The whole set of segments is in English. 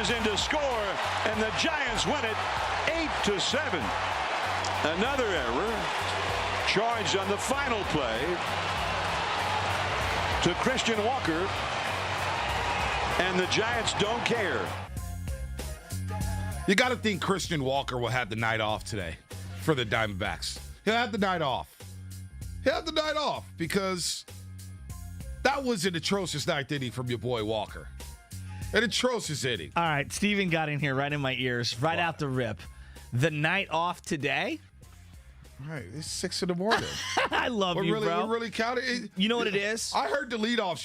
is in to score, and the Giants win it 8-7. Another error charged on the final play to Christian Walker, and the Giants don't care. You got to think Christian Walker will have the night off today for the Diamondbacks. He'll have the night off. He'll have the night off because that was an atrocious ninth inning from your boy Walker. An atrocious inning. All right, Steven got in here right in my ears, right out the rip. The night off today? Right, it's 6 in the morning. I love you, bro. We're really counting. You know what it is? I heard the leadoff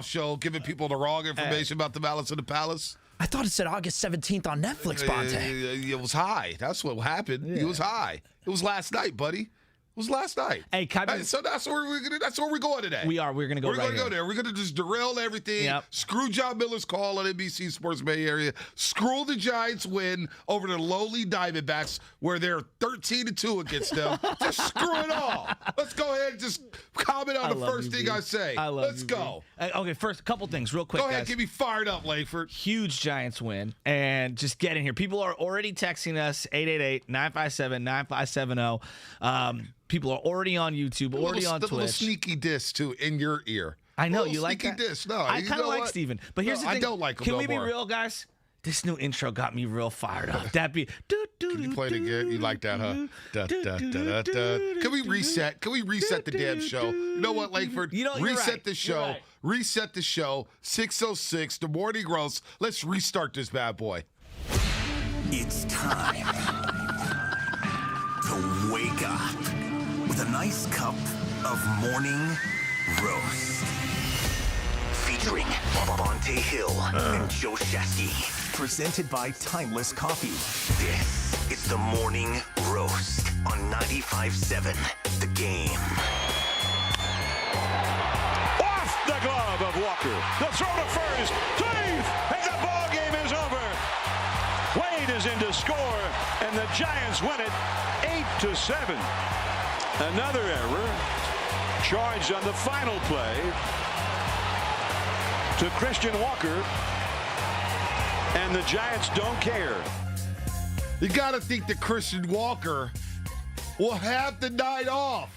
show giving people the wrong information about the Malice in the Palace. I thought it said August 17th on Netflix, Bonte. It was high. That's what happened. Yeah. It was high. It was last night, buddy. It was last night. Hey, so that's where we're going today. We are. We're going to go We're going to go there. We're going to just derail everything. Yep. Screw John Miller's call on NBC Sports Bay Area. Screw the Giants win over the lowly Diamondbacks where they're 13-2 against them. Just screw it all. Let's go ahead and just comment on the first thing I say. Let's go. Okay, first, a couple things real quick, Go ahead, guys. get me fired up, Langford. Huge Giants win. And just get in here. People are already texting us, 888-957-9570. People are already on YouTube, already on Twitch. The little sneaky diss, too, in your ear. I know. You like that? Sneaky diss. No, I kind of like Steven. But here's the thing. I don't like him Can no we be more. real, guys? This new intro got me real fired up. That be. Can you play it again? You like that, huh? Can we reset? Can we reset the damn show? You know what, Langford? Reset the show. Right. Reset the show. 6:06, the morning roast. Let's restart this bad boy. It's time to wake up with a nice cup of morning roast. Featuring Bonte Hill and Joe Shasky. Presented by Timeless Coffee. This is the Morning Roast on 95.7 The Game. Off the glove of Walker. The throw to first. Deep, and the ball game is over. Wade is in to score, and the Giants win it 8-7. Another error charged on the final play to Christian Walker, and the Giants don't care. You got to think that Christian Walker will have the night off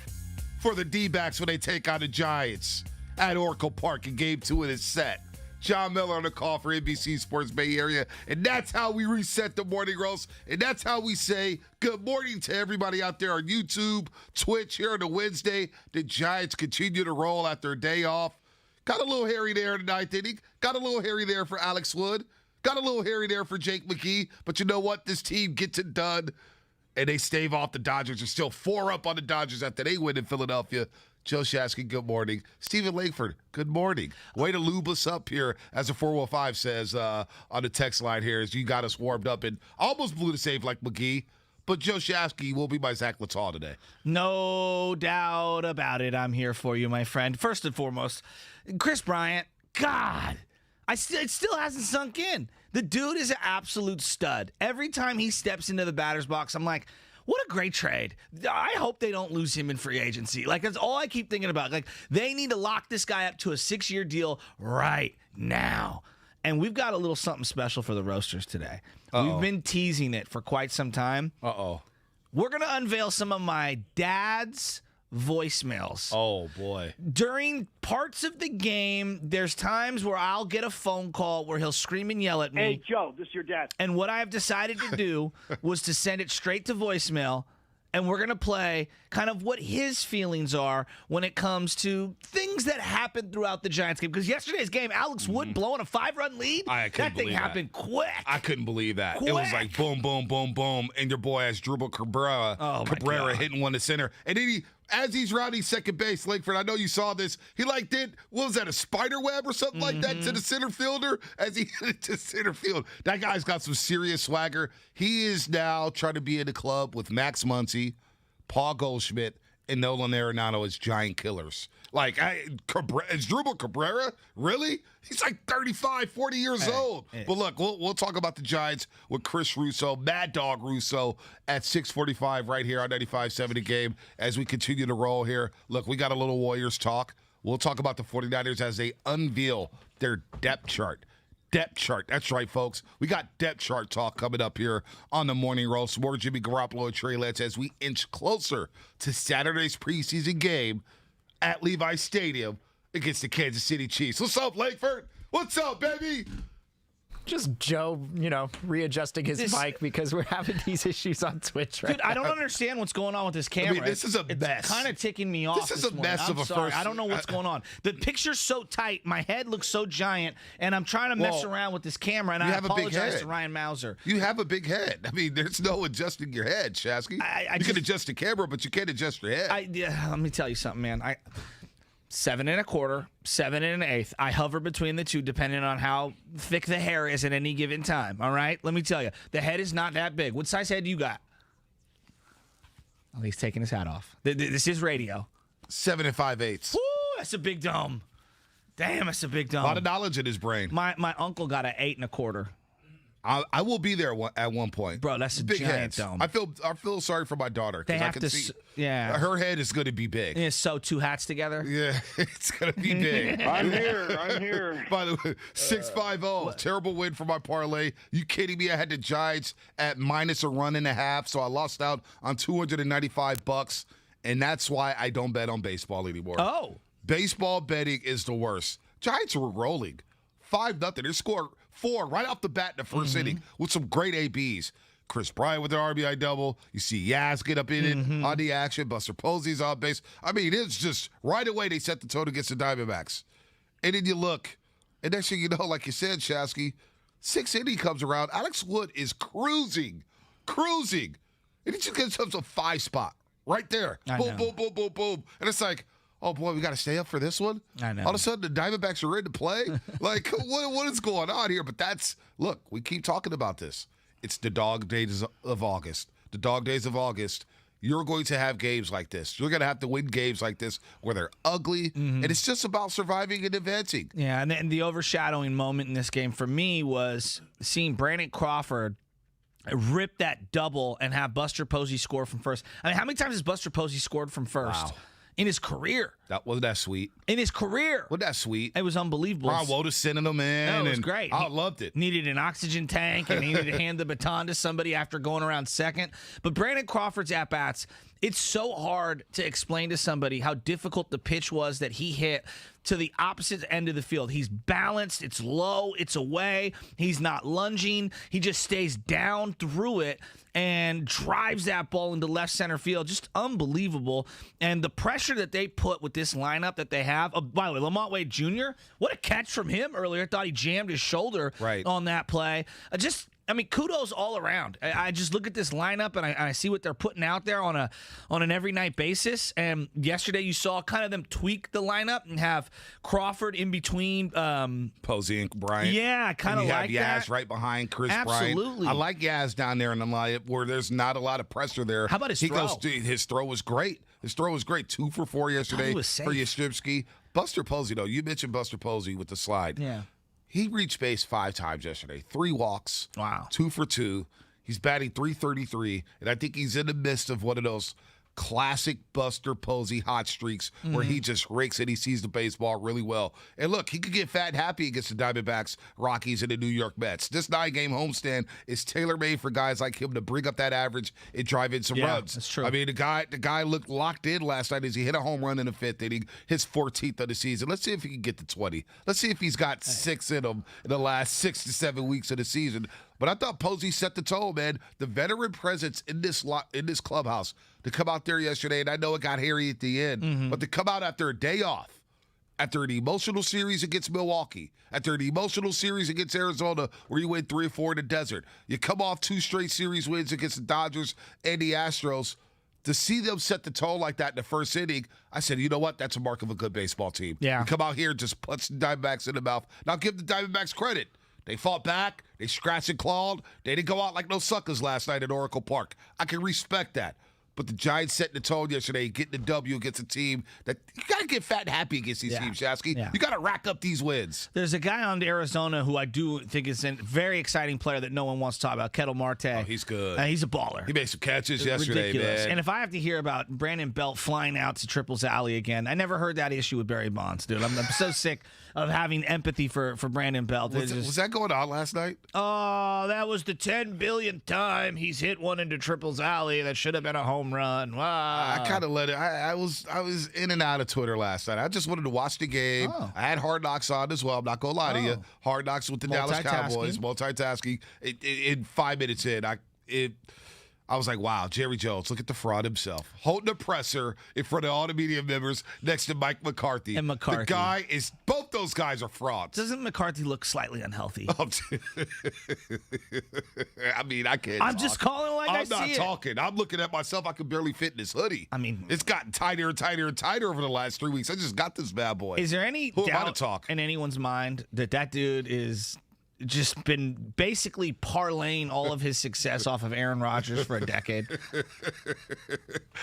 for the D-backs when they take on the Giants at Oracle Park in Game 2 of this set. John Miller on the call for NBC Sports Bay Area, and that's how we reset the morning roast, and that's how we say good morning to everybody out there on YouTube, Twitch here on a Wednesday. The Giants continue to roll after a day off. Got a little hairy there in the ninth inning. Got a little hairy there for Alex Wood. Got a little hairy there for Jake McGee. But you know what? This team gets it done, and they stave off the Dodgers. They're still 4 up on the Dodgers after they win in Philadelphia. Joe Shasky, good morning. Stephen Langford, good morning. Way to lube us up here, as the 415 says on the text line here, as you got us warmed up and almost blew the save like McGee. But Joe Shasky will be my Zach Littell today. No doubt about it. I'm here for you, my friend. First and foremost, Chris Bryant, God, it still hasn't sunk in. The dude is an absolute stud. Every time he steps into the batter's box, I'm like, what a great trade. I hope they don't lose him in free agency. Like, that's all I keep thinking about. Like, they need to lock this guy up to a 6-year deal right now. And we've got a little something special for the roasters today. We've been teasing it for quite some time. We're going to unveil some of my dad's voicemails. Oh, boy. During parts of the game, there's times where I'll get a phone call where he'll scream and yell at me. Hey, Joe, this is your dad. And what I've decided to do was to send it straight to voicemail, and we're going to play kind of what his feelings are when it comes to things that happened throughout the Giants game. Because yesterday's game, Alex Wood blowing a 5-run lead, that thing happened quick. I couldn't believe that. Quick. It was like boom, boom, boom, boom, and your boy has Dribble Cabrera hitting one to center. And then as he's rounding second base, Langford, I know you saw this. He did, what was that, a spider web or something like that to the center fielder as he hit it to center field. That guy's got some serious swagger. He is now trying to be in the club with Max Muncy, Paul Goldschmidt, and Nolan Arenado as giant killers. Is Dribble Cabrera? Really? He's like 35, 40 years old. But look, we'll talk about the Giants with Chris Russo, Mad Dog Russo, at 6:45 right here on 95.7 The Game as we continue to roll here. Look, we got a little Warriors talk. We'll talk about the 49ers as they unveil their depth chart. depth chart. That's right, folks. We got depth chart talk coming up here on the Morning Roast. More Jimmy Garoppolo and Trey Lance as we inch closer to Saturday's preseason game at Levi's Stadium against the Kansas City Chiefs. What's up, Lakeford? What's up, baby? Just Joe, readjusting his mic because we're having these issues on Twitch right Dude, I don't understand what's going on with this camera. this is a mess. It's kind of ticking me off. This is a mess morning. of a sorry. first. I don't know what's going on. The picture's so tight. My head looks so giant, and I'm trying to mess around with this camera, and I apologize to Ryan Mauser. You have a big head. I mean, there's no adjusting your head, Shasky. You can adjust the camera, but you can't adjust your head. Let me tell you something, man. 7 1/4, 7 1/8. I hover between the two depending on how thick the hair is at any given time. All right? Let me tell you, the head is not that big. What size head do you got? Oh, he's taking his hat off. This is radio. 7 5/8. Woo, that's a big dome. Damn, that's a big dome. A lot of knowledge in his brain. My uncle got an 8 1/4. I will be there at one point. Bro, that's a big giant heads. dome. I feel sorry for my daughter. They I have can to, see, yeah. Her head is going to be big. Yeah, sew two hats together. Yeah, it's going to be big. I'm here. By the way, 6-5-0. Terrible win for my parlay. You kidding me? I had the Giants at -1.5, so I lost out on $295, and that's why I don't bet on baseball anymore. Oh. Baseball betting is the worst. Giants were rolling 5-0. They scored 4 right off the bat in the first inning with some great ABs. Chris Bryant with an RBI double. You see Yaz get up in it on the action. Buster Posey's on base. I mean, it's just right away they set the tone against the Diamondbacks. And then you look, and next thing you know, like you said, Shasky, 6th inning comes around. Alex Wood is cruising. And he just gets himself a 5 spot right there. Boom. And it's like, oh, boy, we got to stay up for this one? I know. All of a sudden, the Diamondbacks are in to play? Like, what is going on here? But look, we keep talking about this. It's the dog days of August. The dog days of August. You're going to have games like this. You're going to have to win games like this where they're ugly, and it's just about surviving and advancing. Yeah, and then the overshadowing moment in this game for me was seeing Bryant Crawford rip that double and have Buster Posey score from first. I mean, how many times has Buster Posey scored from first? Wow. In his career. Wasn't that sweet? In his career. Wasn't that sweet? It was unbelievable. Wotus sending him in. No, it was great. I loved it. Needed an oxygen tank, and he needed to hand the baton to somebody after going around second. But Bryant Crawford's at-bats, it's so hard to explain to somebody how difficult the pitch was that he hit to the opposite end of the field. He's balanced. It's low. It's away. He's not lunging. He just stays down through it and drives that ball into left center field. Just unbelievable. And the pressure that they put with this lineup that they have. Oh, by the way, Lamont Wade Jr., what a catch from him earlier. I thought he jammed his shoulder on that play. Kudos all around. I just look at this lineup and I see what they're putting out there on an every night basis. And yesterday you saw kind of them tweak the lineup and have Crawford in between Posey and Bryant. Yeah, kind of like you have that. Yaz right behind Chris Absolutely. Bryant. I like Yaz down there in the lineup where there's not a lot of pressure there. How about his throw? His throw was great. 2 for 4 yesterday he was safe. for Yastrzemski. Buster Posey, though, you mentioned Buster Posey with the slide. Yeah. He reached base 5 times yesterday. 3 walks. Wow. 2 for 2. He's batting .333, and I think he's in the midst of one of those classic Buster Posey hot streaks where he just rakes it. He sees the baseball really well. And look, he could get fat and happy against the Diamondbacks, Rockies, and the New York Mets. This 9-game homestand is tailor-made for guys like him to bring up that average and drive in some runs. That's true. I mean, the guy looked locked in last night as he hit a home run in the 5th inning, his 14th of the season. Let's see if he can get to 20. Let's see if he's got 6 in him in the last 6 to 7 weeks of the season. But I thought Posey set the tone, man. The veteran presence in this clubhouse to come out there yesterday, and I know it got hairy at the end, but to come out after a day off, after an emotional series against Milwaukee, after an emotional series against Arizona where you win 3 or 4 in the desert, you come off 2 straight series wins against the Dodgers and the Astros. To see them set the tone like that in the first inning, I said, you know what? That's a mark of a good baseball team. Yeah. You come out here and just punch the Diamondbacks in the mouth. Now give the Diamondbacks credit. They fought back. They scratched and clawed. They didn't go out like no suckers last night at Oracle Park. I can respect that. But the Giants setting the tone yesterday, getting the W against a team that you got to get fat and happy against these teams, Shasky. Yeah. You got to rack up these wins. There's a guy on Arizona who I do think is a very exciting player that no one wants to talk about, Kettle Marte. Oh, he's good. He's a baller. He made some catches yesterday, Ridiculous. man. And if I have to hear about Brandon Belt flying out to Triples Alley again, I never heard that issue with Barry Bonds, dude. I'm so sick of having empathy for Brandon Belt. Was that going on last night? Oh, that was the 10 billionth time he's hit one into Triples Alley that should have been a home run. Wow. I kind of let it. I was in and out of Twitter last night. I just wanted to watch the game. I had Hard Knocks on as well. I'm not gonna lie to you. Hard Knocks with the Dallas Cowboys. Multitasking. In 5 minutes in, I was like, wow, Jerry Jones, look at the fraud himself. Holding the presser in front of all the media members next to Mike McCarthy. And McCarthy. The guy is, both those guys are frauds. Doesn't McCarthy look slightly unhealthy? I mean, I can't I'm talk. just calling it like I see it. I'm not talking. I'm looking at myself. I can barely fit in this hoodie. I mean, it's gotten tighter and tighter and tighter over the last 3 weeks. I just got this bad boy. Is there any Who am I to doubt talk? in anyone's mind that dude is just been basically parlaying all of his success off of Aaron Rodgers for a decade?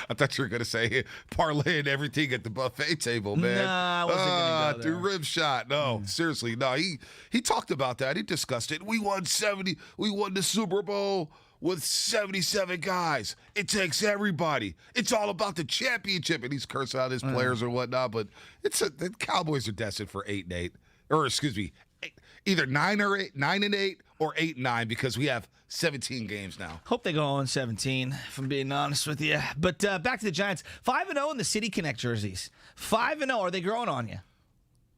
I thought you were going to say parlaying everything at the buffet table, man. No, I wasn't going to go there. The rib shot. No, seriously. No, he talked about that. He discussed it. We won the Super Bowl with 77 guys. It takes everybody. It's all about the championship. And he's cursing out his players or whatnot. But the Cowboys are destined for 8-8. Or, excuse me, either 9-8 or 8-9 because we have 17 games now. Hope they go on 17, if I'm being honest with you. But back to the Giants. 5-0 in the City Connect jerseys. 5-0. Are they growing on you?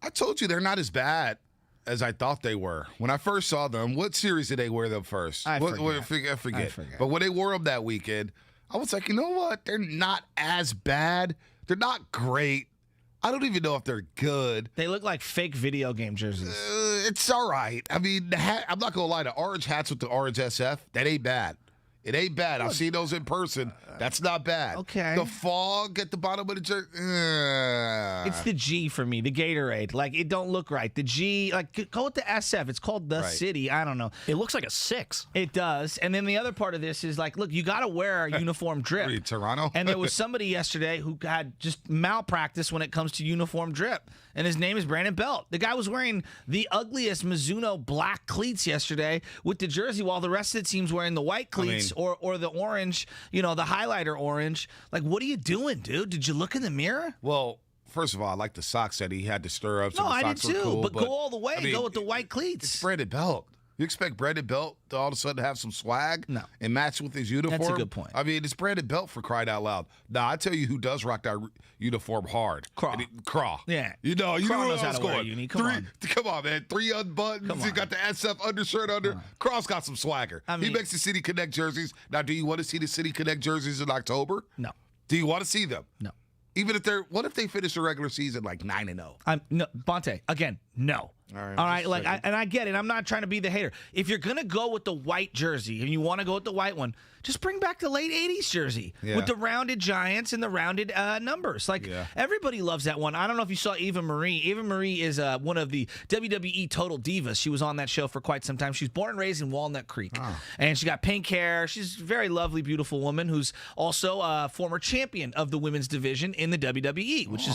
I told you they're not as bad as I thought they were. When I first saw them, what series did they wear them first? I forget. forget. But when they wore them that weekend, I was like, you know what? They're not as bad. They're not great. I don't even know if they're good. They look like fake video game jerseys. It's all right. I mean, I'm not going to lie. The orange hats with the orange SF, that ain't bad. It ain't bad. I've seen those in person. That's not bad. Okay. The fog at the bottom of the jersey. It's the G for me, the Gatorade. Like, it don't look right. The G, like, go with the SF. It's called the City. I don't know. It looks like a 6. It does. And then the other part of this is, like, look, you got to wear a uniform drip. Are you Toronto? And there was somebody yesterday who had just malpractice when it comes to uniform drip. And his name is Brandon Belt. The guy was wearing the ugliest Mizuno black cleats yesterday with the jersey while the rest of the team's wearing the white cleats or the orange, the highlighter orange. Like, what are you doing, dude? Did you look in the mirror? Well, first of all, I like the socks that he had to stir up. So No, the I did socks were too. cool, but go all the way. I mean, Go with the white cleats. It's Brandon Belt. You expect Brandon Belt to all of a sudden have some swag? No. And match with his uniform? That's a good point. I mean, it's Brandon Belt for crying out loud. Now, I tell you who does rock that uniform hard. Craw. Craw. Yeah. You know Craw where knows I how was to wear a going. uni. Come on. Come on, man. 3 unbuttons. Come You on. got the SF undershirt under. Craw's got some swagger. I mean- he makes the City Connect jerseys. Now, do you want to see the City Connect jerseys in October? No. Do you want to see them? No. Even if what if they finish the regular season like 9-0? No, Bonte, again, no. All right, All right, just like, checking. and I get it. I'm not trying to be the hater. If you're gonna go with the white jersey and you want to go with the white one, just bring back the late '80s jersey with the rounded Giants and the rounded numbers. Like everybody loves that one. I don't know if you saw Eva Marie. Eva Marie is one of the WWE Total Divas. She was on that show for quite some time. She's born and raised in Walnut Creek, and she got pink hair. She's a very lovely, beautiful woman who's also a former champion of the women's division in the WWE, which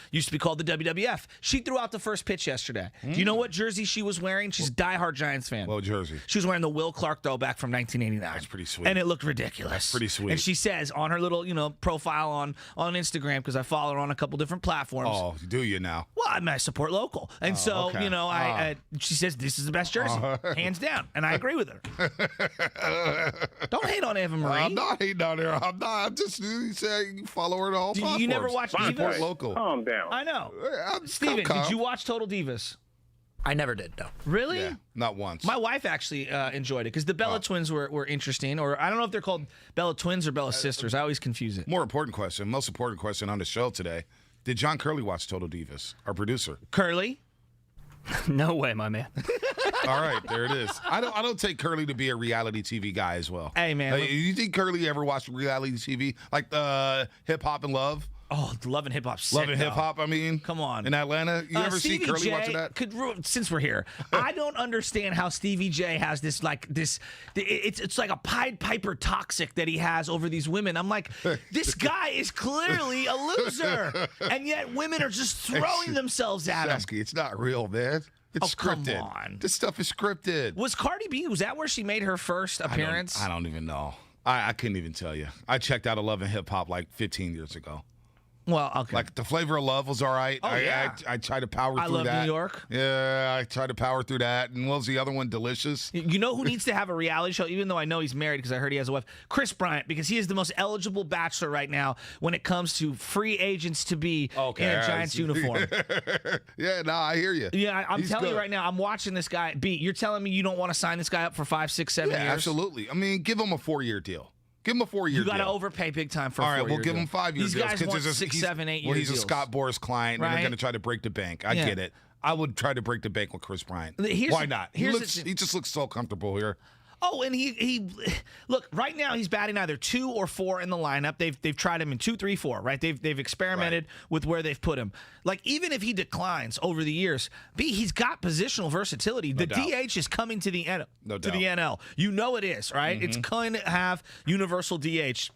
used to be called the WWF. She threw out the first pitch yesterday. Do you know what jersey she was wearing? She's a diehard Giants fan. What jersey? She was wearing the Will Clark throwback from 1989. That's pretty sweet. And it looked ridiculous. That's pretty sweet. And she says on her little, profile on Instagram, because I follow her on a couple different platforms. Oh, do you now? Well, I support local. And so, okay. she says this is the best jersey, hands down. And I agree with her. Don't hate on Eva Marie. I'm not hating on her. I'm not. I'm just saying you follow her on all platforms. You never watch Support Divas? local. Calm down. I know. I'm Steven, calm. did you watch Total Divas? I never did, no. Really? Yeah, not once. My wife actually enjoyed it because the Bella twins were interesting. Or I don't know if they're called Bella twins or Bella sisters. I always confuse it. Most important question on the show today. Did John Curley watch Total Divas, our producer? Curly? No way, my man. All right, there it is. I don't take Curly to be a reality TV guy as well. Hey, man. You think Curly ever watched reality TV? Like Hip Hop and Love? Oh, Love and Hip Hop. Love and Hip Hop, I mean. Come on. In Atlanta. You ever see Stevie Curly J watching that? since we're here, I don't understand how Stevie J has this, it's like a Pied Piper toxic that he has over these women. I'm like, this guy is clearly a loser. And yet women are just throwing themselves at him. Shasky, it's not real, man. It's scripted. Come on. This stuff is scripted. Was Cardi B, was that where she made her first appearance? I don't even know. I couldn't even tell you. I checked out Love and Hip Hop like 15 years ago. Well, okay. Like, the Flavor of Love was all right. Oh, yeah. I tried to power I through Love that. New York. Yeah, I tried to power through that. And what was the other one? Delicious. You know who needs to have a reality show, even though I know he's married because I heard he has a wife? Chris Bryant, because he is the most eligible bachelor right now when it comes to free agents to be in a Giants uniform. Yeah, no, I hear you. Yeah, I'm He's telling you good. right now, I'm watching this guy. B, you're telling me you don't want to sign this guy up for 5, 6, 7 Yeah, years? absolutely. I mean, give him a 4-year deal. Give him a 4-year deal. You got to overpay big time for a 4-year All right, we'll give deal. him 5-year These deals. guys 'cause want there's 6, 7, 8 year Well, he's deals. a Scott Boras client, and Right? they're going to try to break the bank. I Yeah. get it. I would try to break the bank with Chris Bryant. Why not? He just looks so comfortable here. Oh, and he look, right now he's batting either 2 or 4 in the lineup. They've tried him in 2, 3, 4, right? They've experimented with where they've put him. Like, even if he declines over the years, he's got positional versatility. The doubt. DH is coming to the NL. No to doubt. the NL. You know it is, right? It's going to have universal DH.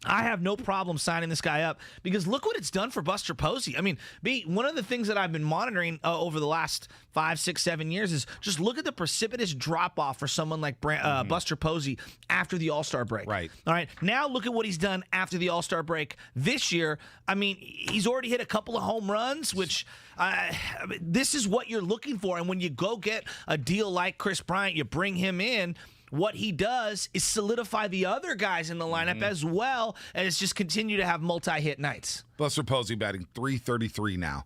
I have no problem signing this guy up because look what it's done for Buster Posey. I mean, one of the things that I've been monitoring over the last 5, 6, 7 years is just look at the precipitous drop-off for someone like Buster Posey after the All-Star break. Right. All right. Now look at what he's done after the All-Star break this year. I mean, he's already hit a couple of home runs, which this is what you're looking for. And when you go get a deal like Chris Bryant, you bring him in, what he does is solidify the other guys in the lineup as well as just continue to have multi-hit nights. Buster Posey batting .333 now.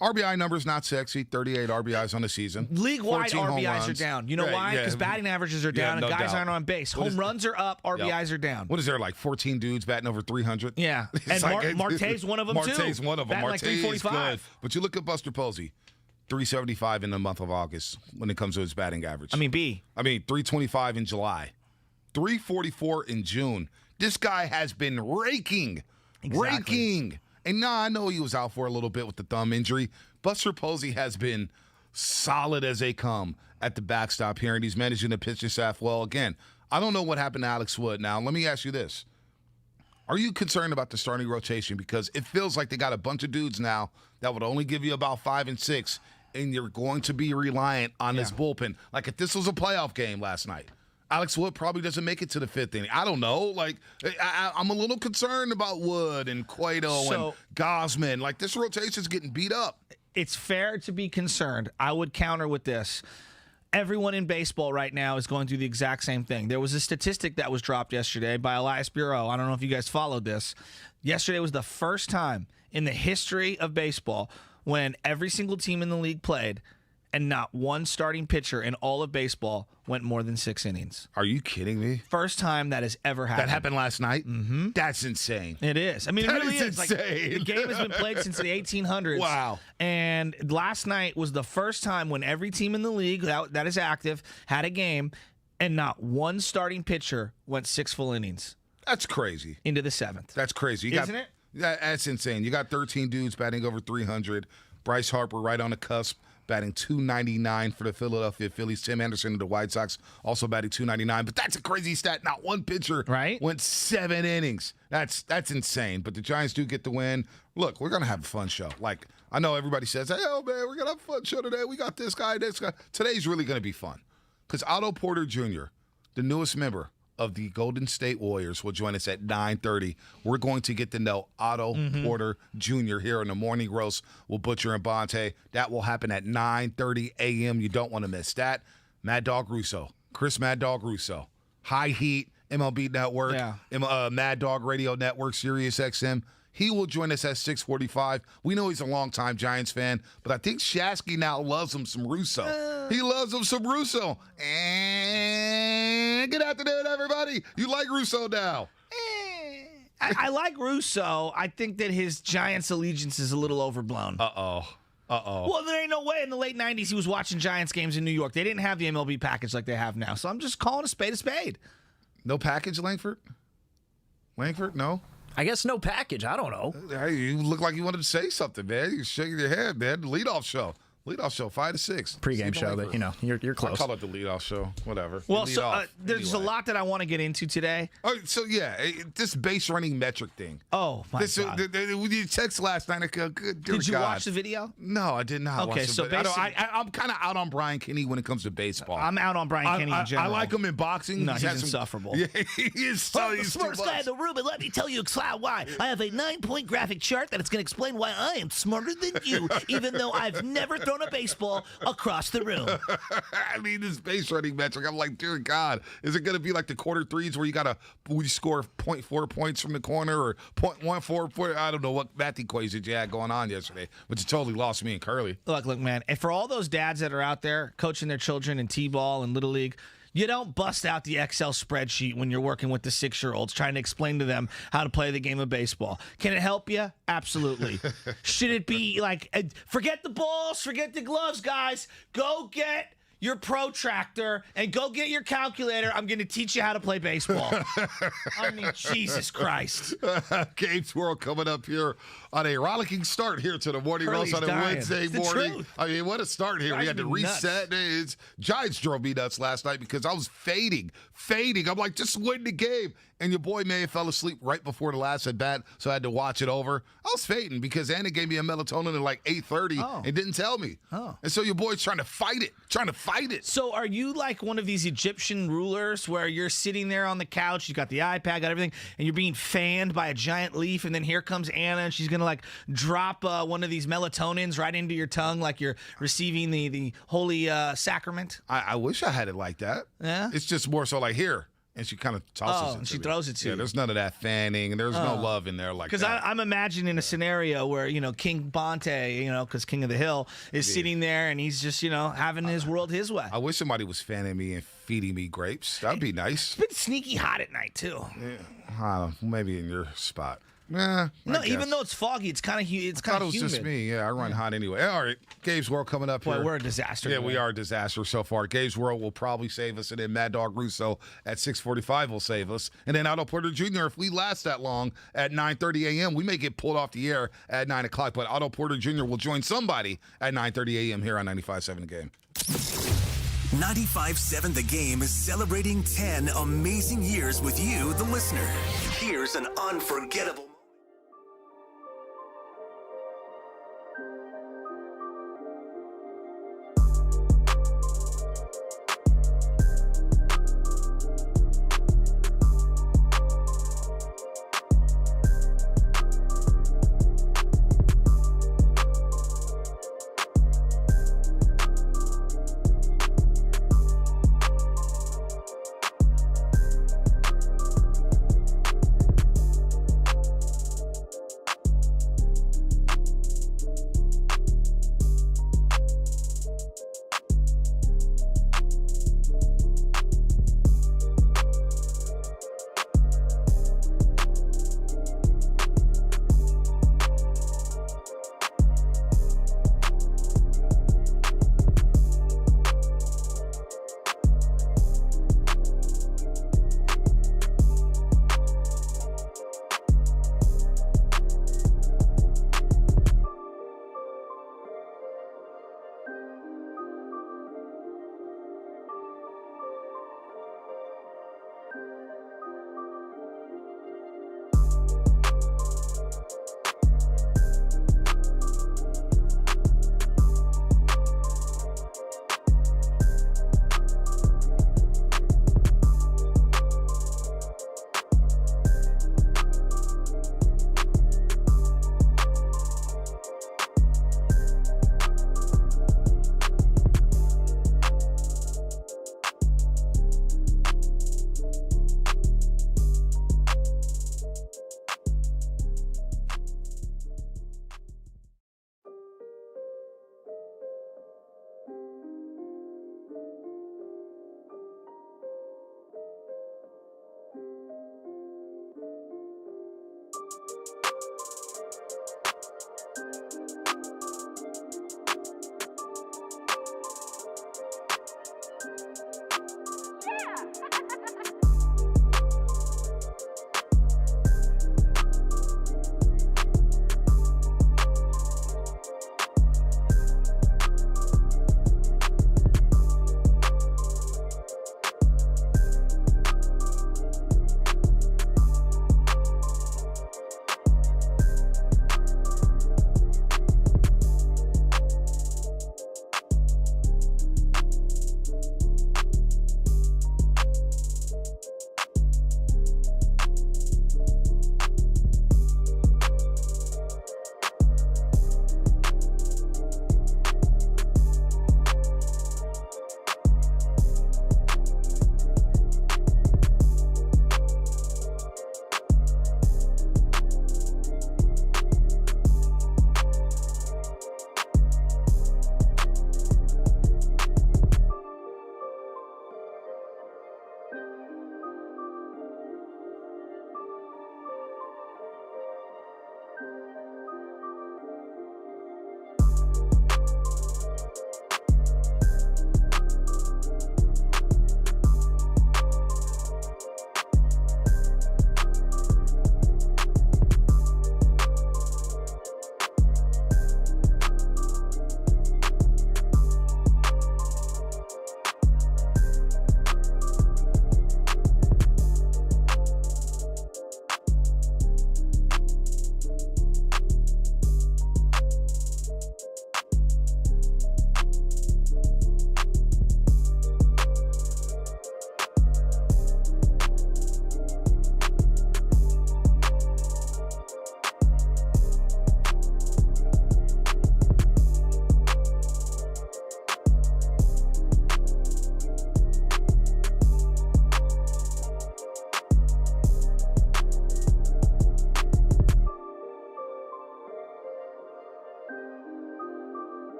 RBI numbers not sexy. 38 RBIs on the season. League-wide 14 home RBIs are runs. down. You know why? Because batting averages are down no and guys doubt. aren't on base. Home runs are up, RBIs are down. What is there, like 14 dudes batting over 300? Yeah. It's And Marte's one of them, too. Marte's one of them. Batting like Marte is 345. good. But you look at Buster Posey, 375 in the month of August when it comes to his batting average. I mean, 325 in July, 344 in June. This guy has been raking. And now I know he was out for a little bit with the thumb injury. Buster Posey has been solid as they come at the backstop here, and he's managing the pitching staff well. Again, I don't know what happened to Alex Wood. Now, let me ask you this. Are you concerned about the starting rotation? Because it feels like they got a bunch of dudes now that would only give you about 5 and 6, and you're going to be reliant on this bullpen. Like, if this was a playoff game last night, Alex Wood probably doesn't make it to the 5th inning. I don't know. Like, I'm a little concerned about Wood and Cueto and Gosman. Like, this rotation's getting beat up. it's fair to be concerned. I would counter with this. Everyone in baseball right now is going through the exact same thing. There was a statistic that was dropped yesterday by Elias Bureau. I don't know if you guys followed this. Yesterday was the first time in the history of baseball when every single team in the league played and not one starting pitcher in all of baseball went more than 6 innings. Are you kidding me? First time that has ever happened. That happened last night? Mm-hmm. That's insane. It is. I mean, That it really is is. insane. Like, the game has been played since the 1800s. Wow. And last night was the first time when every team in the league that is active had a game and not one starting pitcher went 6 full innings. That's crazy. Into the 7th. That's crazy. Isn't it? That's insane. You got 13 dudes batting over 300. Bryce Harper right on the cusp, batting 299 for the Philadelphia Phillies. Tim Anderson of the White Sox also batting 299. But that's a crazy stat. Not one pitcher went 7 innings. That's insane. But the Giants do get the win. Look, we're going to have a fun show. Like, I know everybody says, hey, oh, man, we're going to have a fun show today. We got this guy, this guy. Today's really going to be fun. Because Otto Porter Jr., the newest member of the Golden State Warriors, will join us at 9:30. We're going to get to know Otto Porter Jr. here in the Morning Roast with Butcher and Bonte. That will happen at 9:30 a.m. You don't want to miss that. Mad Dog Russo, Chris Mad Dog Russo, High Heat, MLB Network, Mad Dog Radio Network, Sirius XM. He will join us at 6:45. We know he's a longtime Giants fan, but I think Shasky now loves him some Russo. He loves him some Russo. And good afternoon, everybody. You like Russo now? I like Russo. I think that his Giants allegiance is a little overblown. Uh-oh. Well, there ain't no way in the late 90s he was watching Giants games in New York. They didn't have the MLB package like they have now. So I'm just calling a spade a spade. No package, Langford? Langford, no? I guess no package. I don't know. Hey, you look like you wanted to say something, man. You're shaking your head, man. Leadoff show. Leadoff show, 5 to 6. Pre-game show, but you're close. I call it the leadoff show. Whatever. Well, Lead so off. there's a Anyway. lot that I want to get into today. Oh, so yeah, this base running metric thing. Oh my God! When you text last night, I go, good. Dear Did you God. watch the video? No, I did not. Okay, watch so it, but I'm kind of out on Brian Kenny when it comes to baseball. I'm out on Brian Kenny in general. I like him in boxing. No, he's had insufferable. Yeah, he is. So I'm the smartest guy in the room, and let me tell you why. I have a 9-point graphic chart that is going to explain why I am smarter than you, even though I've never thrown a baseball across the room. I mean, this base running metric, I'm like, dear God, is it going to be like the quarter threes where you score 0.4 points from the corner or 0.14? I don't know what math equations you had going on yesterday, but you totally lost me and Curly. Look, man, and for all those dads that are out there coaching their children in T-ball and Little League, you don't bust out the Excel spreadsheet when you're working with the 6-year-olds trying to explain to them how to play the game of baseball. Can it help you? Absolutely. Should it be like, forget the balls, forget the gloves, guys. Go get your protractor and go get your calculator. I'm going to teach you how to play baseball. I mean, Jesus Christ. Gabe's World coming up here on a rollicking start here to the morning roast on a dying. Wednesday It's the morning. truth. I mean, what a start here. We Drives had to me nuts. reset. Giants drove me nuts last night because I was fading. I'm like, just win the game. And your boy May fell asleep right before the last at bat, so I had to watch it over. I was fading because Anna gave me a melatonin at like 8:30 and didn't tell me. And so your boy's trying to fight it. So are you like one of these Egyptian rulers where you're sitting there on the couch, you got the iPad, got everything, and you're being fanned by a giant leaf, and then here comes Anna, and she's going to like drop one of these melatonins right into your tongue like you're receiving the holy sacrament? I wish I had it like that. Yeah? It's just more so like here. And she kind of tosses it and to she me. throws it to Yeah, you. there's none of that fanning, and there's no love in there like that. Because I'm imagining a scenario where, King Bonte, because King of the Hill, is sitting there and he's just, having his world his way. I wish somebody was fanning me and feeding me grapes. That'd be nice. It's been sneaky hot at night, too. I don't know, maybe in your spot. Yeah. No, even though it's foggy, it's kind of I thought it was humid. just me. Yeah, I run hot anyway. All right, Gabe's World coming up Boy, here. we're a disaster. Yeah, today. we are a disaster so far. Gabe's World will probably save us, and then Mad Dog Russo at 6:45 will save us, and then Otto Porter Jr. If we last that long at 9:30 a.m., we may get pulled off the air at 9 o'clock. But Otto Porter Jr. will join somebody at 9:30 a.m. here on 95.7 The Game. 95.7 The Game is celebrating 10 amazing years with you, the listener. Here's an unforgettable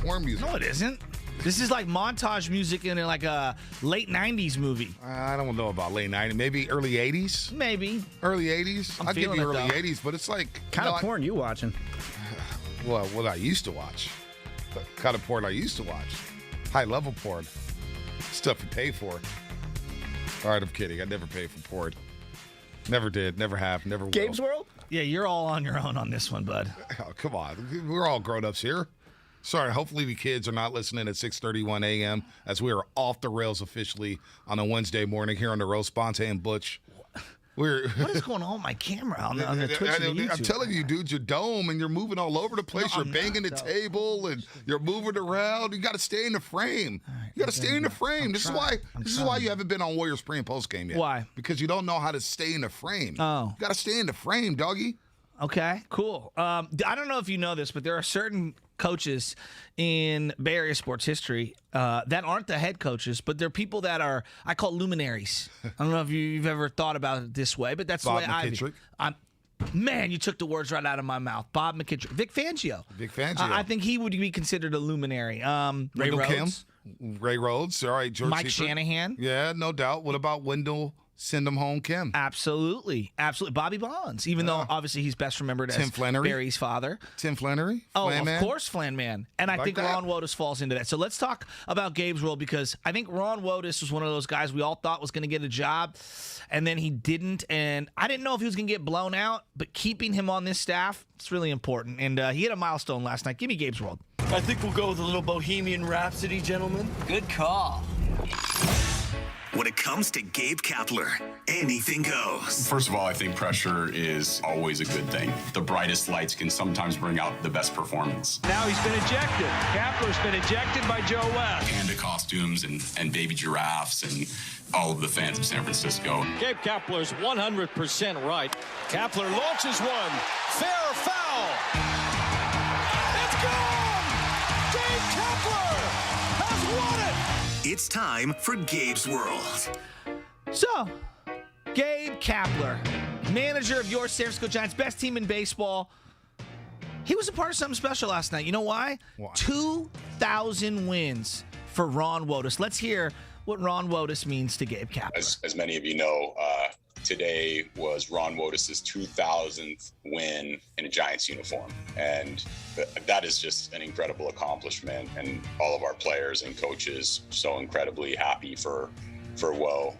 Porn music. No, it isn't. This is like montage music in like a late 90s movie. I don't know about late 90s, maybe early 80s. Maybe. Early 80s. I'm I'll give feeling you it, early though. 80s, but it's like Kind of porn you watching? Well, what I used to watch. The kind of porn I used to watch. High level porn. Stuff you pay for. All right, I'm kidding. I never paid for porn. Never did. Never have. Never will. Gabe's World? Yeah, you're all on your own on this one, bud. Oh, come on. We're all grown-ups here. Sorry, hopefully the kids are not listening at 6:31 a.m. as we are off the rails officially on a Wednesday morning here on the Roast. Bonte and Butch. What is going on with my camera on the Twitch and the YouTube? I'm telling you, dude, you're dome and you're moving all over the place. No, you're I'm banging not, the though. table and you're moving around. You got to stay in the frame. You got to stay in the frame. This is why you haven't been on Warriors pre and post game yet. Why? Because you don't know how to stay in the frame. Oh. You got to stay in the frame, doggy. Okay, cool. I don't know if you know this, but there are certain coaches in Bay Area sports history that aren't the head coaches, but they're people that are, I call luminaries. I don't know if you've ever thought about it this way, but that's Bob the way McKittrick. Man, you took the words right out of my mouth. Bob McKittrick. Vic Fangio. Vic Fangio. I think he would be considered a luminary. Ray Wendell Rhodes. Kim. Ray Rhodes. All right, George Mike Seifert. Shanahan. Yeah, no doubt. What about Wendell Send Him Home Kim? Absolutely. Bobby Bonds, even though obviously he's best remembered Tim as Flannery. Barry's father. Tim Flannery? Oh, Flan of Man? course, Flan Man. And I Like think that. Ron Wotus falls into that. So let's talk about Gabe's role, because I think Ron Wotus was one of those guys we all thought was going to get a job, and then he didn't. And I didn't know if he was going to get blown out, but keeping him on this staff, it's really important. And he hit a milestone last night. Give me Gabe's role. I think we'll go with a little Bohemian Rhapsody, gentlemen. Good call. When it comes to Gabe Kapler, anything goes. First of all, I think pressure is always a good thing. The brightest lights can sometimes bring out the best performance. Now he's been ejected. Kapler's been ejected by Joe West. Panda costumes and baby giraffes and all of the fans of San Francisco. Gabe Kapler's 100% right. Kapler launches one. Fair or foul? It's gone! Gabe Kapler has won it! It's time for Gabe's World. So, Gabe Kapler, manager of your San Francisco Giants, best team in baseball. He was a part of something special last night. You know why? Why? 2,000 wins for Ron Wotus. Let's hear what Ron Wotus means to Gabe Kapler. As many of you know, today was Ron Wotus' 2,000th win in a Giants uniform. And that is just an incredible accomplishment. And all of our players and coaches so incredibly happy for Wo.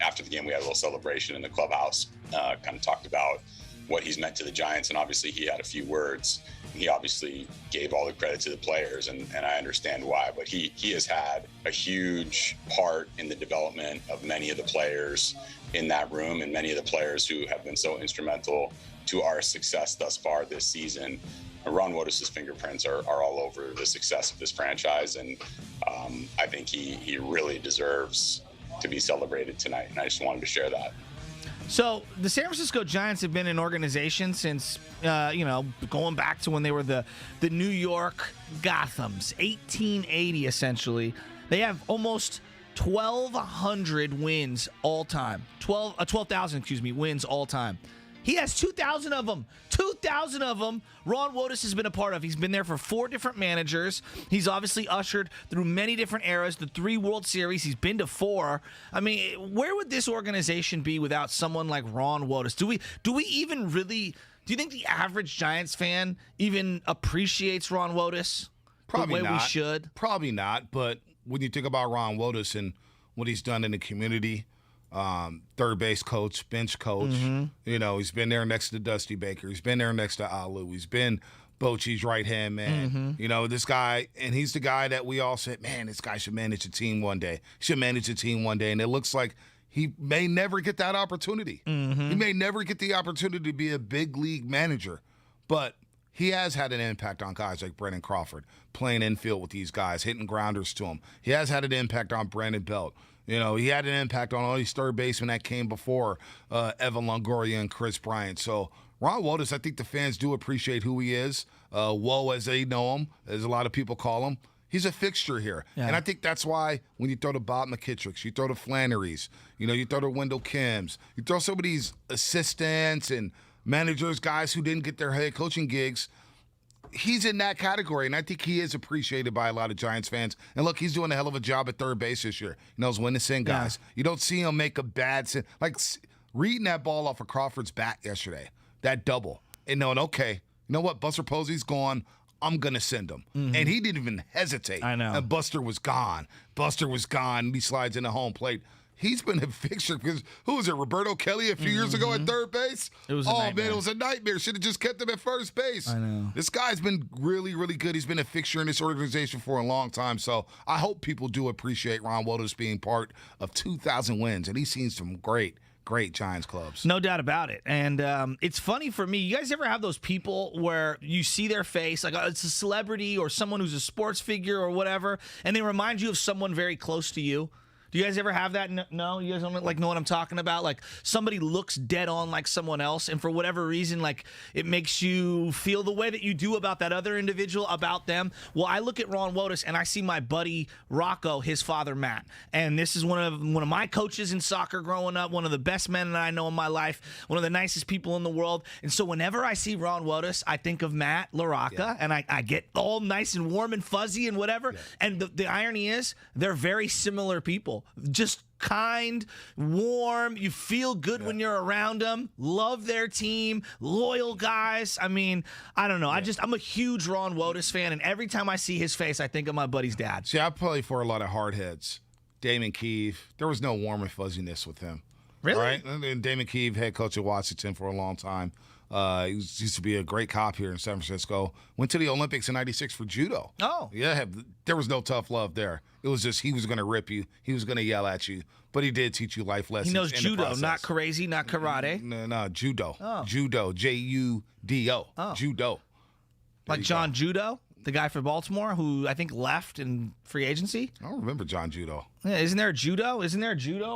After the game, we had a little celebration in the clubhouse, kind of talked about what he's meant to the Giants. And obviously he had a few words. He obviously gave all the credit to the players, and I understand why, but he has had a huge part in the development of many of the players in that room and many of the players who have been so instrumental to our success thus far this season. Ron Wotus' fingerprints are all over the success of this franchise, and I think he really deserves to be celebrated tonight, and I just wanted to share that. So the San Francisco Giants have been an organization since, going back to when they were the New York Gothams, 1880 essentially. They have almost 1,200 wins all time. 12,000, wins all time. He has 2,000 of them. 2,000 of them Ron Wotus has been a part of. He's been there for 4 different managers. He's obviously ushered through many different eras, the 3 World Series. He's been to 4. I mean, where would this organization be without someone like Ron Wotus? Do we even really – do you think the average Giants fan even appreciates Ron Wotus Probably the way not. we should? Probably not. But when you think about Ron Wotus and what he's done in the community, third base coach, bench coach, he's been there next to Dusty Baker. He's been there next to Alu. He's been Bochy's right-hand man. This guy, and he's the guy that we all said, man, this guy should manage a team one day. He should manage a team one day. And it looks like he may never get that opportunity. He may never get the opportunity to be a big league manager. But he has had an impact on guys like Brendan Crawford, playing infield with these guys, hitting grounders to him. He has had an impact on Brandon Belt. He had an impact on all these third basemen that came before Evan Longoria and Chris Bryant. So Ron Wotus, I think the fans do appreciate who he is. Woe, as they know him, as a lot of people call him. He's a fixture here. Yeah. And I think that's why when you throw to Bob McKittricks, you throw to Flannery's, you throw to Wendell Kims, you throw some of these assistants and managers, guys who didn't get their head coaching gigs, he's in that category, and I think he is appreciated by a lot of Giants fans. And look, he's doing a hell of a job at third base this year. He knows when to send guys. Yeah. You don't see him make a bad send. Like reading that ball off of Crawford's bat yesterday, that double, and knowing, okay, you know what, Buster Posey's gone, I'm going to send him. Mm-hmm. And he didn't even hesitate. I know. And Buster was gone. And he slides into home plate. He's been a fixture because who was it? Roberto Kelly a few years ago at third base? It was a nightmare. Man, it was a nightmare. Should have just kept him at first base. I know. This guy's been really, really good. He's been a fixture in this organization for a long time. So I hope people do appreciate Ron Wotus being part of 2,000 wins. And he's seen some great Giants clubs. No doubt about it. And it's funny for me. You guys ever have those people where you see their face, like it's a celebrity or someone who's a sports figure or whatever, and they remind you of someone very close to you? Do you guys ever have that? No? You guys don't know what I'm talking about? Like somebody looks dead on like someone else, and for whatever reason, like it makes you feel the way that you do about that other individual, about them. Well, I look at Ron Wotus and I see my buddy Rocco, his father Matt. And this is one of my coaches in soccer growing up, one of the best men that I know in my life, one of the nicest people in the world. And so whenever I see Ron Wotus, I think of Matt LaRocca, and I get all nice and warm and fuzzy and whatever. Yeah. And the irony is, they're very similar people. Just kind, warm, you feel good when you're around them, love their team, loyal guys. I mean, I don't know. I'm a huge Ron Wotus fan, and every time I see his face, I think of my buddy's dad. See, I play for a lot of hardheads. Damon Keefe, there was no warm and fuzziness with him. Really? Right? And Damon Keefe, head coach at Washington for a long time. He used to be a great cop here in San Francisco. Went to the Olympics in '96 for judo. Oh. Yeah, there was no tough love there. It was just he was going to rip you. He was going to yell at you. But he did teach you life lessons. He knows judo, not crazy, not karate. No, judo. Oh. Judo, Judo. Oh. Judo. Like John Judo, the guy for Baltimore who I think left in free agency? I don't remember John Judo. Yeah, isn't there a judo,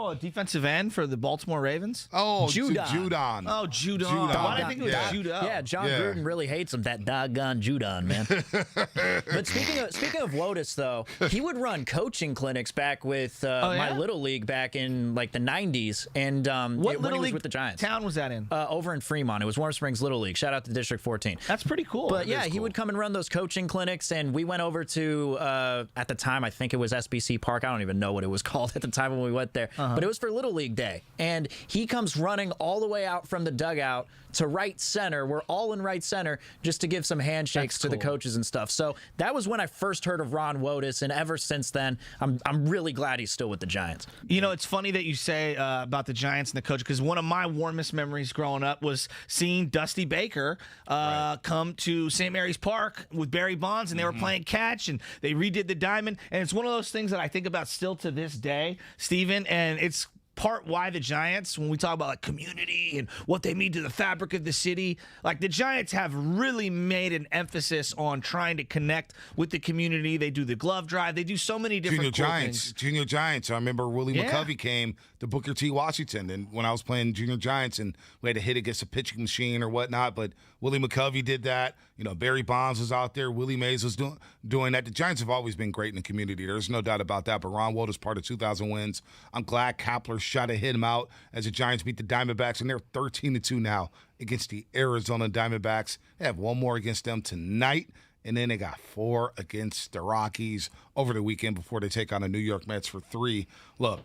a defensive end for the Baltimore Ravens? Oh, Judon. Judon. Oh, Judon. Why did I think it was judo? Yeah, John Gruden really hates him, that doggone Judon, man. But speaking of Wotus, though, he would run coaching clinics back with my Little League back in like the 90s. And what when Little he was League with the Giants. town was that in? Over in Fremont. It was Warm Springs Little League. Shout out to District 14. That's pretty cool. But yeah, he would come and run those coaching clinics, and we went over to, at the time, I think it was SBC Park. I don't even know what it was called at the time when we went there, but it was for Little League Day, and he comes running all the way out from the dugout to right center. We're all in right center just to give some handshakes to the coaches and stuff. So that was when I first heard of Ron Wotus, and ever since then, I'm really glad he's still with the Giants. You know, it's funny that you say about the Giants and the coach, because one of my warmest memories growing up was seeing Dusty Baker come to St. Mary's Park with Barry Bonds, and they were playing catch, and they redid the diamond, and it's one of those things that I think about still to this day, Steven, and it's part why the Giants, when we talk about like community and what they mean to the fabric of the city, like the Giants have really made an emphasis on trying to connect with the community. They do the glove drive. They do so many different things. Junior Giants. I remember Willie McCovey came to Booker T. Washington, and when I was playing Junior Giants, and we had to hit against a pitching machine or whatnot, but Willie McCovey did that. You know, Barry Bonds was out there. Willie Mays was doing that. The Giants have always been great in the community. There's no doubt about that. But Ron Wotus, part of 2,000 wins. I'm glad Kapler shot to hit him out as the Giants beat the Diamondbacks, and they're 13-2 now against the Arizona Diamondbacks. They have one more against them tonight, and then they got 4 against the Rockies over the weekend before they take on the New York Mets for 3. Look,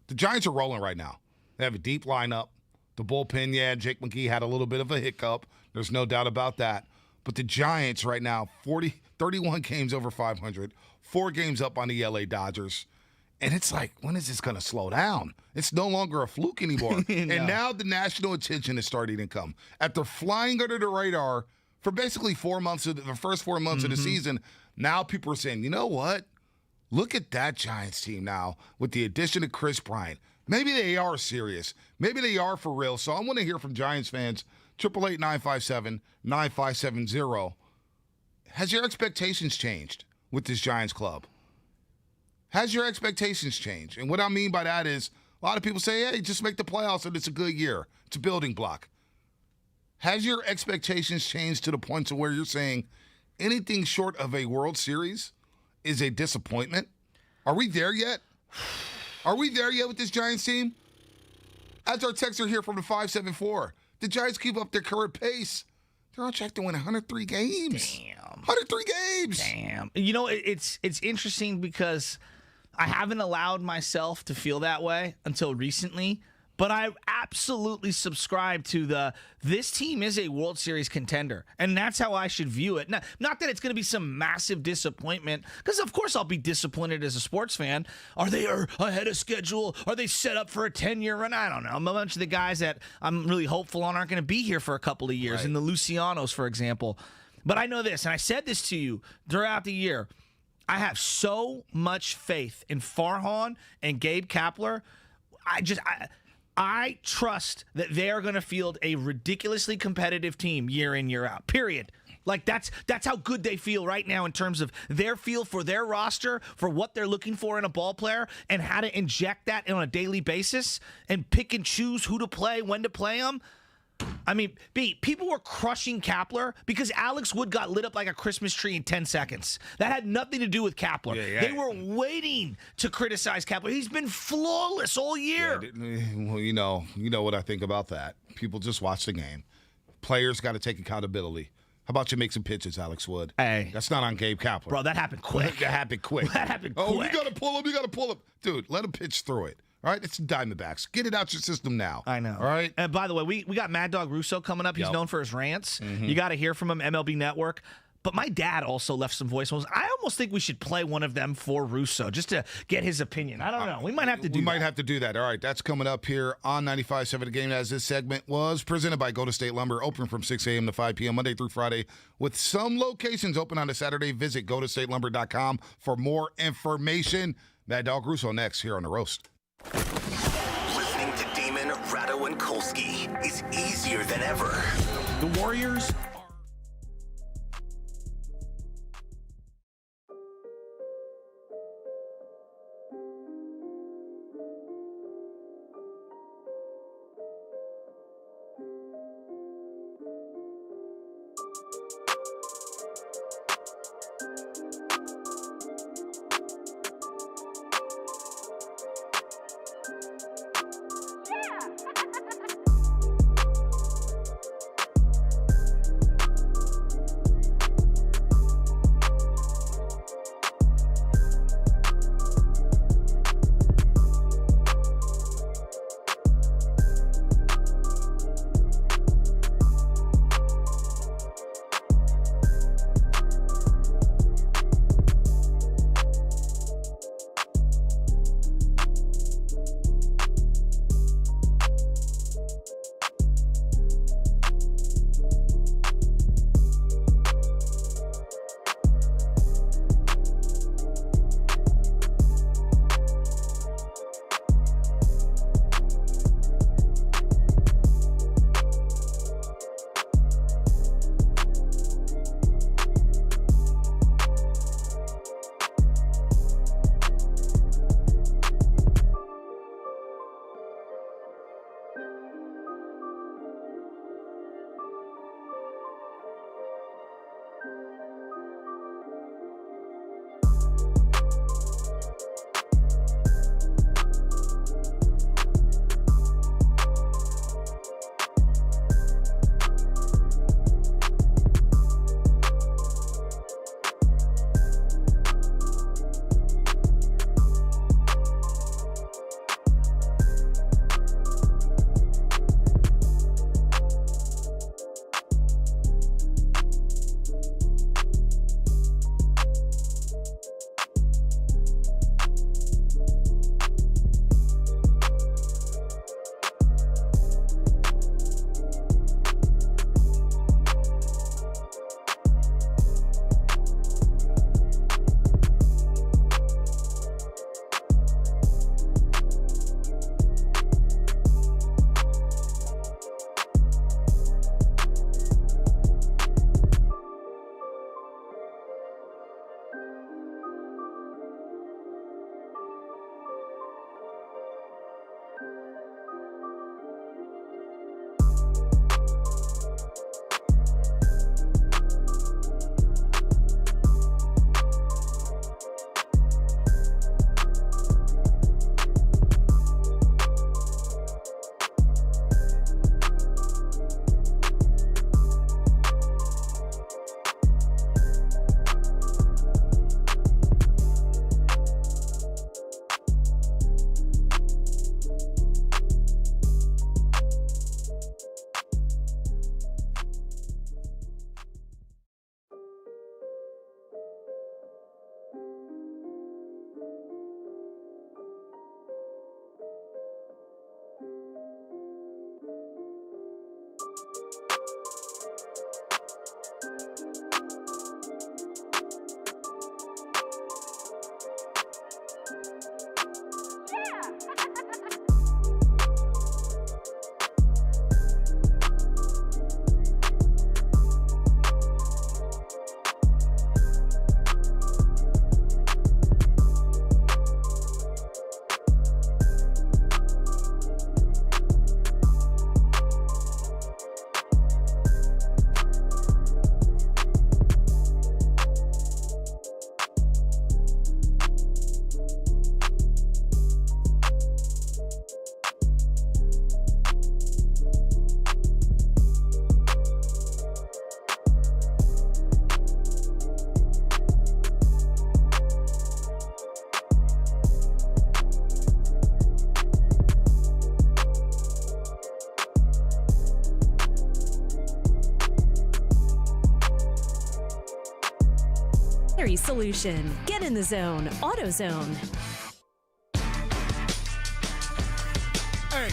the Giants are rolling right now. They have a deep lineup. The bullpen, Jake McGee had a little bit of a hiccup. There's no doubt about that. But the Giants right now, 31 games over 500, 4 games up on the LA Dodgers. And it's like, when is this going to slow down? It's no longer a fluke anymore. No. And now the national attention is starting to come. After flying under the radar for basically 4 months of the first 4 months of the season, now people are saying, you know what? Look at that Giants team now with the addition of Chris Bryant. Maybe they are serious. Maybe they are for real. So I want to hear from Giants fans 888-957-9570. Has your expectations changed with this Giants club? Has your expectations changed? And what I mean by that is a lot of people say, hey, just make the playoffs and it's a good year. It's a building block. Has your expectations changed to the point to where you're saying anything short of a World Series is a disappointment? Are we there yet? Are we there yet with this Giants team? As our texter here from the 574, the Giants keep up their current pace. They're on track to win 103 games. Damn. 103 games. Damn. You know, it's interesting because I haven't allowed myself to feel that way until recently, but I absolutely subscribe to this team is a World Series contender, and that's how I should view it. Not that it's going to be some massive disappointment, because of course I'll be disappointed as a sports fan. Are they ahead of schedule? Are they set up for a 10-year run? I don't know. A bunch of the guys that I'm really hopeful on aren't going to be here for a couple of years, and the Lucianos, for example. But I know this, and I said this to you throughout the year. I have so much faith in Farhan and Gabe Kapler. I trust that they are going to field a ridiculously competitive team year in, year out, period. Like, that's how good they feel right now in terms of their feel for their roster, for what they're looking for in a ball player, and how to inject that on a daily basis and pick and choose who to play, when to play them. I mean, people were crushing Kapler because Alex Wood got lit up like a Christmas tree in 10 seconds. That had nothing to do with Kapler. They were waiting to criticize Kapler. He's been flawless all year. Well, you know what I think about that. People just watch the game. Players got to take accountability. How about you make some pitches, Alex Wood? Hey. That's not on Gabe Kapler. Bro, that happened quick. That happened quick. Oh, you got to pull him. You got to pull him. Dude, let him pitch through it. All right, it's the Diamondbacks. Get it out your system now. I know. All right? And by the way, we got Mad Dog Russo coming up. He's known for his rants. You got to hear from him, MLB Network. But my dad also left some voicemails. I almost think we should play one of them for Russo just to get his opinion. I don't know. We might have to do that. We might have to do that. All right, that's coming up here on 95.7 The Game, as this segment was presented by Golden State Lumber, open from 6 a.m. to 5 p.m. Monday through Friday, with some locations open on a Saturday. Visit GoldenStateLumber.com for more information. Mad Dog Russo next here on The Roast. Listening to Damon, Ratto, and Kolsky is easier than ever. The Warriors solution. Get in the zone. AutoZone. Hey.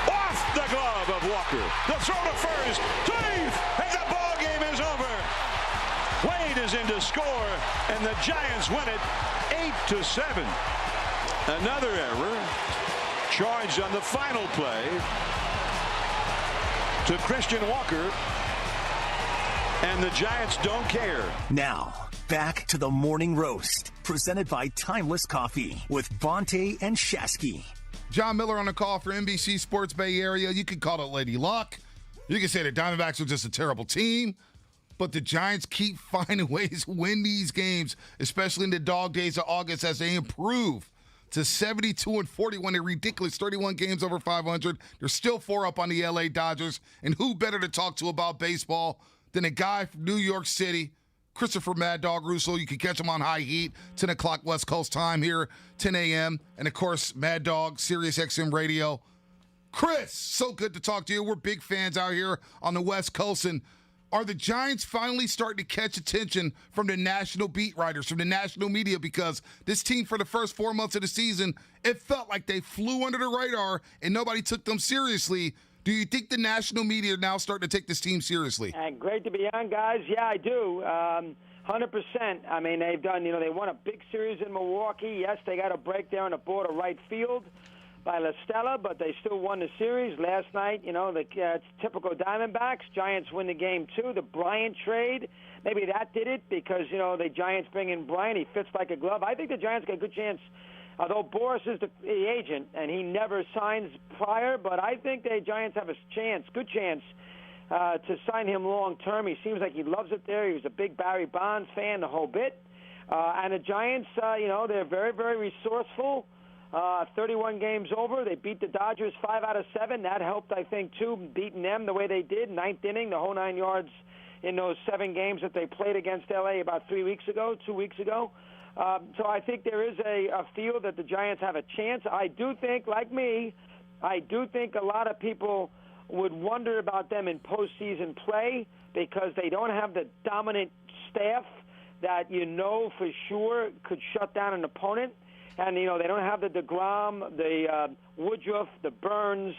Off the glove of Walker. The throw to first. Deep, and the ball game is over. Wade is in to score, and the Giants win it 8-7. Another error charged on the final play to Christian Walker, and the Giants don't care. Now, back to the morning roast, presented by Timeless Coffee with Bonte and Shasky. John Miller on the call for NBC Sports Bay Area. You can call it Lady Luck. You can say the Diamondbacks are just a terrible team. But the Giants keep finding ways to win these games, especially in the dog days of August as they improve to 72-41, a ridiculous 31 games over 500. They're still 4 up on the LA Dodgers. And who better to talk to about baseball than a guy from New York City, Christopher Mad Dog Russo. You can catch him on High Heat, 10 o'clock West Coast time here, 10 a.m. And, of course, Mad Dog, Sirius XM Radio. Chris, so good to talk to you. We're big fans out here on the West Coast. And are the Giants finally starting to catch attention from the national beat writers, from the national media? Because this team, for the first 4 months of the season, it felt like they flew under the radar and nobody took them seriously. Do you think the national media are now starting to take this team seriously? Great to be on, guys. Yeah, I do. 100%. I mean, they've done, they won a big series in Milwaukee. Yes, they got a break there on the board of right field by La Stella, but they still won the series last night. The typical Diamondbacks. Giants win the game, too. The Bryant trade, maybe that did it because, the Giants bring in Bryant. He fits like a glove. I think the Giants got a good chance, although Boris is the agent, and he never signs prior, but I think the Giants have a good chance to sign him long-term. He seems like he loves it there. He was a big Barry Bonds fan, the whole bit. And the Giants, they're very, very resourceful. 31 games over. They beat the Dodgers 5 out of 7. That helped, I think, too, beating them the way they did. 9th inning, the whole 9 yards in those 7 games that they played against L.A. about 2 weeks ago. So I think there is a feel that the Giants have a chance. I do think, like me, a lot of people would wonder about them in postseason play because they don't have the dominant staff that for sure could shut down an opponent. And, they don't have the DeGrom, the Woodruff, the Burns,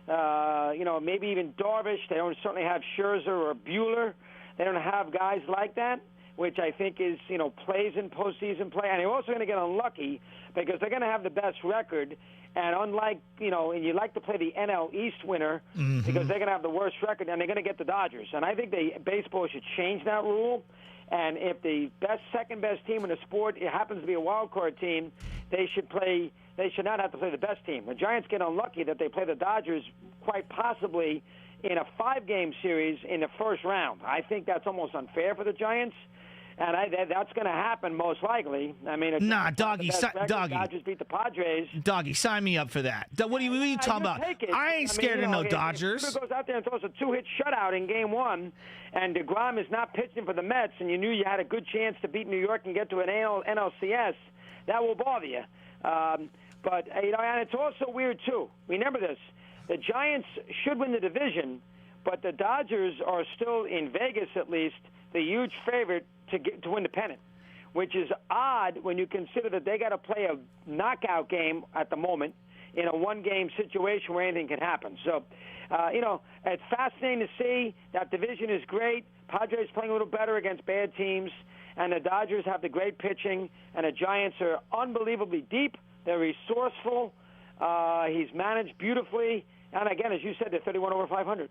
maybe even Darvish. They don't certainly have Scherzer or Buehler. They don't have guys like that, which I think is, plays in postseason play. And they're also going to get unlucky because they're going to have the best record. And unlike, and you like to play the NL East winner because they're going to have the worst record, and they're going to get the Dodgers. And I think baseball should change that rule. And if the second-best team in the sport, it happens to be a wild card team, they should not have to play the best team. The Giants get unlucky that they play the Dodgers quite possibly in a 5-game series in the first round. I think that's almost unfair for the Giants. And that's going to happen most likely. I mean, Doggy. Dodgers beat the Padres. Doggy, sign me up for that. What are you talking about? I ain't scared of no Dodgers. If goes out there and throws a 2-hit shutout in Game 1, and DeGrom is not pitching for the Mets, and you knew you had a good chance to beat New York and get to an NLCS, that will bother you. And it's also weird too. Remember this: the Giants should win the division, but the Dodgers are still, in Vegas at least, the huge favorite to win the pennant, which is odd when you consider that they got to play a knockout game at the moment in a 1-game situation where anything can happen. So, it's fascinating to see. That division is great. Padres playing a little better against bad teams, and the Dodgers have the great pitching, and the Giants are unbelievably deep. They're resourceful. He's managed beautifully. And again, as you said, they're 31 over 500.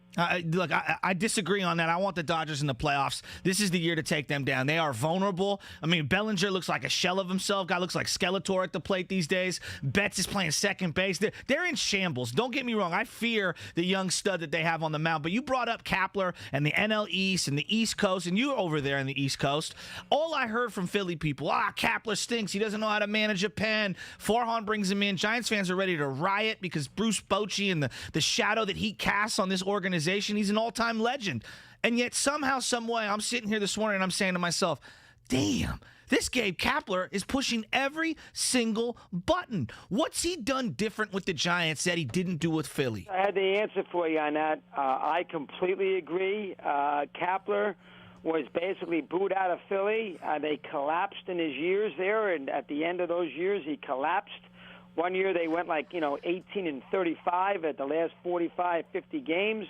Look, I disagree on that. I want the Dodgers in the playoffs. This is the year to take them down. They are vulnerable. I mean, Bellinger looks like a shell of himself. Guy looks like Skeletor at the plate these days. Betts is playing second base. They're in shambles. Don't get me wrong. I fear the young stud that they have on the mound. But you brought up Kapler and the NL East and the East Coast, and you over there in the East Coast. All I heard from Philly people, Kapler stinks. He doesn't know how to manage a pen. Farhan brings him in. Giants fans are ready to riot because Bruce Bochy and the shadow that he casts on this organization, he's an all-time legend. And yet somehow, some way, I'm sitting here this morning and I'm saying to myself, damn, this Gabe Kapler is pushing every single button. What's he done different with the Giants that he didn't do with Philly? I had the answer for you on that. I completely agree. Kapler was basically booed out of Philly. They collapsed in his years there, and at the end of those years, he collapsed. One year they went 18-35 at the last 45, 50 games.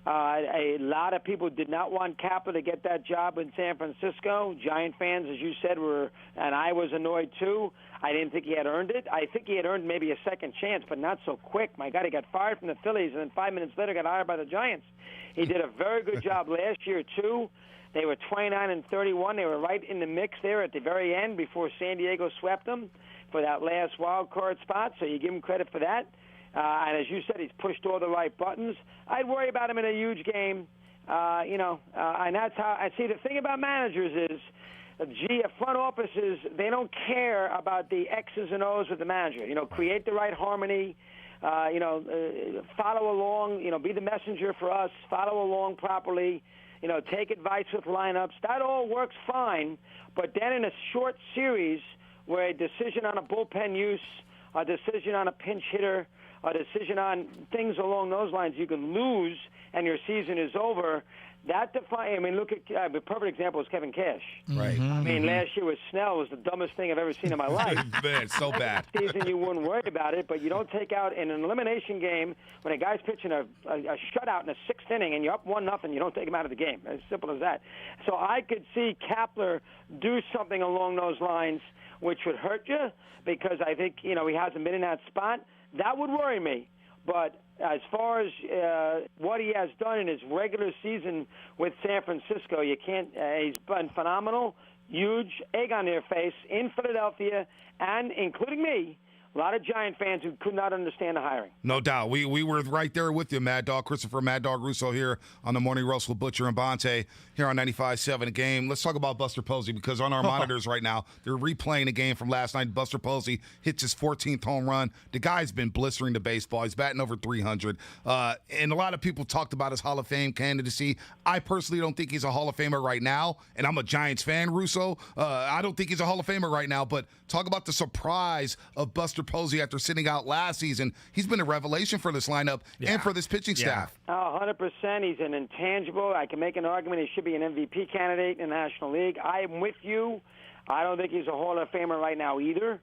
A lot of people did not want Kapler to get that job in San Francisco. Giant fans, as you said, were, and I was annoyed too. I didn't think he had earned it. I think he had earned maybe a second chance, but not so quick. My God, he got fired from the Phillies, and then 5 minutes later got hired by the Giants. He did a very good job last year too. They were 29-31. They were right in the mix there at the very end before San Diego swept them for that last wild card spot. So you give him credit for that. And as you said, he's pushed all the right buttons. I'd worry about him in a huge game, and that's how I see. The thing about managers is, front offices, they don't care about the X's and O's with the manager. Create the right harmony. Follow along. Be the messenger for us. Follow along properly. Take advice with lineups. That all works fine. But then in a short series where a decision on a bullpen use, a decision on a pinch hitter, a decision on things along those lines, you can lose and your season is over. Look at the perfect example is Kevin Cash. Right. Last year with Snell was the dumbest thing I've ever seen in my life. Man, so bad. Season you wouldn't worry about it, but you don't take out in an elimination game when a guy's pitching a shutout in the sixth inning and you're up 1-0, you don't take him out of the game. As simple as that. So I could see Kapler do something along those lines, which would hurt you because I think he hasn't been in that spot. That would worry me, but as far as what he has done in his regular season with San Francisco, you can't. He's been phenomenal, huge egg on their face in Philadelphia, and including me, a lot of Giant fans who could not understand the hiring. No doubt. We were right there with you, Mad Dog. Christopher Mad Dog Russo here on the Morning Roast with Butcher and Bonte here on 95.7 Game. Let's talk about Buster Posey because on our monitors right now, they're replaying the game from last night. Buster Posey hits his 14th home run. The guy's been blistering the baseball. He's batting over 300. And a lot of people talked about his Hall of Fame candidacy. I personally don't think he's a Hall of Famer right now, and I'm a Giants fan, Russo. I don't think he's a Hall of Famer right now, but talk about the surprise of Buster Posey after sitting out last season. He's been a revelation for this lineup and for this pitching staff. 100%. He's an intangible. I can make an argument he should be an MVP candidate in the National League. I am with you. I don't think he's a Hall of Famer right now either.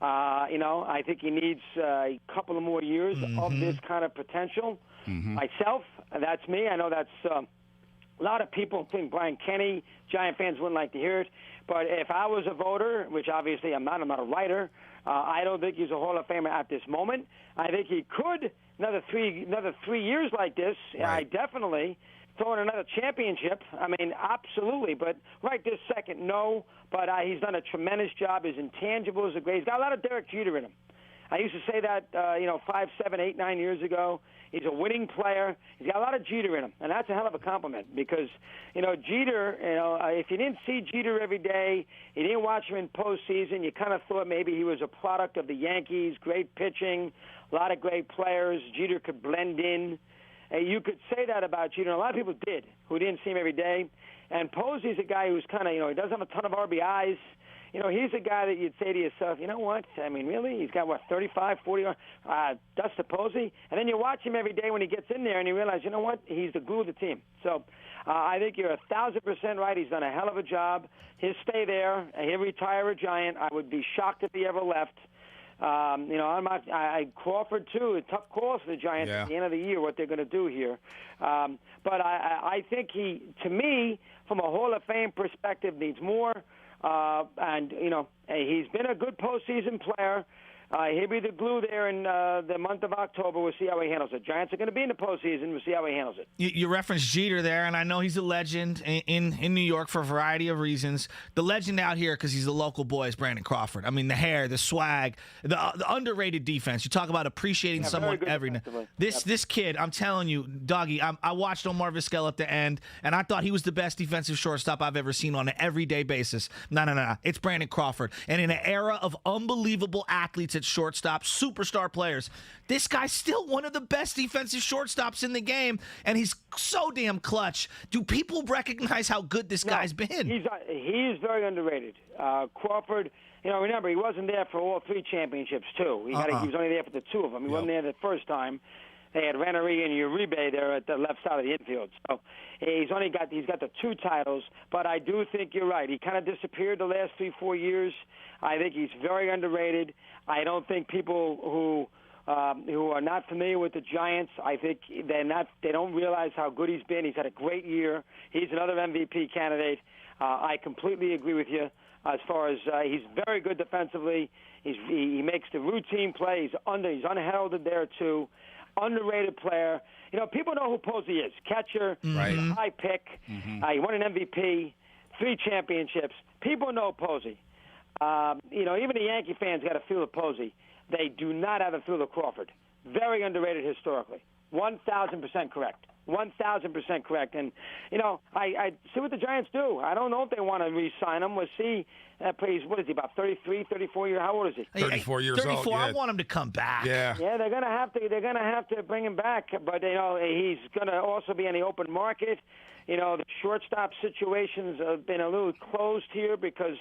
I think he needs a couple of more years of this kind of potential. Myself, that's me. I know that's a lot of people think Brian Kenny, Giant fans wouldn't like to hear it. But if I was a voter, which obviously I'm not a writer, I don't think he's a Hall of Famer at this moment. I think he could another three years like this. Right. I definitely throw in another championship. Absolutely. But right this second, no. But he's done a tremendous job. His intangibles are great. He's got a lot of Derek Jeter in him. I used to say that 5, 7, 8, 9 years ago. He's a winning player. He's got a lot of Jeter in him, and that's a hell of a compliment because, Jeter, if you didn't see Jeter every day, you didn't watch him in postseason, you kind of thought maybe he was a product of the Yankees, great pitching, a lot of great players. Jeter could blend in. You could say that about Jeter, and a lot of people did who didn't see him every day. And Posey's a guy who's kind of, he doesn't have a ton of RBIs. He's a guy that you'd say to yourself, you know what? Really? He's got, 35, 40, that's the Posey? And then you watch him every day when he gets in there and you realize, you know what? He's the glue of the team. So I think you're 1,000% right. He's done a hell of a job. He'll stay there. He'll retire a Giant. I would be shocked if he ever left. Crawford, too, a tough call for the Giants at the end of the year, what they're going to do here. But I think he, to me, from a Hall of Fame perspective, needs more. He's been a good postseason player. He'll be the glue there in the month of October. We'll see how he handles it. Giants are going to be in the postseason. We'll see how he handles it. You referenced Jeter there, and I know he's a legend in New York for a variety of reasons. The legend out here, because he's a local boy, is Brandon Crawford. The hair, the swag, the underrated defense. You talk about appreciating someone every night. This kid, I'm telling you, Doggy, I watched Omar Vizquel at the end, and I thought he was the best defensive shortstop I've ever seen on an everyday basis. No. It's Brandon Crawford. And in an era of unbelievable athletes at shortstop, superstar players, this guy's still one of the best defensive shortstops in the game, and he's so damn clutch. Do people recognize how good this guy's been? He's very underrated. Crawford, remember, he wasn't there for all 3 championships, too. He was only there for the 2 of them. He wasn't there the first time. they had Rennery and Uribe there at the left side of the infield. So he's got the 2 titles, but I do think you're right. He kind of disappeared the last 3-4 years. I think he's very underrated. I don't think people who are not familiar with the Giants, I think they don't realize how good he's been. He's had a great year. He's another MVP candidate. I completely agree with you as far as he's very good defensively. He makes the routine play. He's unheralded there too. Underrated player. You know, people know who Posey is. Catcher, Right. high pick. He won an MVP, 3 championships. People know Posey. You know, even the Yankee fans got a feel of Posey. They do not have a feel of Crawford. Very underrated historically. 1,000% correct. 1,000% correct. And, you know, I see what the Giants do. I don't know if they want to re-sign him. We'll see. What is he, about 33, 34 years? How old is he? 34 years old. 34. Yeah. I want him to come back. Yeah. Yeah, they're gonna have to bring him back. But you know, he's gonna also be in the open market. You know, the shortstop situations have been a little closed here because,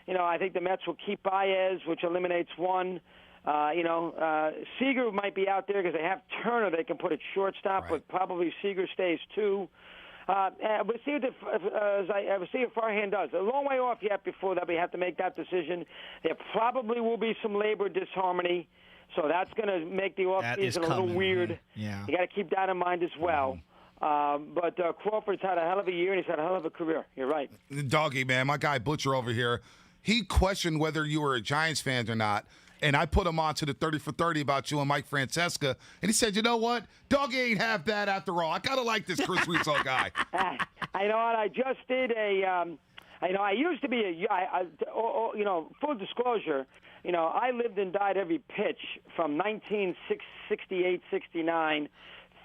you know, I think the Mets will keep Baez, which eliminates one. You know, Seager might be out there because they have Turner. They can put at shortstop, but probably Seager stays too. We'll see what Farhan does. A long way off yet before that we have to make that decision. There probably will be some labor disharmony, so that's going to make the offseason a little weird. Yeah. You got to keep that in mind as well. But Crawford's had a hell of a year, and he's had a hell of a career. You're right. Doggy, man, my guy Butcher over here, he questioned whether you were a Giants fan or not. And I put him on to the 30 for 30 about you and Mike Francesca. And he said, you know what? Doggy ain't half bad after all. I kind of like this Chris Russo guy. I know what? I just did I used to be you know, full disclosure, you know, I lived and died every pitch from 1968, 69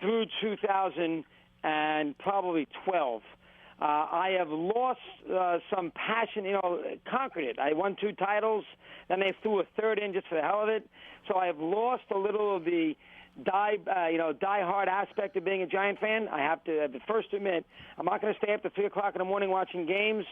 through 2000 and probably 12. I have lost some passion, you know, conquered it. I won 2 titles, then they threw a third in just for the hell of it. So I have lost a little of the die-hard aspect of being a Giant fan. I have to first admit, I'm not going to stay up to 3 o'clock in the morning watching games.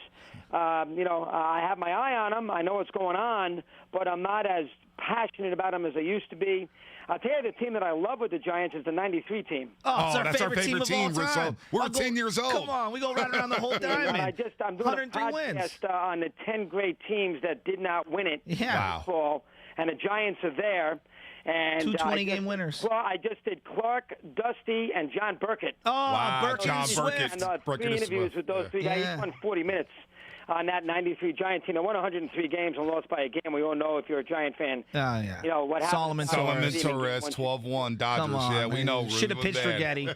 You know, I have my eye on them. I know what's going on, but I'm not as passionate about them as I used to be. I'll tell you, the team that I love with the Giants is the 93 team. Oh, it's that's our favorite team, of all time. Russo. We're 10 years old. Come on, we go right around the whole diamond. I'm doing a podcast wins. on the 10 great teams that did not win it. Yeah. Fall, and the Giants are there. And 2 20-game winners. Well, I just did Clark, Dusty, and John Burkett. Oh, wow, Burkett John and Burkett. Swift. And 3 interviews with those 3 guys. Each won 40 minutes on that 93 Giant team. They won 103 games and lost by a game. We all know if you're a Giant fan. Oh, yeah. You know what happened. Solomon Torres, 12-1 Dodgers. Come on, yeah, we know. Should have pitched for Getty.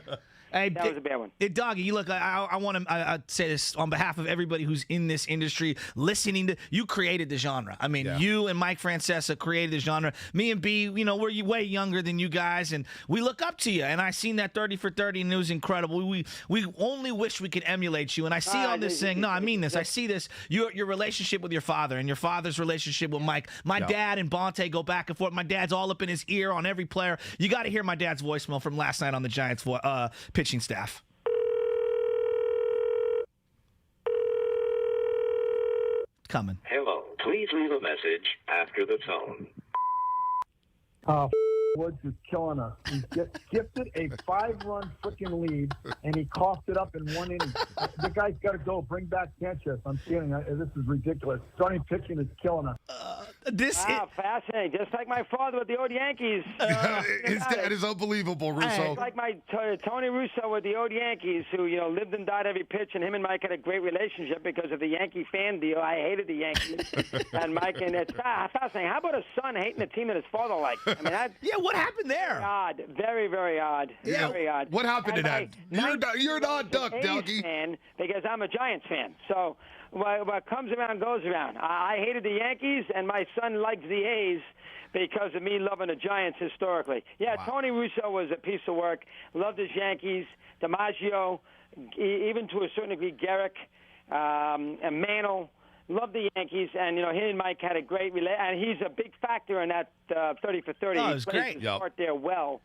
Hey, that was a bad one. Doggy, you look. I want to say this on behalf of everybody who's in this industry, listening to you. Created the genre. I mean, you and Mike Francesa created the genre. Me and B, you know, we're way younger than you guys, and we look up to you. And I seen that 30 for 30, and it was incredible. We only wish we could emulate you. And I see on this thing. No, I mean this. I see this. Your relationship with your father and your father's relationship with Mike. My dad and Bonte go back and forth. My dad's all up in his ear on every player. You got to hear my dad's voicemail from last night on the Giants pitching staff. Coming. Hello. Please leave a message after the tone. Woods is killing us. He gifted a 5-run freaking lead, and he coughed it up in 1 inning. The guy's got to go. Bring back Sanchez. I'm kidding. This is ridiculous. Starting pitching is killing us. Fascinating. Just like my father with the old Yankees. His dad is unbelievable, Russo. Like my Tony Russo with the old Yankees, who lived and died every pitch, and him and Mike had a great relationship because of the Yankee fan deal. I hated the Yankees, and Mike, and it's fascinating. How about a son hating the team that his father liked? I mean, what happened there? Odd, very, very odd. Very odd. What happened to that? You're an odd duck, Doggy. Fan because I'm a Giants fan. So what comes around goes around. I hated the Yankees, and my son likes the A's because of me loving the Giants historically. Yeah, wow. Tony Russo was a piece of work. Loved his Yankees. DiMaggio, even to a certain degree, Garrick, and Mantle. Loved the Yankees, and he and Mike had a great and he's a big factor in that 30 for 30. Oh, it was great. Part there well.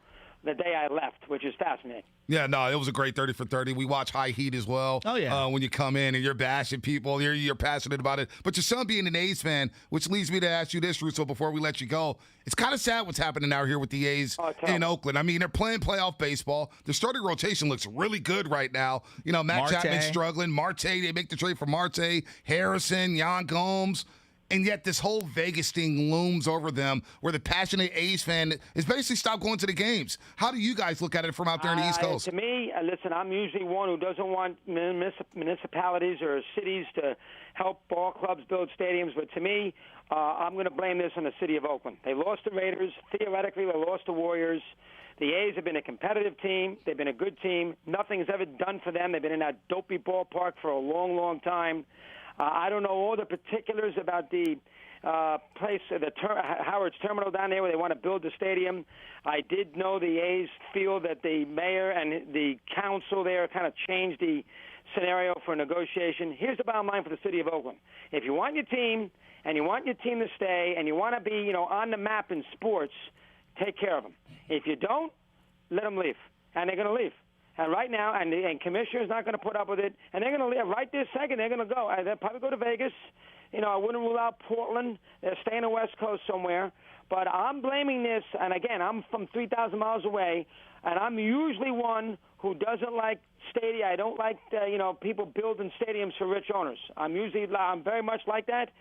the day I left, which is fascinating. Yeah, no, it was a great 30 for 30. We watch High Heat as well. Oh, yeah. When you come in and you're bashing people, you're passionate about it. But your son being an A's fan, which leads me to ask you this, Russo, before we let you go. It's kind of sad what's happening out here with the A's in Oakland. I mean, they're playing playoff baseball. Their starting rotation looks really good right now. You know, Matt Chapman's struggling. Marte, they make the trade for Marte, Harrison, Yan Gomes. And yet this whole Vegas thing looms over them where the passionate A's fan is basically stopped going to the games. How do you guys look at it from out there in the East Coast? To me, listen, I'm usually one who doesn't want municipalities or cities to help ball clubs build stadiums. But to me, I'm going to blame this on the city of Oakland. They lost the Raiders. Theoretically, they lost the Warriors. The A's have been a competitive team. They've been a good team. Nothing's ever done for them. They've been in that dopey ballpark for a long, long time. I don't know all the particulars about the place, Howard's Terminal down there where they want to build the stadium. I did know the A's feel that the mayor and the council there kind of changed the scenario for negotiation. Here's the bottom line for the city of Oakland. If you want your team and you want your team to stay and you want to be, on the map in sports, take care of them. If you don't, let them leave. And they're going to leave. And right now, and commissioner's not going to put up with it, and they're going to leave right this second. They're going to go. They'll probably go to Vegas. I wouldn't rule out Portland. They're staying on the West Coast somewhere. But I'm blaming this, and again, I'm from 3,000 miles away, and I'm usually one who doesn't like stadia. I don't like people building stadiums for rich owners. I'm very much like that.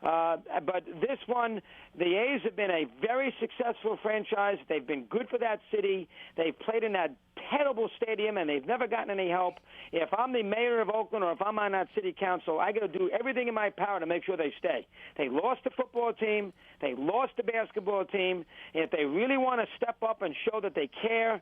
But this one, the A's have been a very successful franchise. They've been good for that city. They've played in that terrible stadium, and they've never gotten any help. If I'm the mayor of Oakland or if I'm on that city council, I got to do everything in my power to make sure they stay. They lost the football team. They lost the basketball team. If they really want to step up and show that they care,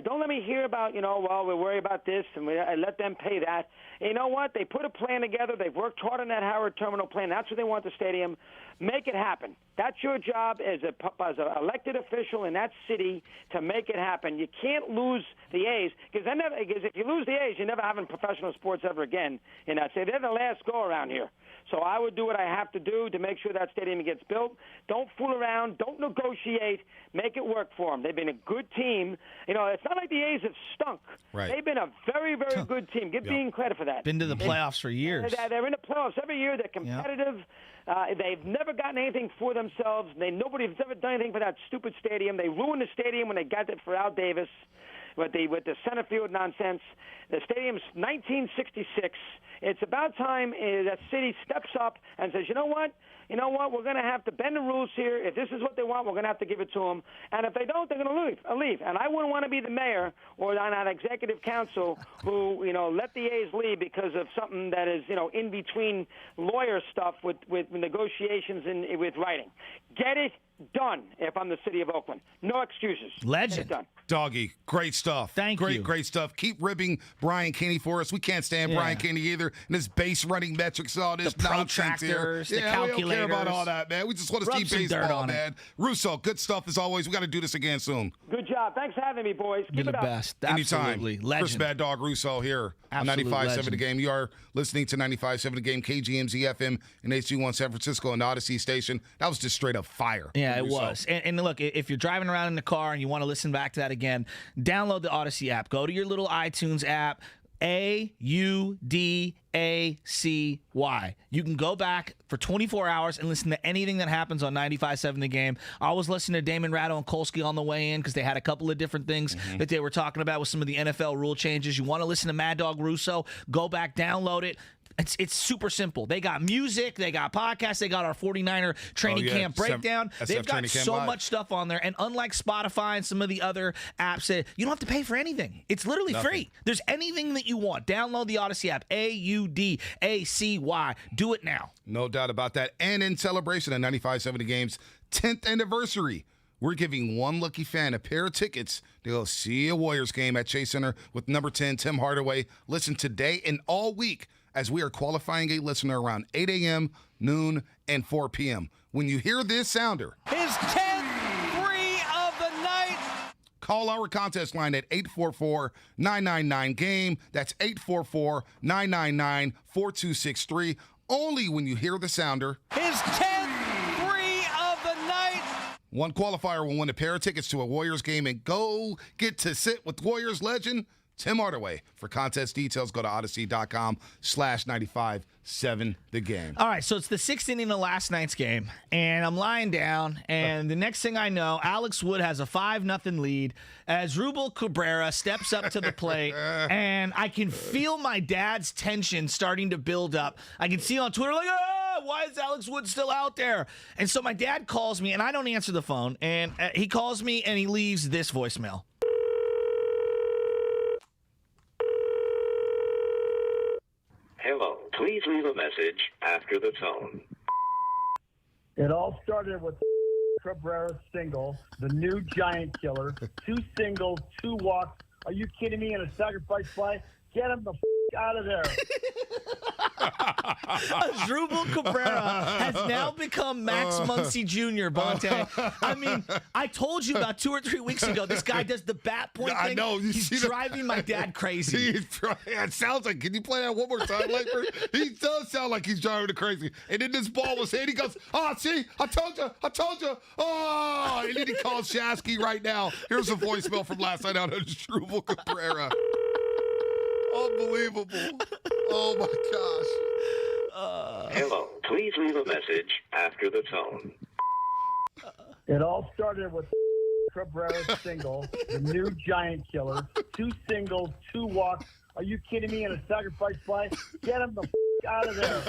don't let me hear about, well, we're worried about this, and I let them pay that. You know what? They put a plan together. They've worked hard on that Howard Terminal plan. That's what they want the stadium. Make it happen. That's your job as an elected official in that city to make it happen. You can't lose the A's because if you lose the A's, you're never having professional sports ever again in that city. They're the last go around here. So I would do what I have to do to make sure that stadium gets built. Don't fool around. Don't negotiate. Make it work for them. They've been a good team. It's not like the A's have stunk. Right. They've been a very, very good team. Give Bean credit for that. Been to the playoffs for years. They're in the playoffs every year. They're competitive. They've never gotten anything for themselves. Nobody's ever done anything for that stupid stadium. They ruined the stadium when they got it for Al Davis with the center field nonsense. The stadium's 1966. It's about time that city steps up and says, you know what? We're going to have to bend the rules here. If this is what they want, we're going to have to give it to them. And if they don't, they're going to leave. And I wouldn't want to be the mayor or on an executive council who, let the A's leave because of something that is, in between lawyer stuff with negotiations and with writing. Get it done if I'm the city of Oakland. No excuses. Legend. Get it done. Doggy, great stuff. Thank you. Great stuff. Keep ribbing Brian Kenny for us. We can't stand Brian Kenny either. And his base running metrics and all this nonsense here. The calculators. We don't care about all that, man. We just want to see baseball, man. Russo, good stuff as always. We got to do this again soon. Good job. Thanks for having me, boys. You're Keep the it up. best. Anytime. Absolutely. Legend. Chris Bad Dog Russo here Absolute on 95.7 The legend. Game. You are listening to 95.7 The Game, KGMZ FM in HD1 San Francisco and Odyssey Station. That was just straight up fire. Yeah, it was. And look, if you're driving around in the car and you want to listen back to that again, download the Odyssey app. Go to your little iTunes app, AUDACY. You can go back for 24 hours and listen to anything that happens on 95.7 The Game. I was listening to Damon Ratto and Kolsky on the way in because they had a couple of different things that they were talking about with some of the NFL rule changes. You want to listen to Mad Dog Russo, go back, download it. It's super simple. They got music, they got podcasts, they got our 49er training camp breakdown. They've got so much stuff on there. And unlike Spotify and some of the other apps, you don't have to pay for anything. It's literally free. There's anything that you want. Download the Odyssey app, AUDACY. Do it now. No doubt about that. And in celebration of 95.7 The Game's 10th anniversary, we're giving one lucky fan a pair of tickets to go see a Warriors game at Chase Center with number 10, Tim Hardaway. Listen today and all week as we are qualifying a listener around 8 a.m., noon, and 4 p.m. When you hear this sounder, his 10th free of the night. Call our contest line at 844-999-GAME. That's 844-999-4263. Only when you hear the sounder, his 10th free of the night. One qualifier will win a pair of tickets to a Warriors game and go get to sit with Warriors legend Tim Hardaway. For contest details, go to odyssey.com/957 the game. All right, so it's the 6th inning of last night's game, and I'm lying down, and the next thing I know, Alex Wood has a 5-0 lead as Rubel Cabrera steps up to the plate, and I can feel my dad's tension starting to build up. I can see on Twitter, like, why is Alex Wood still out there? And so my dad calls me, and I don't answer the phone, and he calls me, and he leaves this voicemail. Hello, please leave a message after the tone. It all started with Cabrera single, the new giant killer. 2 singles, 2 walks. Are you kidding me? In a sacrifice fly? Get him the out of there. Rubel Cabrera has now become Max Muncy Jr., Bonte. I mean, I told you about 2 or 3 weeks ago, this guy does the bat point thing. I know. He's driving my dad crazy. It sounds like, can you play that one more time, Laker? He does sound like he's driving him crazy. And then this ball was hit. He goes, see, I told you. Oh, and then he calls Shasky right now. Here's a voicemail from last night out of Rubel Cabrera. Unbelievable. Oh, my gosh. Hello, please leave a message after the tone. It all started with Cabrera single, the new giant killer. 2 singles, 2 walks. Are you kidding me? In a sacrifice fly? Get him the out of there.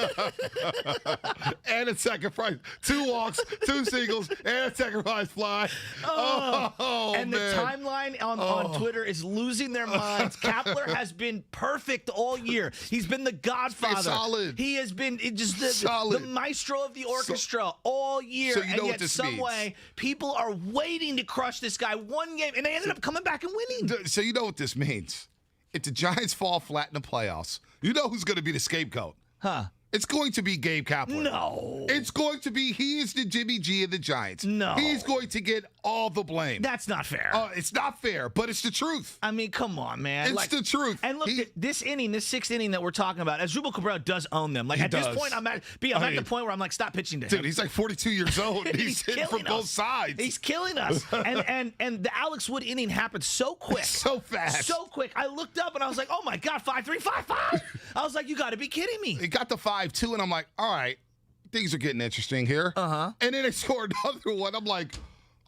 And a sacrifice. 2 walks, 2 singles, and a sacrifice fly. And the timeline on Twitter is losing their minds. Kapler has been perfect all year. He's been the godfather. Solid. He has been just the maestro of the orchestra all year. So you know and what yet this some means. way people are waiting to crush this guy one game, and they ended up coming back and winning. So you know what this means. If the Giants fall flat in the playoffs, you know who's going to be the scapegoat? Huh. It's going to be Gabe Kapler. No. It's going to be, he is the Jimmy G of the Giants. No. He's going to get all the blame. That's not fair. It's not fair, but it's the truth. I mean, come on, man. It's the truth. And look, this inning, this 6th inning that we're talking about, as Rubel Cabrera does own them. Like, at this point, I'm at the point where I'm like, stop pitching to him. Dude, he's like 42 years old. He's hitting from both sides. He's killing us. and the Alex Wood inning happened so quick. So fast. So quick. I looked up and I was like, oh my God, 5-3, 5-5. I was like, you got to be kidding me. He got the 5-2, and I'm like, all right, things are getting interesting here. And then they scored another one. I'm like,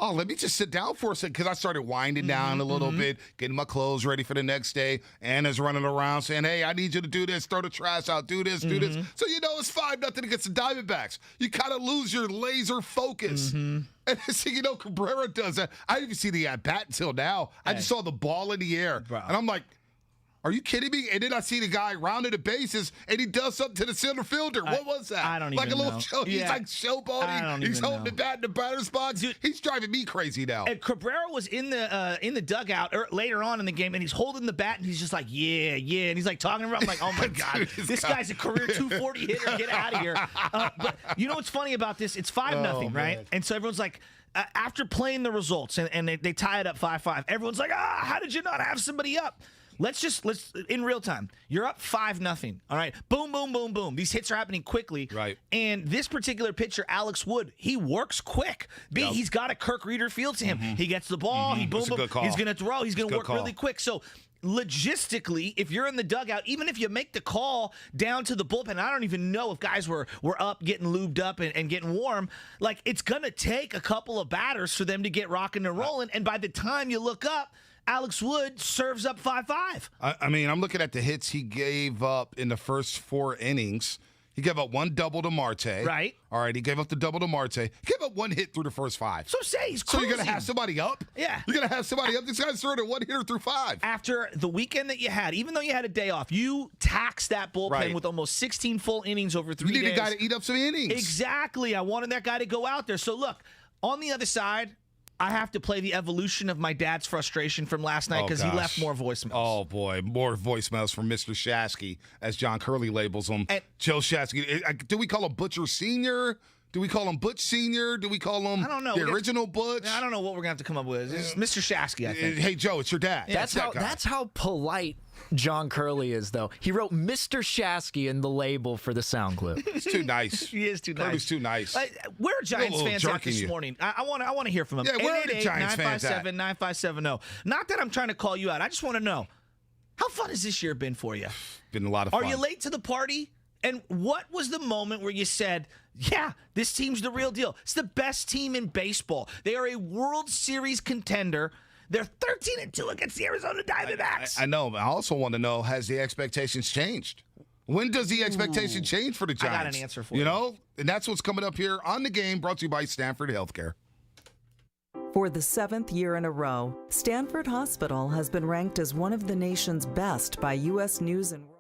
oh, let me just sit down for a second, because I started winding down a little bit, getting my clothes ready for the next day. Anna's running around saying, hey, I need you to do this, throw the trash out, do this, do this. So you know it's 5-0 against the Diamondbacks. You kind of lose your laser focus. And so, you know, Cabrera does that. I didn't even see the at-bat until now. I just saw the ball in the air. Bro. And I'm like, are you kidding me? And then I see the guy rounding the bases, and he does something to the center fielder. What was that? I don't like even a little know. show. He's like showboating. He's holding the bat in the batter's box. Dude, he's driving me crazy now. And Cabrera was in the dugout later on in the game, and he's holding the bat, and he's just like, yeah, and he's like talking around. I'm like, oh my God, this guy's a career 240 hitter. Get out of here. But you know what's funny about this? It's 5-0, right? And so everyone's like, after playing the results, and they tie it up 5-5, everyone's like, how did you not have somebody up? Let's in real time. You're up 5-0. All right. Boom, boom, boom, boom. These hits are happening quickly. Right. And this particular pitcher, Alex Wood, he works quick. He's got a Kirk Reeder feel to him. He gets the ball. He boom, boom. He's going to throw. He's going to work really quick. So logistically, if you're in the dugout, even if you make the call down to the bullpen, I don't even know if guys were up, getting lubed up and getting warm. Like, it's going to take a couple of batters for them to get rocking and rolling. And by the time you look up, Alex Wood serves up 5-5. I mean, I'm looking at the hits he gave up in the first 4 innings. He gave up 1 double to Marte. Right. All right, he gave up the double to Marte. He gave up 1 hit through the first 5. So say he's So cruising. you're going to have somebody up? Yeah. You're going to have somebody up? This guy's throwing a 1-hitter through 5. After the weekend that you had, even though you had a day off, you taxed that bullpen with almost 16 full innings over 3 days. You need a guy to eat up some innings. Exactly. I wanted that guy to go out there. So look, on the other side, I have to play the evolution of my dad's frustration from last night because he left more voicemails. Oh, boy. More voicemails from Mr. Shasky, as John Curley labels him. And Joe Shasky. Do we call him Butcher Sr.? Do we call him Butch Sr.? Do we call him I don't know. the original Butch? I don't know what we're going to have to come up with. It's Mr. Shasky, I think. Hey, Joe, it's your dad. Yeah, That's how polite John Curley is, though. He wrote Mr. Shasky in the label for the sound clip. It's too nice. He is too nice. Curly's too nice. Where are Giants little fans jerk at this in you. morning? I want to hear from them. Yeah, where are the Giants fans at? 888-957-9570. Not that I'm trying to call you out. I just want to know, how fun has this year been for you? Been a lot of fun. Are you late to the party? And what was the moment where you said, yeah, this team's the real deal? It's the best team in baseball. They are a World Series contender. They're 13-2 against the Arizona Diamondbacks. I know, but I also want to know, has the expectations changed? When does the expectation change for the Giants? I got an answer for you. You know? And that's what's coming up here on The Game, brought to you by Stanford Healthcare. For the 7th year in a row, Stanford Hospital has been ranked as one of the nation's best by U.S. News & World.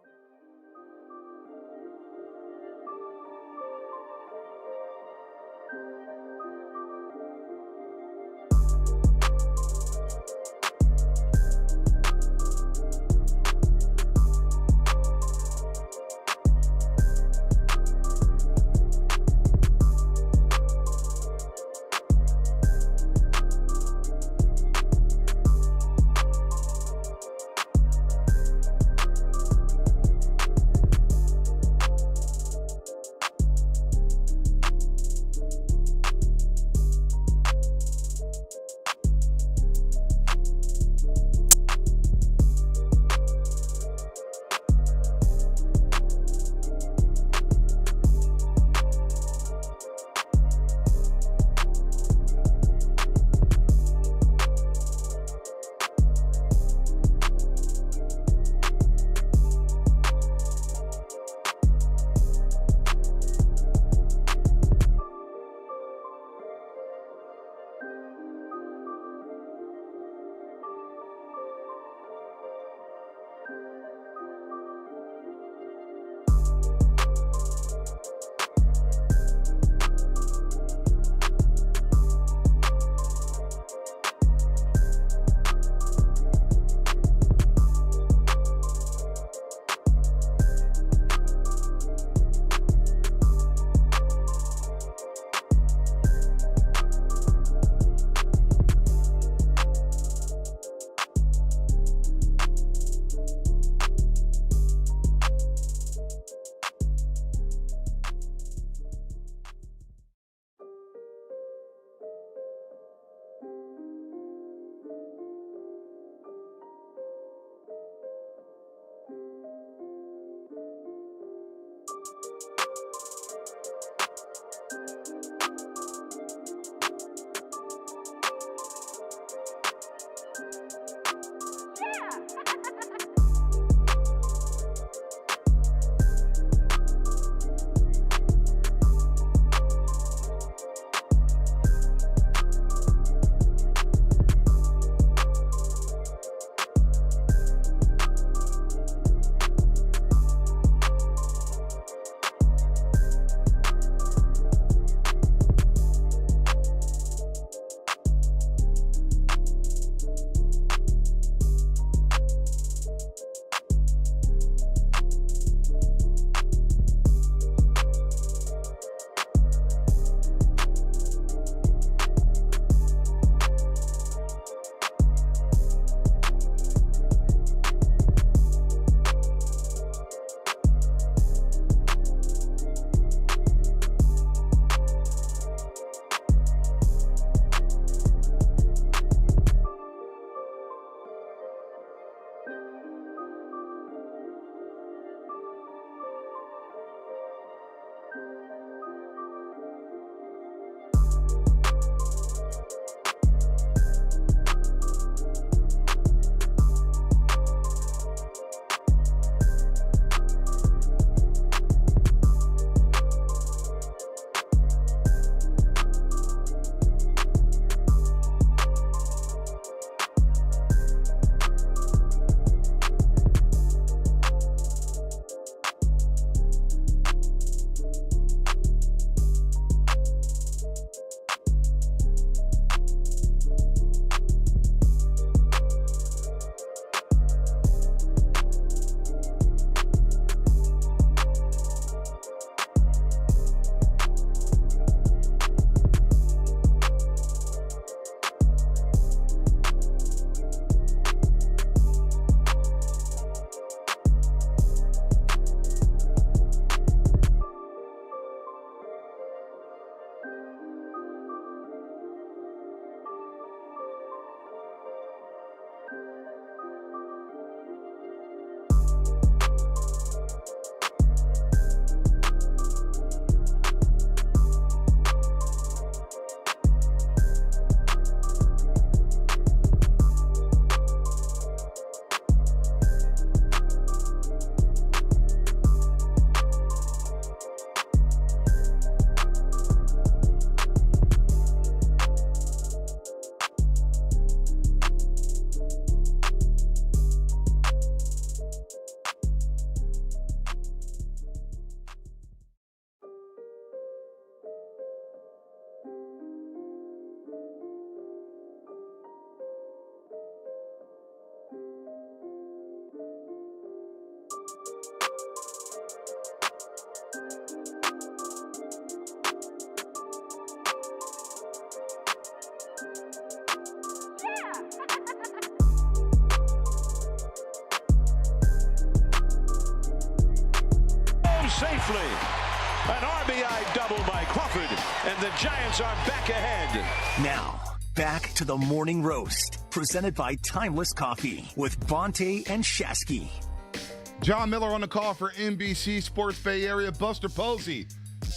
safely. An RBI double by Crawford, and the Giants are back ahead. Now, back to the Morning Roast, presented by Timeless Coffee with Bonte and Shasky. John Miller on the call for NBC Sports Bay Area. Buster Posey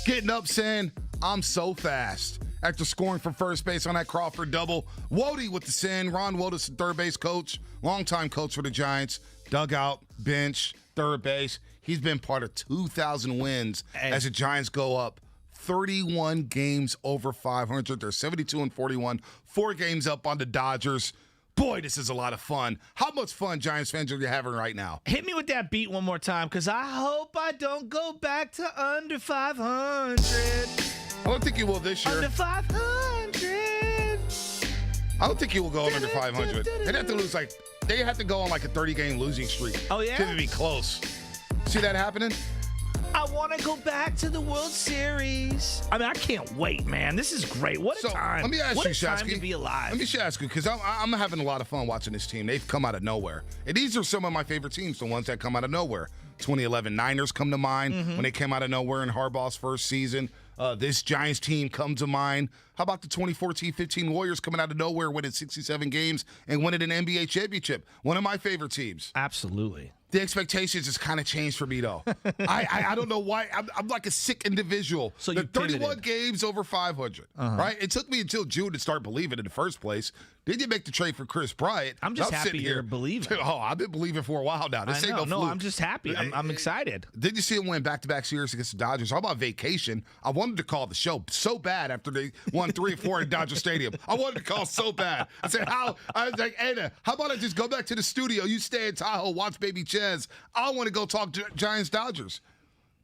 getting up saying, I'm so fast. After scoring from first base on that Crawford double. Woty with the send. Ron Wotus, third base coach, longtime coach for the Giants. Dugout, bench, third base. He's been part of 2,000 wins as the Giants go up 31 games over 500. They're 72-41, 4 games up on the Dodgers. Boy, this is a lot of fun. How much fun, Giants fans, are you having right now? Hit me with that beat one more time, because I hope I don't go back to under 500. I don't think you will this year. Under 500. I don't think you will go under 500. They'd have to lose they have to go on like a 30-game losing streak. Oh, yeah? To be close. See that happening? I want to go back to the World Series. I mean, I can't wait, man. This is great. What a time. Let me ask what you, a time Shasky. to be alive. Let me ask you, because I'm having a lot of fun watching this team. They've come out of nowhere. And these are some of my favorite teams, the ones that come out of nowhere. 2011 Niners come to mind when they came out of nowhere in Harbaugh's first season. This Giants team comes to mind. How about the 2014-15 Warriors coming out of nowhere, winning 67 games and winning an NBA championship? One of my favorite teams. Absolutely. The expectations has kind of changed for me, though. I don't know why. I'm like a sick individual. So the you 31 games over 500, right? It took me until June to start believing in the first place. Then you make the trade for Chris Bryant. I'm just happy you're believing. Oh, I've been believing for a while now. This ain't no fluke. I'm just happy. I'm excited. Did you see him win back-to-back series against the Dodgers? How about vacation? I wanted to call the show so bad after they won 3 or 4 in Dodger Stadium. I wanted to call so bad. I said, I was like, Anna, how about I just go back to the studio? You stay in Tahoe, watch Baby Ches. I want to go talk to Giants-Dodgers.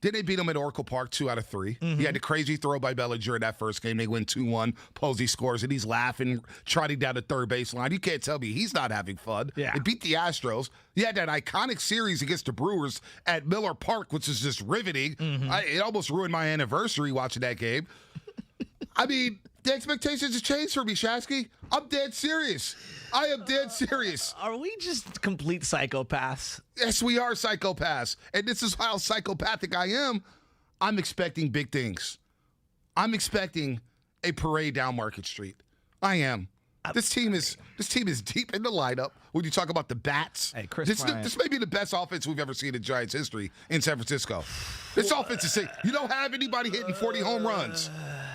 Then they beat them at Oracle Park 2 out of 3. He had the crazy throw by Bellinger in that first game. They win 2-1. Posey scores, and he's laughing, trotting down the third baseline. You can't tell me he's not having fun. Yeah. They beat the Astros. He had that iconic series against the Brewers at Miller Park, which is just riveting. It almost ruined my anniversary watching that game. I mean, the expectations have changed for me, Shasky. I'm dead serious. I am dead serious. Are we just complete psychopaths? Yes, we are psychopaths. And this is how psychopathic I am. I'm expecting big things. I'm expecting a parade down Market Street. I am. This team is deep in the lineup. When you talk about the bats, hey, Chris this Bryant. may be the best offense we've ever seen in Giants history in San Francisco. This offense is sick. You don't have anybody hitting 40 home runs.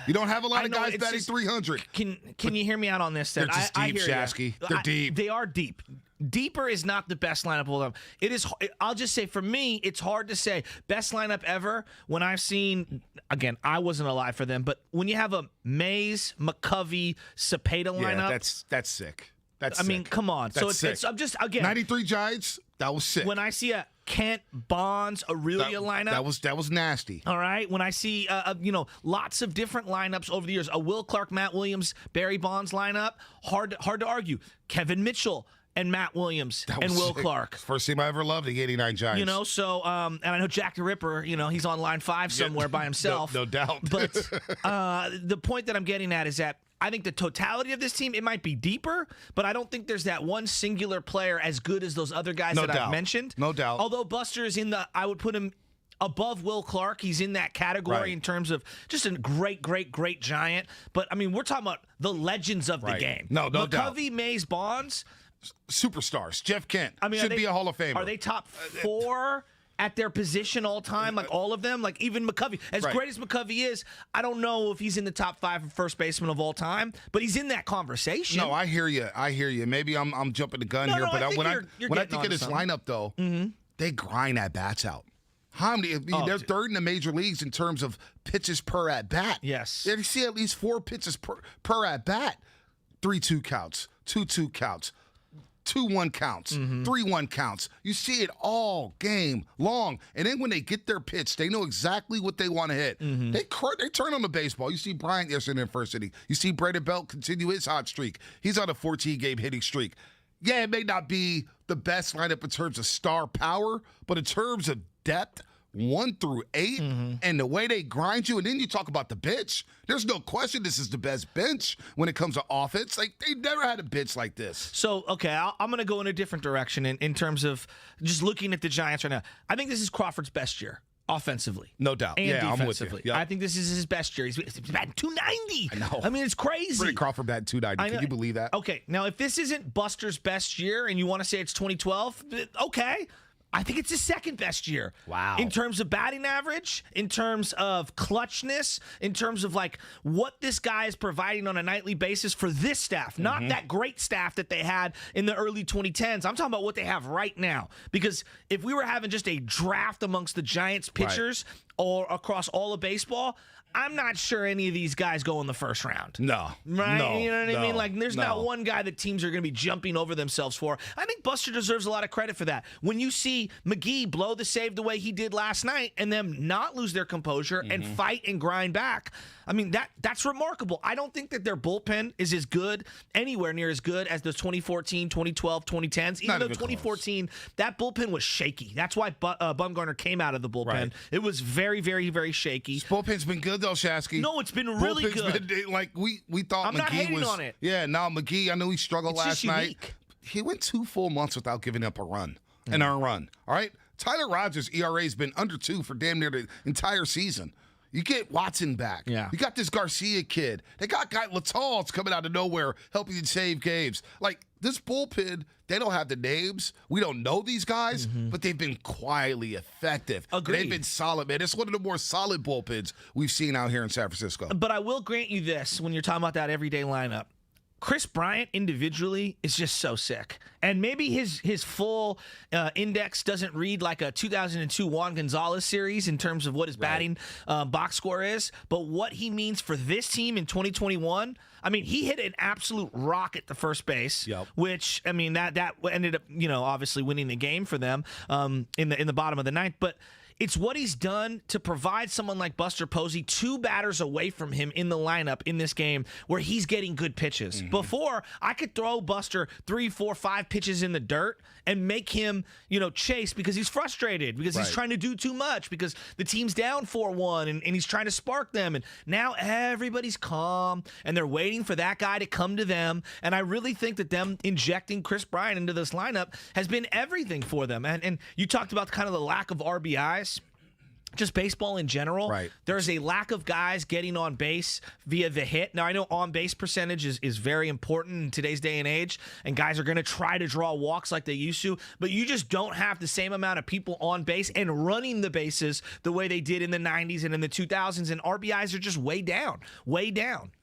You don't have a lot of guys batting 300. Can you hear me out on this? They're just deep, hear ya. Shasky. They're deep. They are deep. Deeper is not the best lineup of all time. It is. I'll just say, for me, it's hard to say best lineup ever when I've seen. Again, I wasn't alive for them, but when you have a Mays, McCovey, Cepeda lineup, that's sick. I mean, come on. That's so sick. it's I'm just again 93 Giants. That was sick. when I see a Kent, Bonds, Aurelia lineup. That was nasty. All right. When I see, lots of different lineups over the years, a Will Clark, Matt Williams, Barry Bonds lineup, hard to argue. Kevin Mitchell and Matt Williams and Will Clark. First team I ever loved, the 89 Giants. You know, so, and I know Jack the Ripper, he's on line 5 somewhere by himself. No doubt. But the point that I'm getting at is that I think the totality of this team, it might be deeper, but I don't think there's that one singular player as good as those other guys I've mentioned. No doubt. Although Buster is I would put him above Will Clark. He's in that category in terms of just a great Giant. But, I mean, we're talking about the legends of the game. No doubt. McCovey, Mays, Bonds. Superstars. Jeff Kent I mean, should be a Hall of Famer. Are they top 4 at their position all time, like all of them? Like even McCovey. As great as McCovey is, I don't know if he's in the top 5 of first baseman of all time, but he's in that conversation. No, I hear you. Maybe I'm jumping the gun here, but when I think of this lineup, though, they grind at bats out. How many? They're third in the major leagues in terms of pitches per at bat. Yes. They see at least 4 pitches per at bat. 3-2 counts, 2-2 counts. 2-1 counts, 3-1 counts. You see it all game long. And then when they get their pitch, they know exactly what they want to hit. They turn on the baseball. You see Bryant yesterday in the first inning. You see Brandon Belt continue his hot streak. He's on a 14-game hitting streak. Yeah, it may not be the best lineup in terms of star power, but in terms of depth, 1 through 8, and the way they grind you, and then you talk about the bench. There's no question this is the best bench when it comes to offense. Like, they never had a bench like this. So, okay, I'm going to go in a different direction in terms of just looking at the Giants right now. I think this is Crawford's best year. offensively. No doubt. And yeah, defensively. I'm with you. Yep. I think this is his best year. He's batting 290. I know. I mean, it's crazy. Brady Crawford batting 290. Can you believe that? Okay, now if this isn't Buster's best year and you want to say it's 2012, okay. I think it's his second best year. Wow. In terms of batting average, in terms of clutchness, in terms of like what this guy is providing on a nightly basis for this staff, not that great staff that they had in the early 2010s. I'm talking about what they have right now. Because if we were having just a draft amongst the Giants pitchers or across all of baseball, I'm not sure any of these guys go in the first round. No. Right? No, You know what I mean? Like, there's no. not one guy that teams are going to be jumping over themselves for. I think Buster deserves a lot of credit for that. When you see McGee blow the save the way he did last night and them not lose their composure and fight and grind back, I mean, that's remarkable. I don't think that their bullpen is as good, anywhere near as good as the 2014, 2012, 2010s. Even though 2014, that bullpen was shaky. That's why Bumgarner came out of the bullpen. Right. It was very, very, very shaky. This bullpen's been good, though, Shasky. No, it's been really Bullpen's good. Been, like, we thought I'm McGee not hating was. on it. Yeah, now McGee, I know he struggled It's last just night. unique. He went 2 full months without giving up a run, an earned run. All right? Tyler Rogers' ERA has been under 2 for damn near the entire season. You get Watson back. Yeah. You got this Garcia kid. They got guy Latal's coming out of nowhere helping you save games. Like, this bullpen, they don't have the names. We don't know these guys, but they've been quietly effective. Agreed. They've been solid, man. It's one of the more solid bullpens we've seen out here in San Francisco. But I will grant you this when you're talking about that everyday lineup. Chris Bryant individually is just so sick. And maybe his full index doesn't read like a 2002 Juan Gonzalez series in terms of what his batting box score is. But what he means for this team in 2021, I mean, he hit an absolute rock at the first base, which, I mean, that ended up, obviously winning the game for them in the bottom of the ninth. But it's what he's done to provide someone like Buster Posey 2 batters away from him in the lineup in this game where he's getting good pitches. Before, I could throw Buster 3, 4, 5 pitches in the dirt and make him, chase because he's frustrated, because he's trying to do too much, because the team's down 4-1 and he's trying to spark them. And now everybody's calm and they're waiting for that guy to come to them. And I really think that them injecting Chris Bryant into this lineup has been everything for them. And you talked about kind of the lack of RBIs. Just baseball in general, there's a lack of guys getting on base via the hit. Now, I know on-base percentage is very important in today's day and age, and guys are going to try to draw walks like they used to, but you just don't have the same amount of people on base and running the bases the way they did in the 90s and in the 2000s, and RBIs are just way down.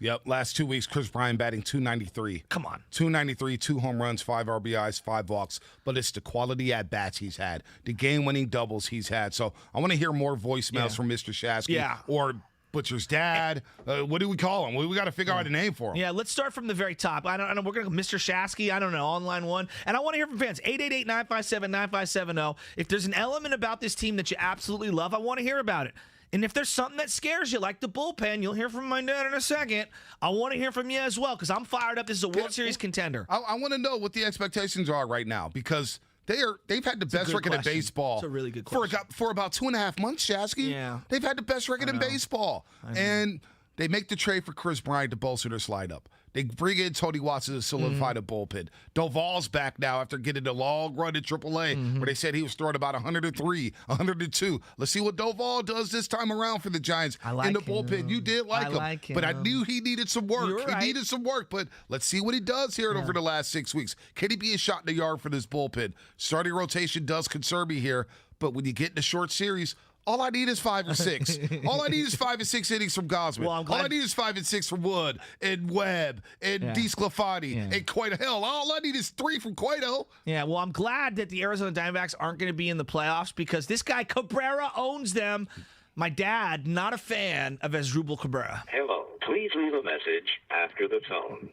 Yep, last 2 weeks, Chris Bryant batting 293. Come on. 293, 2 home runs, 5 RBIs, 5 walks, but it's the quality at-bats he's had, the game-winning doubles he's had. So I want to hear more voicemails from Mr. Shasky or Butcher's dad. What do we call him? We got to figure out a name for him. Yeah, let's start from the very top. I don't know. We're going to go Mr. Shasky. I don't know. On line 1. And I want to hear from fans. 888-957-9570. If there's an element about this team that you absolutely love, I want to hear about it. And if there's something that scares you, like the bullpen, you'll hear from my dad in a second. I want to hear from you as well, because I'm fired up. This is a World Series contender. I want to know what the expectations are right now, because they've had the best record in baseball. It's a really good question. For about 2.5 months, Shasky. Yeah. They've had the best record in baseball. And they make the trade for Chris Bryant to bolster their slide up. They bring in Tony Watson to solidify the bullpen. Doval's back now after getting a long run in AAA where they said he was throwing about 103, 102. Let's see what Doval does this time around for the Giants in the bullpen. You did like him. But I knew he needed some work. He needed some work, but let's see what he does here over the llast 6 weeks. Can he be a shot in the yard for this bullpen? Starting rotation does concern me here, but when you get in a short series, all I need is 5 or 6. All I need is 5 or 6 innings from Gosman. Well, all I need is 5 and 6 from Wood and Webb and DeSclafani and Cueto. Hell, all I need is 3 from Cueto. Yeah, well, I'm glad that the Arizona Diamondbacks aren't going to be in the playoffs, because this guy Cabrera owns them. My dad, not a fan of Asdrubal Cabrera. Hello. Please leave a message after the tone.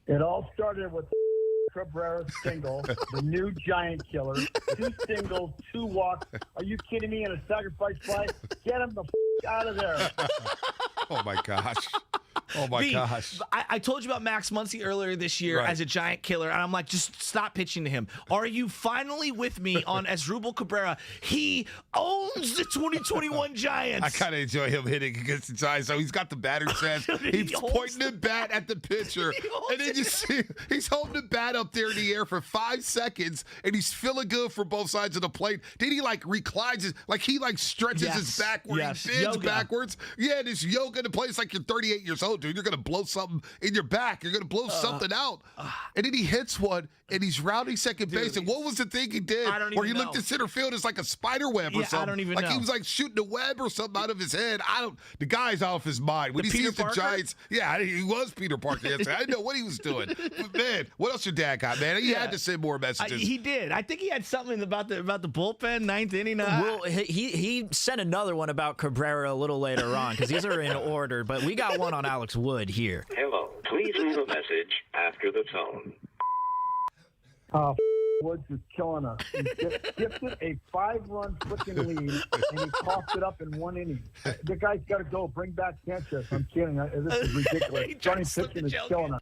It all started with Cabrera single, the new giant killer. 2 singles, 2 walks. Are you kidding me? In a sacrifice fly? Get him the out of there. Oh, my gosh. Oh, my gosh. I told you about Max Muncy earlier this year as a giant killer, and I'm like, just stop pitching to him. Are you finally with me on Asdrubal Cabrera? He owns the 2021 Giants. I kind of enjoy him hitting against the Giants. So he's got the batter's chest. He's pointing the bat at the pitcher. And then you see he's holding the bat up there in the air for 5 seconds, and he's feeling good for both sides of the plate. Then he, reclines his, he, stretches his back where he bends backwards. Yeah, this yoga in the place like you're 38 years old, dude. You're going to blow something in your back. You're going to blow something out. And then he hits one, and he's rounding second base. And what was the thing he did where he looked at center field as like a spider web or something? I don't even know. He was shooting a web or something out of his head. The guy's off his mind. When he sees the Giants, he was Peter Parker yesterday. I didn't know what he was doing. But man, what else your dad got, man? He had to send more messages. He did. I think he had something about the bullpen, ninth inning. Well, he sent another one about Cabrera a little later on because these are in order. But we got one on Alex Wood here. Hello. Please leave a message after the tone. Woods is killing us. He gifted a 5-run freaking lead, and he coughed it up in 1 inning. The guy's got to go. Bring back Sanchez. I'm kidding. This is ridiculous. Johnny pitching is killing us.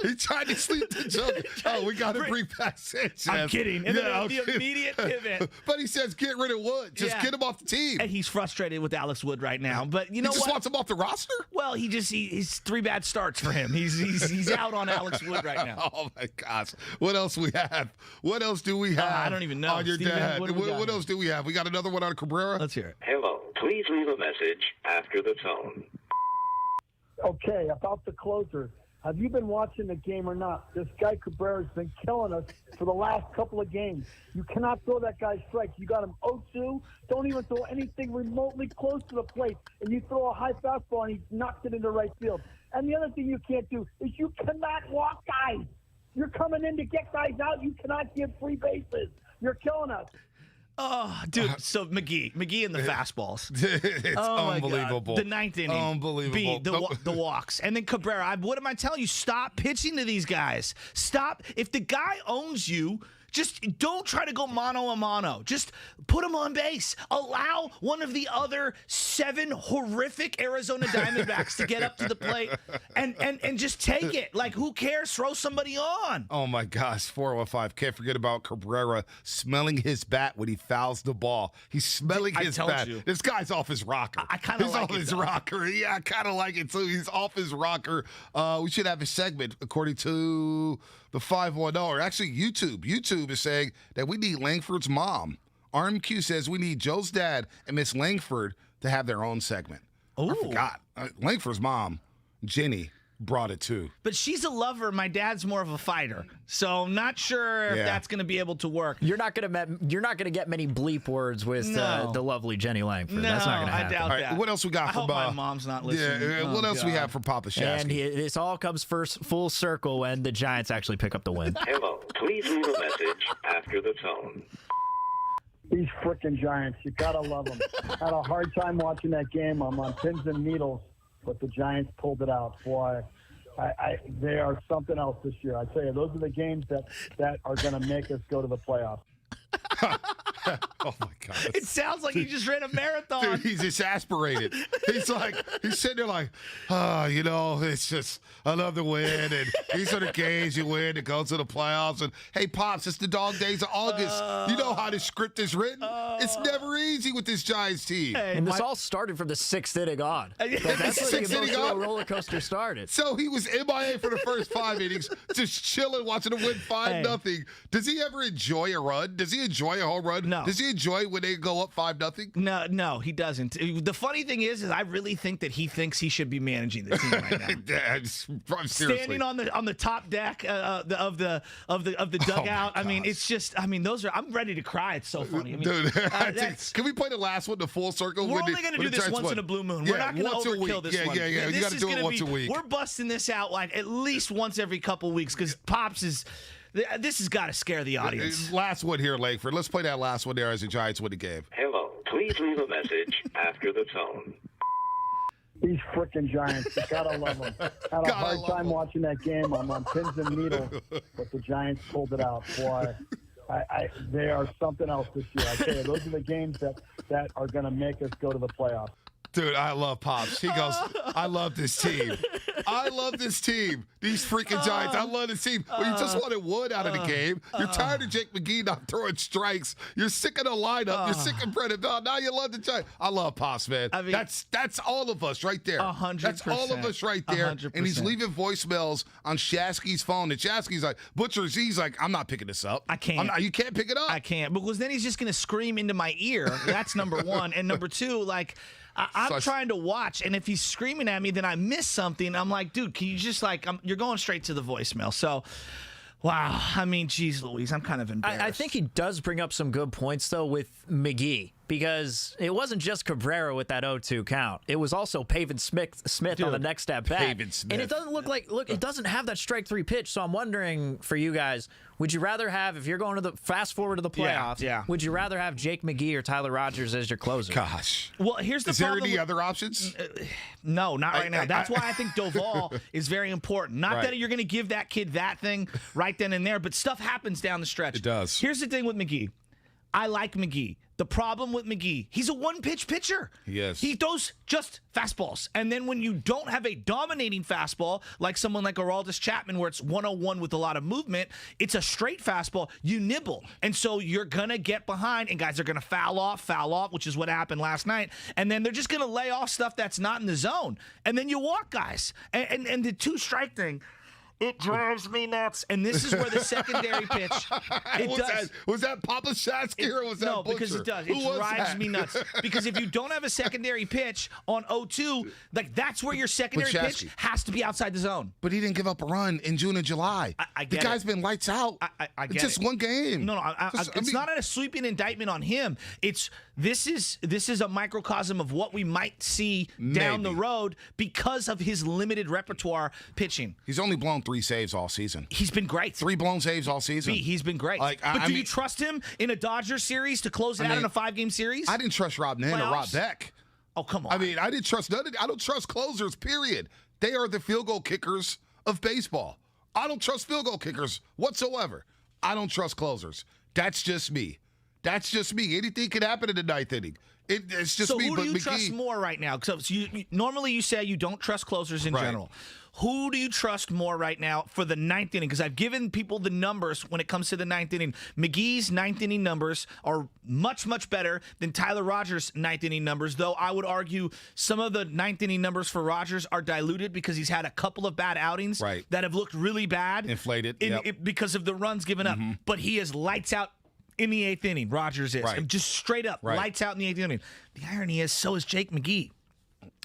He tried to sleep the joke. Oh, we got to bring back Sanchez. I'm kidding. And then the immediate pivot. But he says, get rid of Wood. Just get him off the team. And he's frustrated with Alex Wood right now. But you know what? He just wants him off the roster? Well, he's 3 bad starts for him. He's out on Alex Wood right now. Oh, my gosh. What else we have? What else do we have? I don't even know. On your Steven, dad. What else do we have? We got another one on Cabrera? Let's hear it. Hello. Please leave a message after the tone. Okay, about the closer. Have you been watching the game or not? This guy Cabrera's been killing us for the last couple of games. You cannot throw that guy strikes. You got him 0-2. Don't even throw anything remotely close to the plate. And you throw a high fastball, and he knocks it into right field. And the other thing you can't do is you cannot walk guys. You're coming in to get guys out. You cannot give free bases. You're killing us. Oh, dude. So McGee and the fastballs. It's unbelievable. The ninth inning. Unbelievable. The walks. And then Cabrera. What am I telling you? Stop pitching to these guys. Stop. If the guy owns you, just don't try to go mano a mano. Just put him on base. Allow one of the other 7 horrific Arizona Diamondbacks to get up to the plate and just take it. Who cares? Throw somebody on. Oh, my gosh. 405. Can't forget about Cabrera smelling his bat when he fouls the ball. He's smelling his bat. This guy's off his rocker. I kind of like it. He's off his rocker. Yeah, I kind of like it, too. He's off his rocker. We should have a segment, according to the 510, or actually YouTube. YouTube is saying that we need Langford's mom. RMQ says we need Joe's dad and Miss Langford to have their own segment. Ooh. I forgot. Langford's mom, Jenny, brought it too. But she's a lover. My dad's more of a fighter, so I'm not sure if that's going to be able to work. You're not going to get many bleep words with the lovely Jenny Langford. No, that's not going to happen. I doubt that. What else we got I hope my mom's not listening. Yeah, what else we have from Papa Shasky? And this all comes full circle when the Giants actually pick up the win. Hello. Please leave a message after the tone. These frickin' Giants, you gotta love them. Had a hard time watching that game. I'm on pins and needles, but the Giants pulled it out. Boy, they are something else this year. I tell you, those are the games that are going to make us go to the playoffs. Oh, my God. It sounds like he just ran a marathon. Dude, he's exasperated. He's sitting there like, it's just another win. And these are the games you win to go to the playoffs. And, hey, Pops, it's the dog days of August. You know how this script is written. It's never easy with this Giants team. Hey, and this all started from the 6th inning on. That's where the emotional roller coaster started. So he was MIA for the first 5 innings, just chilling, watching them win 5-0. Does he ever enjoy a run? Does he enjoy a home run? No. Does he enjoy when they go up 5-0? No, he doesn't. The funny thing is I really think that he thinks he should be managing the team right now. Standing on the top deck of the dugout. It's just. Those are. I'm ready to cry. It's so funny. Dude, can we play the last one, the full circle? We're only going to do this once in a blue moon. We're not going to overkill this one. Yeah. You got to do it once a week. We're busting this out at least once every couple weeks because Pops is. This has got to scare the audience. Last one here, Langford. Let's play that last one there as the Giants win the game. Hello. Please leave a message after the tone. These frickin' Giants, you gotta love them. Had a hard time watching that game. I'm on pins and needles, but the Giants pulled it out. Boy, they are something else this year. I tell you, those are the games that are going to make us go to the playoffs. Dude, I love Pops. He goes, I love this team. I love this team. These freaking Giants. I love this team. Well, you just wanted Wood out of the game. You're tired of Jake McGee not throwing strikes. You're sick of the lineup. You're sick of Brennan. Now you love the Giants. I love Pops, man. I mean, that's all of us right there. 100%. That's all of us right there. 100%. And he's leaving voicemails on Shasky's phone. And Shasky's like, Butcher's, he's like, I'm not picking this up. I can't. You can't pick it up. I can't. Because then he's just going to scream into my ear. That's number one. And number two, like, I'm trying to watch, and if he's screaming at me, then I miss something. I'm like, dude, can you just you're going straight to the voicemail. So, wow. I mean, geez, Louise, I'm kind of embarrassed. I think he does bring up some good points, though, with McGee, because it wasn't just Cabrera with that 0-2 count. It was also Pavin Smith Dude, on the next step back. Pavin Smith. And it doesn't look like, it doesn't have that strike three pitch. So I'm wondering for you guys, would you rather have, if you're going to the fast forward to the playoffs, would you rather have Jake McGee or Tyler Rogers as your closer? Gosh. Well, here's the problem. Is there any other options? No, not right now. That's why I think Doval is very important. Not that you're going to give that kid that thing right then and there, but stuff happens down the stretch. It does. Here's the thing with McGee. I like McGee. The problem with McGee, he's a one-pitch pitcher. Yes. He throws just fastballs. And then when you don't have a dominating fastball, like someone like Aroldis Chapman, where it's 101 with a lot of movement, it's a straight fastball, you nibble. And so you're going to get behind, and guys are going to foul off, which is what happened last night. And then they're just going to lay off stuff that's not in the zone. And then you walk guys. And the two-strike thing, it drives me nuts. And this is where the secondary pitch, Was that Papa Shasky or was that No, Butcher? because it does. Who It was drives that? me nuts. Because if you don't have a secondary pitch on 0-2, like that's where your secondary pitch has to be outside the zone. But he didn't give up a run in June and July. I get the guy's been lights out. I get just it. one game. No, it's not a sweeping indictment on him. This is a microcosm of what we might see down the road because of his limited repertoire pitching. He's only blown 3 saves all season. He's been great. 3 blown saves all season. He's been great. But do you trust him in a Dodgers series to close it out in a 5-game series? I didn't trust Rob Nen or Rob Beck. Oh, come on. I mean, I didn't trust none of. I don't trust closers, period. They are the field goal kickers of baseball. I don't trust field goal kickers whatsoever. I don't trust closers. That's just me. That's just me. Anything can happen in the 9th inning. It's just me. So who do you trust more right now? So normally you say you don't trust closers in general. Who do you trust more right now for the 9th inning? Because I've given people the numbers when it comes to the 9th inning. McGee's 9th inning numbers are much, much better than Tyler Rogers' 9th inning numbers, though I would argue some of the 9th inning numbers for Rogers are diluted because he's had a couple of bad outings that have looked really bad. Inflated. Because of the runs given up. But he is lights out in the 8th inning. Rogers is. Just straight up lights out in the 8th inning. The irony is so is Jake McGee.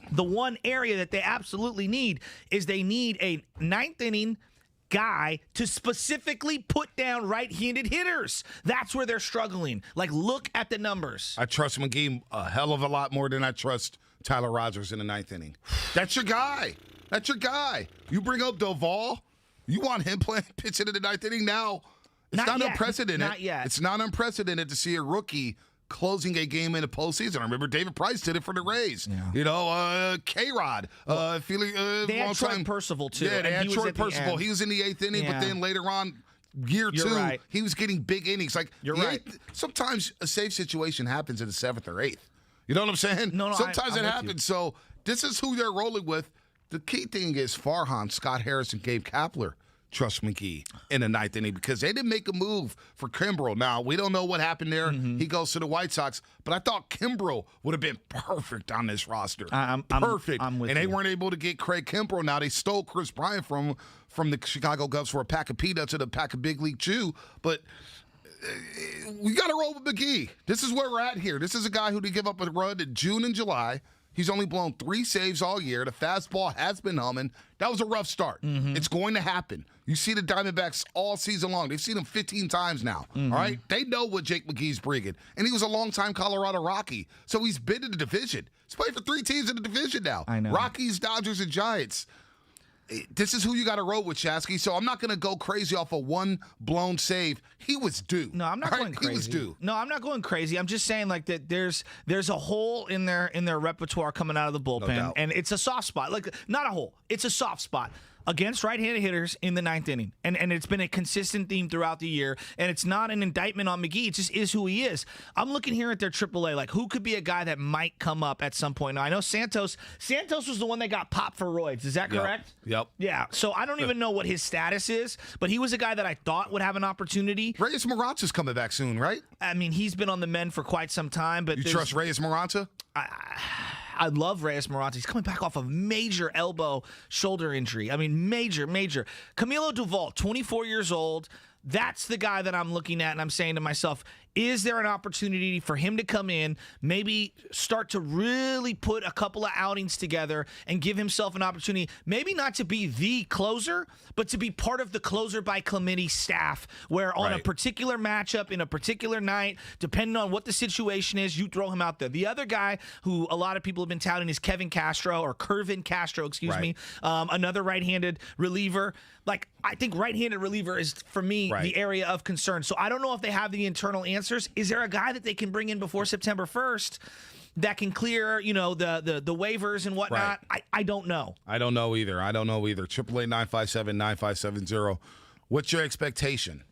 The one area that they absolutely need is they need a 9th inning guy to specifically put down right-handed hitters. That's where they're struggling. Like, look at the numbers. I trust McGee a hell of a lot more than I trust Tyler Rogers in the 9th inning. That's your guy. That's your guy. You bring up Doval, you want him pitching in the 9th inning now. It's not unprecedented. Not yet. It's not unprecedented to see a rookie closing a game in the postseason. I remember David Price did it for the Rays. Yeah. You know, K-Rod. They had Troy Percival, too. Yeah, they had Troy Percival. He was in the 8th inning, but then later on, year 2, he was getting big innings. Like, sometimes a safe situation happens in the 7th or 8th. You know what I'm saying? No, sometimes it happens. So this is who they're rolling with. The key thing is Farhan, Scott Harris, and Gabe Kapler trust McGee in the 9th inning because they didn't make a move for Kimbrel. Now, we don't know what happened there. He goes to the White Sox, but I thought Kimbrel would have been perfect on this roster. Perfect. I'm with and they you. weren't able to get Craig Kimbrel. Now, they stole Chris Bryant from the Chicago Cubs for a pack of peanuts and a pack of big league chew, but we got to roll with McGee. This is where we're at here. This is a guy who did give up a run in June and July. He's only blown 3 saves all year. The fastball has been humming. That was a rough start. It's going to happen. You see the Diamondbacks all season long. They've seen him 15 times now. All right? They know what Jake McGee's bringing. And he was a longtime Colorado Rocky. So he's been in the division. He's played for 3 teams in the division now. I know. Rockies, Dodgers, and Giants. This is who you got to roll with, Shasky. So I'm not going to go crazy off of one blown save. He was due. No, I'm not going crazy. He was due. No, I'm not going crazy. I'm just saying like that. There's a hole in their repertoire coming out of the bullpen, and it's a soft spot. Like not a hole. It's a soft spot. against right-handed hitters in the ninth inning. And it's been a consistent theme throughout the year. And it's not an indictment on McGee. It just is who he is. I'm looking here at their AAA, like who could be a guy that might come up at some point. Now, I know Santos was the one that got popped for roids. Is that correct? Yep. Yeah. So I don't even know what his status is, but he was a guy that I thought would have an opportunity. Reyes Moranta's coming back soon, right? I mean, he's been on the mend for quite some time. But you trust Reyes Moranta? I love Reyes Moranta. He's coming back off of major elbow shoulder injury. I mean, major. Camilo Duvall, 24 years old. That's the guy that I'm looking at, and I'm saying to myself, is there an opportunity for him to come in, maybe start to really put a couple of outings together and give himself an opportunity, maybe not to be the closer, but to be part of the closer by committee staff, where on a particular matchup in a particular night, depending on what the situation is, you throw him out there. The other guy who a lot of people have been touting is Kevin Castro, excuse me, another right-handed reliever. Like, I think right-handed reliever is, for me, the area of concern. So I don't know if they have the internal answers. Is there a guy that they can bring in before September 1st that can clear, the waivers and whatnot? I don't know. I don't know either. AAA 957-9570. What's your expectation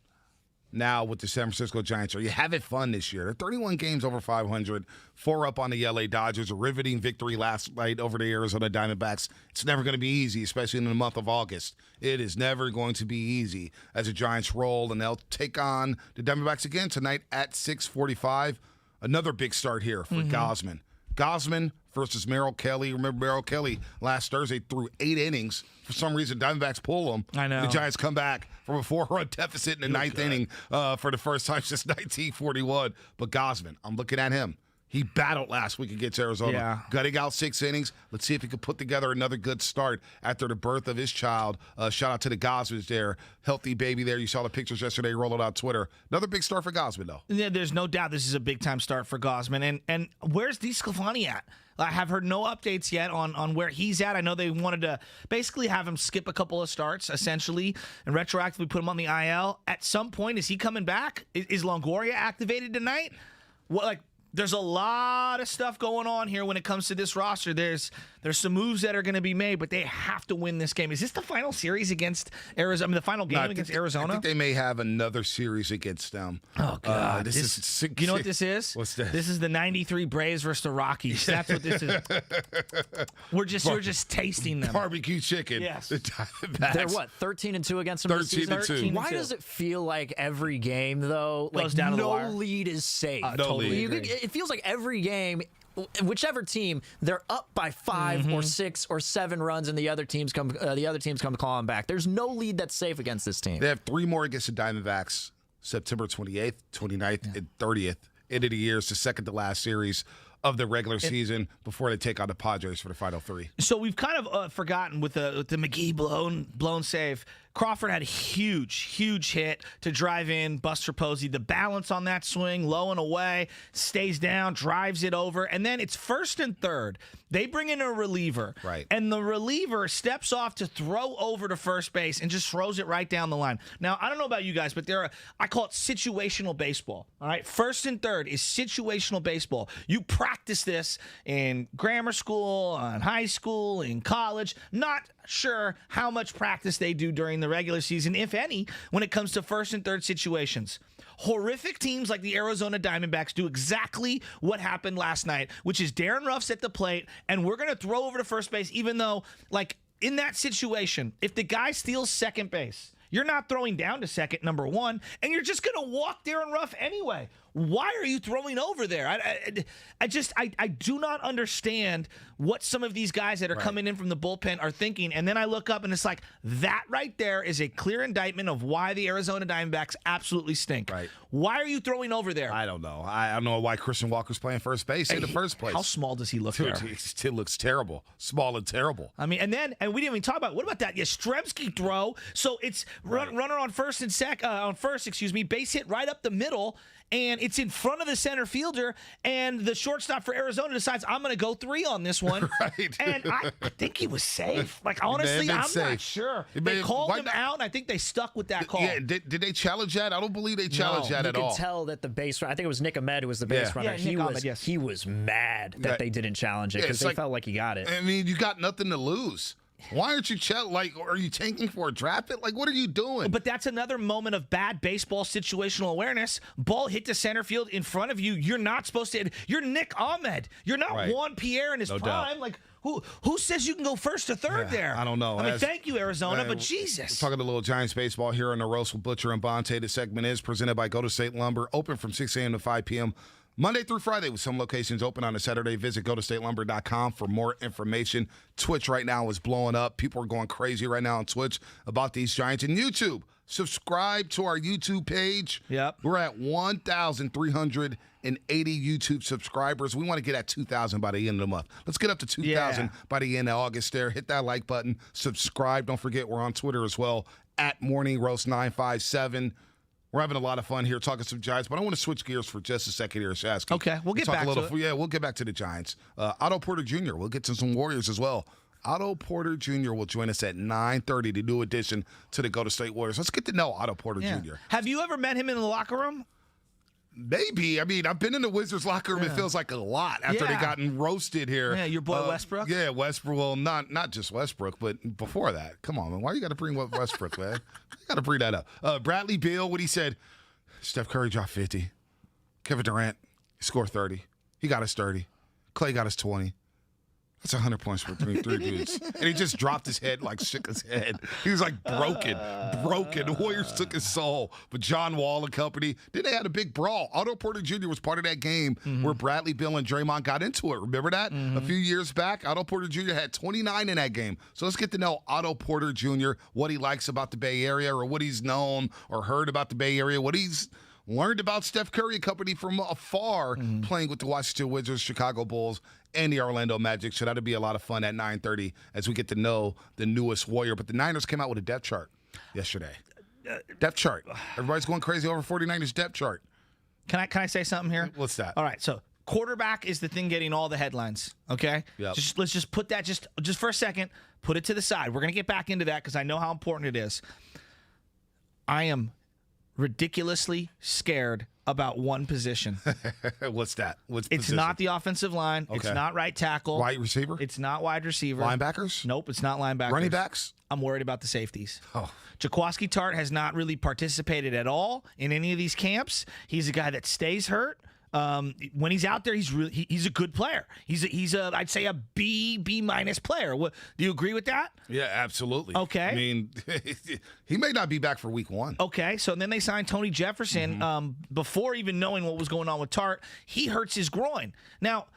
now with the San Francisco Giants? Are you having fun this year? They're 31 games over 500, 4 up on the LA Dodgers, a riveting victory last night over the Arizona Diamondbacks. It's never going to be easy, especially in the month of August. It is never going to be easy as the Giants roll, and they'll take on the Diamondbacks again tonight at 6:45. Another big start here for Gausman. Gausman versus Merrill Kelly. Remember, Merrill Kelly last Thursday threw 8 innings. For some reason, Diamondbacks pull him. I know. The Giants come back from a 4-run deficit in the ninth inning for the first time since 1941. But Gausman, I'm looking at him. He battled last week against Arizona, gutting out 6 innings. Let's see if he can put together another good start after the birth of his child. Shout out to the Gausmans there. Healthy baby there. You saw the pictures yesterday rolling out Twitter. Another big start for Gausman, though. Yeah, there's no doubt this is a big-time start for Gausman. And where's DeSclafani at? I have heard no updates yet on where he's at. I know they wanted to basically have him skip a couple of starts, essentially, and retroactively put him on the IL. At some point, is he coming back? Is Longoria activated tonight? There's a lot of stuff going on here when it comes to this roster. There's some moves that are going to be made, but they have to win this game. Is this the final series against Arizona? I mean, the final game against Arizona? I think they may have another series against them. Oh, God. You know what this is? What's this? This is the 93 Braves versus the Rockies. That's what this is. We're just tasting them. Barbecue chicken. Yes. They're what, 13-2 against them this season? 13-2. Why does it feel like every game, though, goes down to the wire? No lead is safe? Totally agree. It feels like every game, whichever team, they're up by 5 or 6 or 7 runs, and the other teams come clawing back. There's no lead that's safe against this team. They have 3 more against the Diamondbacks, September 28th, 29th, and 30th. End of the year is the second to last series of the regular season before they take on the Padres for the final 3. So we've kind of forgotten with the McGee blown save. Crawford had a huge hit to drive in Buster Posey. The balance on that swing, low and away, stays down, drives it over, and then it's first and third. They bring in a reliever, and the reliever steps off to throw over to first base and just throws it right down the line. Now, I don't know about you guys, but I call it situational baseball. All right, first and third is situational baseball. You practice this in grammar school, in high school, in college. Not sure how much practice they do during the regular season, if any, when it comes to first and third situations. Horrific teams like the Arizona Diamondbacks do exactly what happened last night, which is Darren Ruff's at the plate, and we're going to throw over to first base, even though, in that situation, if the guy steals second base, you're not throwing down to second, number one, and you're just going to walk Darren Ruff anyway. Why are you throwing over there? I do not understand what some of these guys that are coming in from the bullpen are thinking. And then I look up and it's like, that right there is a clear indictment of why the Arizona Diamondbacks absolutely stink. Why are you throwing over there? I don't know. I don't know why Christian Walker's playing first base in the first place. How small does he look there? He still looks terrible. Small and terrible. I mean, and we didn't even talk about, what about that Yastrzemski throw? So it's runner on first and base hit right up the middle. And it's in front of the center fielder, and the shortstop for Arizona decides, I'm going to go 3 on this one. And I think he was safe. Honestly, I'm not sure. They called him out, and I think they stuck with that call. Yeah, did they challenge that? I don't believe they challenged that at all. You could tell that the base runner, I think it was Nick Ahmed who was the base runner. He was mad that they didn't challenge it because they felt like he got it. I mean, you got nothing to lose. Why aren't you are you tanking for a draft pick? Like, what are you doing? But that's another moment of bad baseball situational awareness. Ball hit to center field in front of you. You're not supposed to. You're Nick Ahmed. You're not Juan Pierre in his prime. Doubt. Like, who says you can go first to third there? I don't know. I mean, thank you, Arizona, but Jesus. We're talking a little Giants baseball here on the Roast with Butcher and Bonte. The segment is presented by Go to State Lumber, open from 6 a.m. to 5 p.m. Monday through Friday, with some locations open on a Saturday. Visit GoToStateLumber.com for more information. Twitch right now is blowing up. People are going crazy right now on Twitch about these Giants. And YouTube, subscribe to our YouTube page. Yep. We're at 1,380 YouTube subscribers. We want to get at 2,000 by the end of the month. Let's get up to 2,000 by the end of August there. Hit that like button. Subscribe. Don't forget, we're on Twitter as well, at Morning Roast 957. We're having a lot of fun here talking some Giants, but I want to switch gears for just a second here, Shasky. Okay, we'll get back to it. Yeah, we'll get back to the Giants. Otto Porter Jr., we'll get to some Warriors as well. Otto Porter Jr. will join us at 9:30, the new addition to the Go to State Warriors. Let's get to know Otto Porter Jr. Have you ever met him in the locker room? Maybe. I mean, I've been in the Wizards locker room. It feels like a lot after they gotten roasted here. Yeah, your boy Westbrook? Yeah, Westbrook. Well, not just Westbrook, but before that. Come on, man. Why you got to bring up Westbrook, man? You got to bring that up. Bradley Beal, what he said, Steph Curry dropped 50. Kevin Durant scored 30. He got us 30. Clay got us 20. That's 100 points for three dudes. And he just dropped his head, like shook his head. He was like broken. The Warriors took his soul. But John Wall and company, then they had a big brawl. Otto Porter Jr. was part of that game where Bradley Beal and Draymond got into it. Remember that? A few years back, Otto Porter Jr. had 29 in that game. So let's get to know Otto Porter Jr., what he likes about the Bay Area, or what he's known or heard about the Bay Area, what he's learned about Steph Curry and company from afar, playing with the Washington Wizards, Chicago Bulls, and the Orlando Magic. So that'll be a lot of fun at 9:30 as we get to know the newest Warrior. But the Niners came out with a depth chart yesterday. Depth chart. Everybody's going crazy over 49ers depth chart. Can I say something here? What's that? All right, so quarterback is the thing getting all the headlines, okay? Yep. Let's just put that just for a second, put it to the side. We're going to get back into that because I know how important it is. I am ridiculously scared about one position. What's that? It's not the offensive line. Okay. It's not right tackle. Wide receiver? It's not wide receiver. Linebackers? Nope, it's not linebackers. Running backs? I'm worried about the safeties. Oh. Jaquaski Tart has not really participated at all in any of these camps. He's a guy that stays hurt. When he's out there, he's a good player. He's I'd say a B minus player. Do you agree with that? Yeah, absolutely. Okay. I mean, he may not be back for week 1. Okay, so then they signed Tony Jefferson before even knowing what was going on with Tart. He hurts his groin. Now,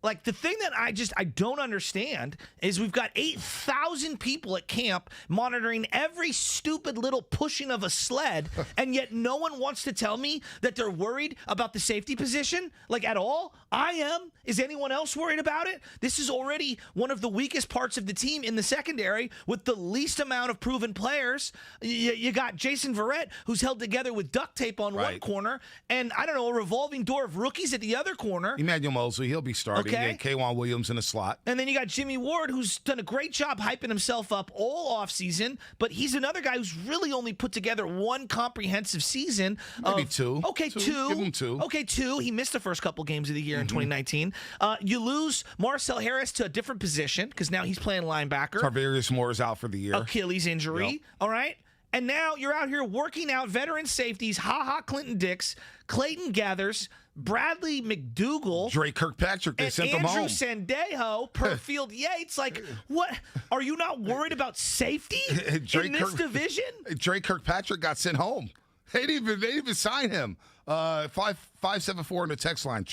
like, the thing that I don't understand is we've got 8,000 people at camp monitoring every stupid little pushing of a sled, and yet no one wants to tell me that they're worried about the safety position, like, at all. I am. Is anyone else worried about it? This is already one of the weakest parts of the team in the secondary with the least amount of proven players. You got Jason Verrett, who's held together with duct tape on one corner, and, I don't know, a revolving door of rookies at the other corner. Emmanuel Mosley, he'll be starting. Okay. K'Wan Williams in the slot. And then you got Jimmy Ward, who's done a great job hyping himself up all offseason, but he's another guy who's really only put together one comprehensive season. Maybe two. Okay, two. Give him 2. Okay, 2. He missed the first couple games of the year in 2019. You lose Marcel Harris to a different position because now he's playing linebacker. Tarvarius Moore is out for the year. Achilles injury. Yep. All right. And now you're out here working out veteran safeties, Clinton Dix, Clayton Gathers, Bradley McDougal, Drake Kirkpatrick, they sent them home. Andrew Sandejo, Perfield Yates. Like, what? Are you not worried about safety in this division? Drake Kirkpatrick got sent home. They didn't even sign him. 5574 in the text line,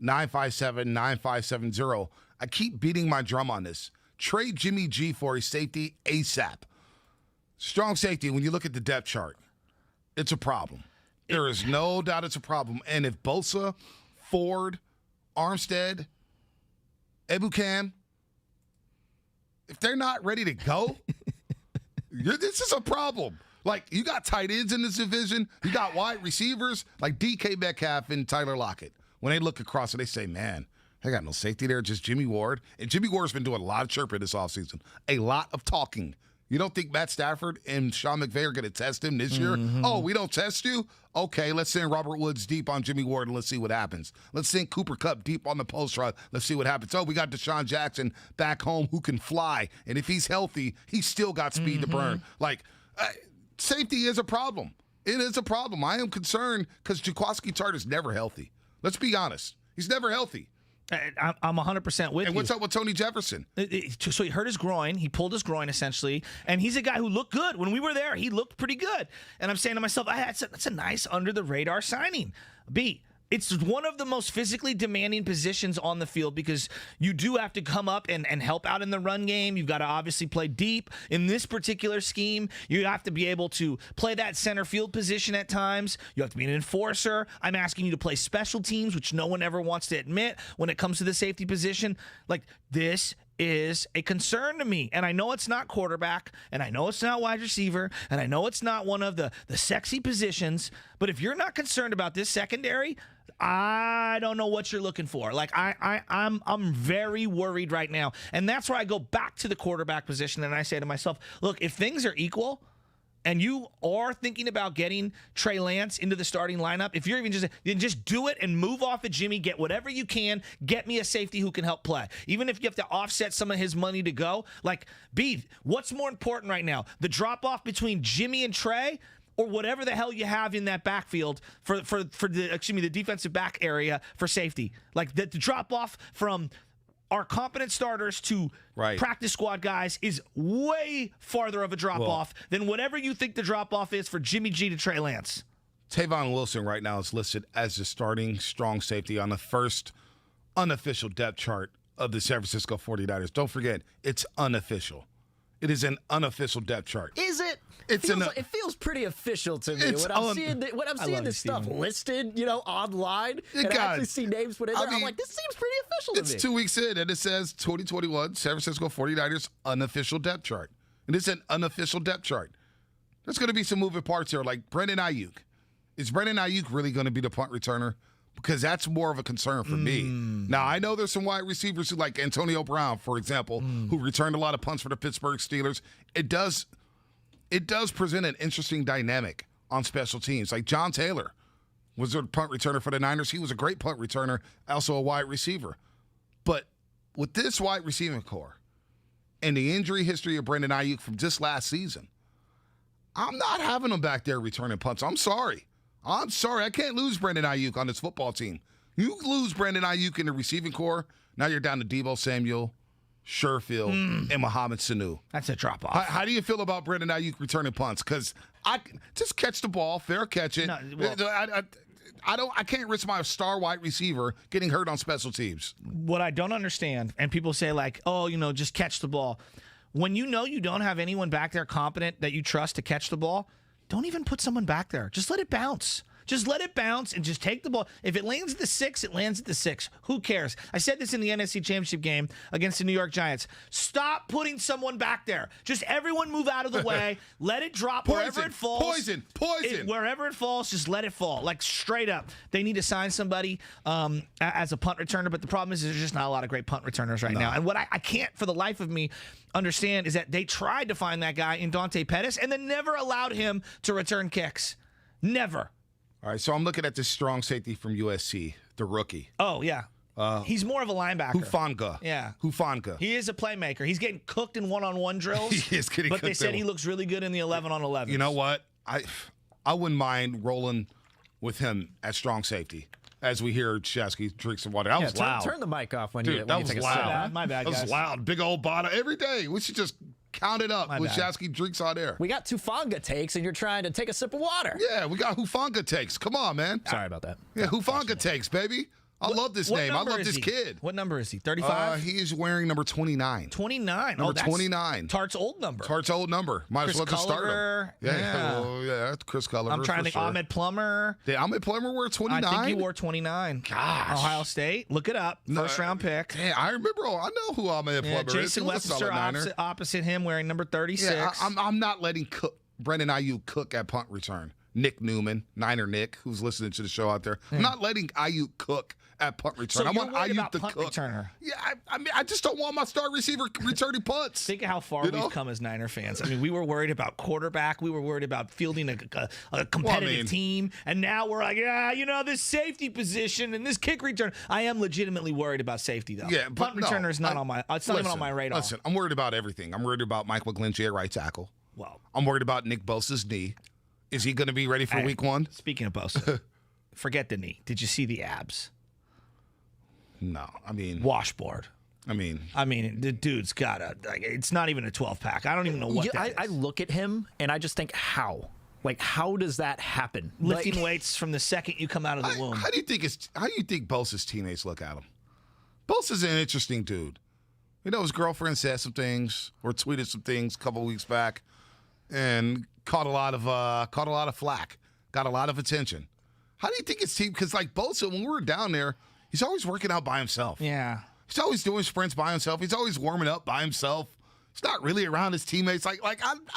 888-957-9570. I keep beating my drum on this. Trade Jimmy G for a safety ASAP. Strong safety, when you look at the depth chart, it's a problem. There is no doubt it's a problem. And if Bosa, Ford, Armstead, Ebukam, if they're not ready to go, this is a problem. Like, you got tight ends in this division. You got wide receivers like DK Metcalf and Tyler Lockett. When they look across it, they say, man, they got no safety there, just Jimmy Ward. And Jimmy Ward's been doing a lot of chirping this offseason, a lot of talking. You don't think Matt Stafford and Sean McVay are going to test him this year? Oh, we don't test you? Okay, let's send Robert Woods deep on Jimmy Ward and let's see what happens. Let's send Cooper Kupp deep on the post route. Let's see what happens. Oh, we got Deshaun Jackson back home who can fly. And if he's healthy, he's still got speed to burn. Like, safety is a problem. It is a problem. I am concerned because Jaquiski Tarter's never healthy. Let's be honest. He's never healthy. I'm 100% with you. And what's up with Tony Jefferson? So he hurt his groin. He pulled his groin, essentially. And he's a guy who looked good. When we were there, he looked pretty good. And I'm saying to myself, that's a nice under-the-radar signing. It's one of the most physically demanding positions on the field because you do have to come up and help out in the run game. You've got to obviously play deep. In this particular scheme, you have to be able to play that center field position at times. You have to be an enforcer. I'm asking you to play special teams, which no one ever wants to admit when it comes to the safety position. Like, this is a concern to me. And I know it's not quarterback, and I know it's not wide receiver, and I know it's not one of the sexy positions, but if you're not concerned about this secondary, I don't know what you're looking for. Like, I'm very worried right now. And that's where I go back to the quarterback position and I say to myself, look, if things are equal and you are thinking about getting Trey Lance into the starting lineup, if you're even just do it and move off of Jimmy, get whatever you can, get me a safety who can help play. Even if you have to offset some of his money to go. Like, what's more important right now? The drop-off between Jimmy and Trey, or whatever the hell you have in that backfield for the defensive back area for safety. Like, the drop off from our competent starters to practice squad guys is way farther of a drop off than whatever you think the drop off is for Jimmy G to Trey Lance. Tavon Wilson right now is listed as the starting strong safety on the first unofficial depth chart of the San Francisco 49ers. Don't forget, it's unofficial. It is an unofficial depth chart. Is it? It feels pretty official to me. When I'm seeing this stuff listed, online, and I actually see names put in there, I'm like, this seems pretty official to me. It's 2 weeks in, and it says 2021 San Francisco 49ers unofficial depth chart. And it's an unofficial depth chart. There's going to be some moving parts here, like Brandon Ayuk. Is Brandon Ayuk really going to be the punt returner? Because that's more of a concern for me. Now, I know there's some wide receivers who, like Antonio Brown, for example, who returned a lot of punts for the Pittsburgh Steelers. It does present an interesting dynamic on special teams. Like John Taylor was a punt returner for the Niners. He was a great punt returner, also a wide receiver. But with this wide receiving core and the injury history of Brandon Ayuk from just last season, I'm not having him back there returning punts. I'm sorry. I can't lose Brandon Ayuk on this football team. You lose Brandon Ayuk in the receiving core, now you're down to Deebo Samuel, Sherfield, and Mohamed Sanu. That's a drop-off. How do you feel about Brandon Ayuk returning punts? Because I just catch the ball, fair catch it. No, I can't risk my star wide receiver getting hurt on special teams. What I don't understand, and people say like, just catch the ball. When you know you don't have anyone back there competent that you trust to catch the ball, don't even put someone back there. Just let it bounce. Just let it bounce and just take the ball. If it lands at the 6, it lands at the 6. Who cares? I said this in the NFC Championship game against the New York Giants. Stop putting someone back there. Just everyone move out of the way. Let it drop wherever it falls. Poison. Wherever it falls, just let it fall. Like, straight up. They need to sign somebody as a punt returner, but the problem is there's just not a lot of great punt returners right now. And what I can't, for the life of me, understand is that they tried to find that guy in Dante Pettis and then never allowed him to return kicks. Never. All right, so I'm looking at this strong safety from USC, the rookie. Oh, yeah. He's more of a linebacker. Hufanga. Yeah. Hufanga. He is a playmaker. He's getting cooked in one-on-one drills. He is getting cooked. But they said he looks really good in the 11-on-11. You know what? I wouldn't mind rolling with him at strong safety. As we hear Shasky drink some water. That was loud. Turn the mic off when Dude, you that was take a loud. sip. My bad, guys. That was loud. Big old bottle every day. We should just count it up when Shasky drinks on air. We got Hufanga takes, and you're trying to take a sip of water. Yeah, we got Hufanga takes. Come on, man. Sorry about that. Yeah, Hufanga takes, baby. I love this name. I love this kid. What number is he? 35? He is wearing number 29. 29. Number 29. Tart's old number. Tart's old number. Might as well just start him. Yeah, that's Chris Culliver. I'm trying to think. Sure. Ahmed Plummer. Did Ahmed Plummer wear 29? I think he wore 29. Gosh. Ohio State. Look it up. First round pick. Yeah, I remember. I know who Ahmed Plummer is. Jason Webster opposite him wearing number 36. Yeah, I'm not letting Brandon Ayuk cook at punt return. Nick Newman, Niner Nick, who's listening to the show out there. I'm not letting Ayuk cook at punt return. So I you're want worried Ayuk about to punt cook. returner. Yeah, I mean, I just don't want my star receiver returning punts. Think of how far we've come as Niner fans. I mean, we were worried about quarterback. We were worried about fielding a competitive team. And now we're like, this safety position and this kick return. I am legitimately worried about safety, though. Yeah, but punt returner is not on my. It's not even on my radar. Listen, I'm worried about everything. I'm worried about Mike McGlinchey at right tackle. Well, I'm worried about Nick Bosa's knee. Is he going to be ready for week 1? Speaking of Bosa, forget the knee. Did you see the abs? No, I mean washboard. I mean, the dude's got it's not even a 12-pack. I don't even know what that is. I look at him and I just think, how? Like, how does that happen? Lifting weights from the second you come out of the womb. How do you think Bosa's teammates look at him? Bosa's an interesting dude. His girlfriend said some things or tweeted some things a couple weeks back, and caught a lot of flack, got a lot of attention. How do you think his team? Because like Bosa, when we were down there, he's always working out by himself. Yeah, he's always doing sprints by himself. He's always warming up by himself. He's not really around his teammates. I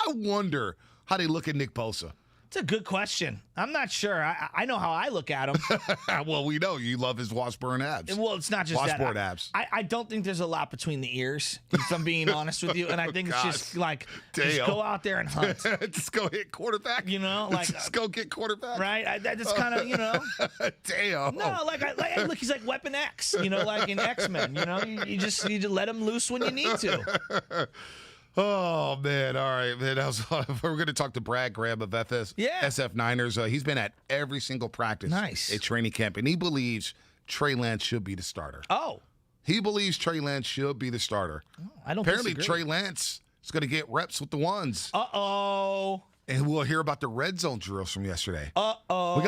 wonder how they look at Nick Bosa. It's a good question. I'm not sure. I know how I look at him. Well, we know you love his washboard abs. Well, it's not just washboard that. abs. I don't think there's a lot between the ears, if I'm being honest with you. And I think it's just like, just go out there and hunt. Just go hit quarterback. Just go get quarterback. Right? That's kind of, Damn. No, look, he's like Weapon X, like in X-Men. You just need to let him loose when you need to. Oh, man. All right, man. We're going to talk to Brad Graham of SFNiners. He's been at every single practice at training camp, and he believes Trey Lance should be the starter. Oh. He believes Trey Lance should be the starter. I don't Apparently, disagree. Trey Lance is going to get reps with the ones. Uh-oh. And we'll hear about the red zone drills from yesterday. Uh-oh.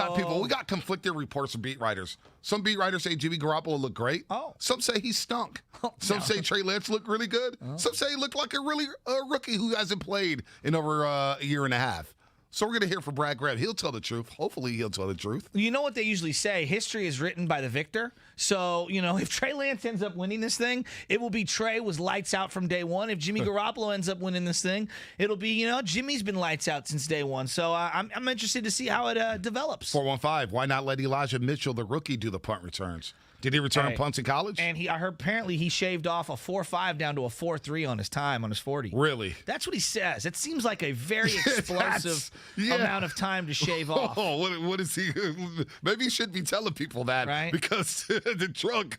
We got conflicting reports from beat writers. Some beat writers say Jimmy Garoppolo looked great. Oh. Some say he stunk. Some say Trey Lance looked really good. Some say he looked like a rookie who hasn't played in over a year and a half. So we're going to hear from Brad Graham. He'll tell the truth. Hopefully he'll tell the truth. You know what they usually say? History is written by the victor. So, if Trey Lance ends up winning this thing, it will be Trey was lights out from day one. If Jimmy Garoppolo ends up winning this thing, it'll be, Jimmy's been lights out since day one. So I'm interested to see how it develops. 415, why not let Elijah Mitchell, the rookie, do the punt returns? Did he return punts in college? And I heard apparently he shaved off a 4.5 down to a 4.3 on his time, on his 40. Really? That's what he says. It seems like a very explosive amount of time to shave off. Oh, what is he? Maybe he shouldn't be telling people that, right? Because the drug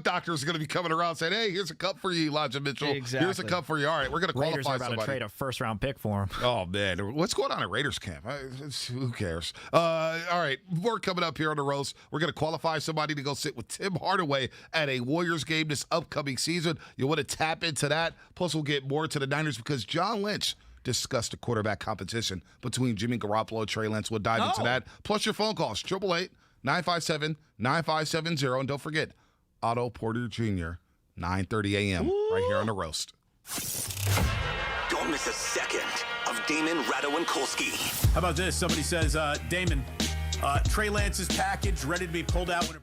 doctor is going to be coming around saying, "Hey, here's a cup for you, Elijah Mitchell. Exactly. Here's a cup for you. All right, we're going to qualify Raiders are about somebody." to trade a first-round pick for him. Oh man, what's going on at Raiders camp? Who cares? All right, more coming up here on the roast. We're going to qualify somebody to go sit with Tim Hardaway at a Warriors game this upcoming season. You want to tap into that. Plus, we'll get more to the Niners because John Lynch discussed the quarterback competition between Jimmy Garoppolo and Trey Lance. We'll dive into that. Plus, your phone calls, 888-957-9570. And don't forget, Otto Porter Jr., 9:30 a.m. right here on the roast. Don't miss a second of Damon, Ratto, and Kolsky. How about this? Somebody says, Damon, Trey Lance's package ready to be pulled out when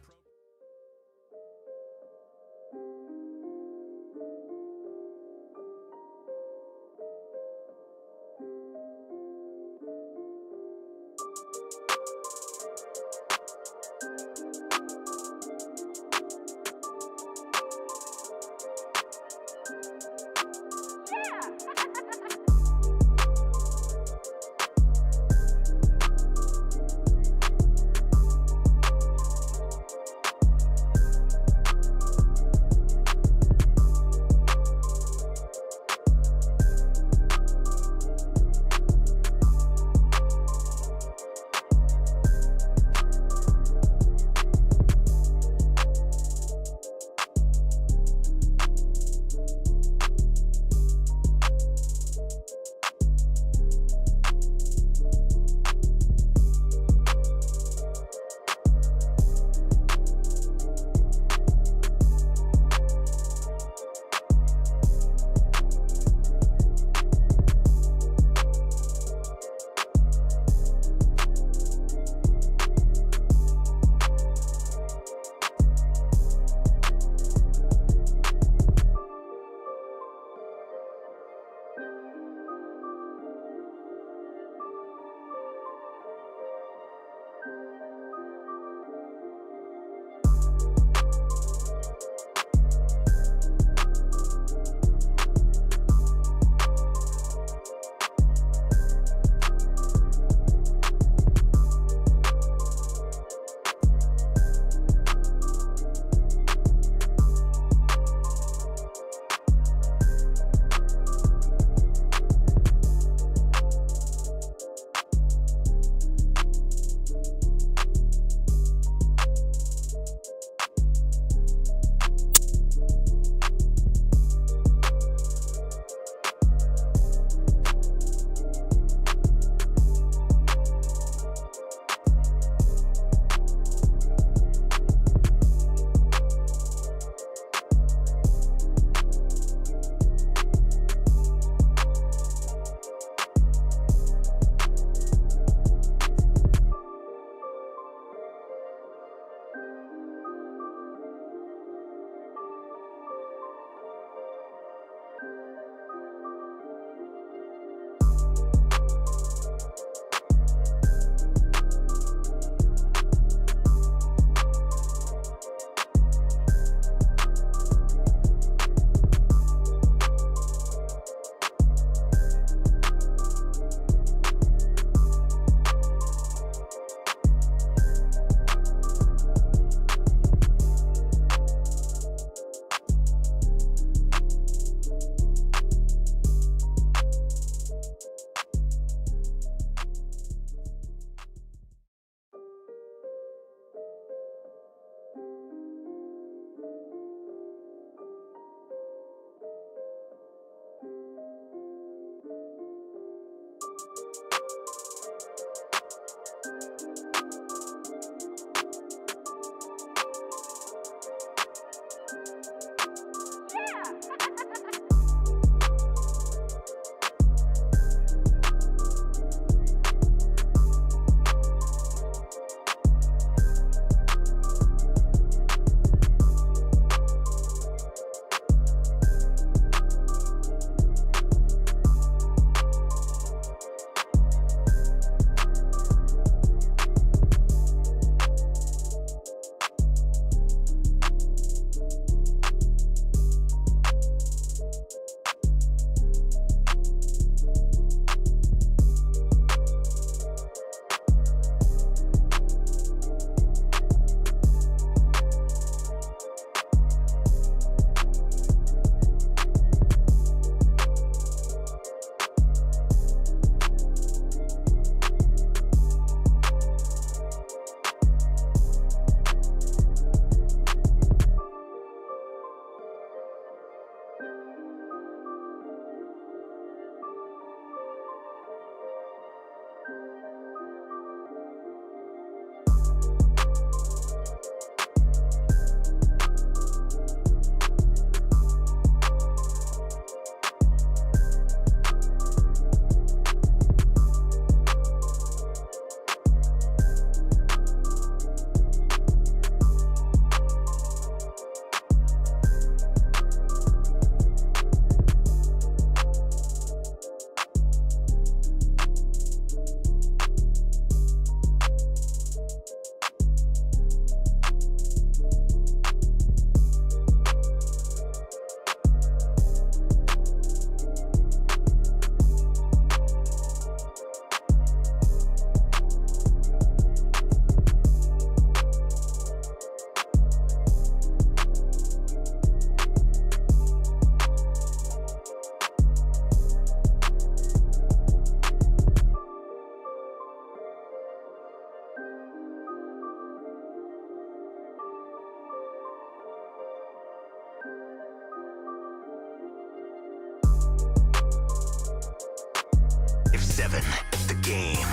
97, The Game.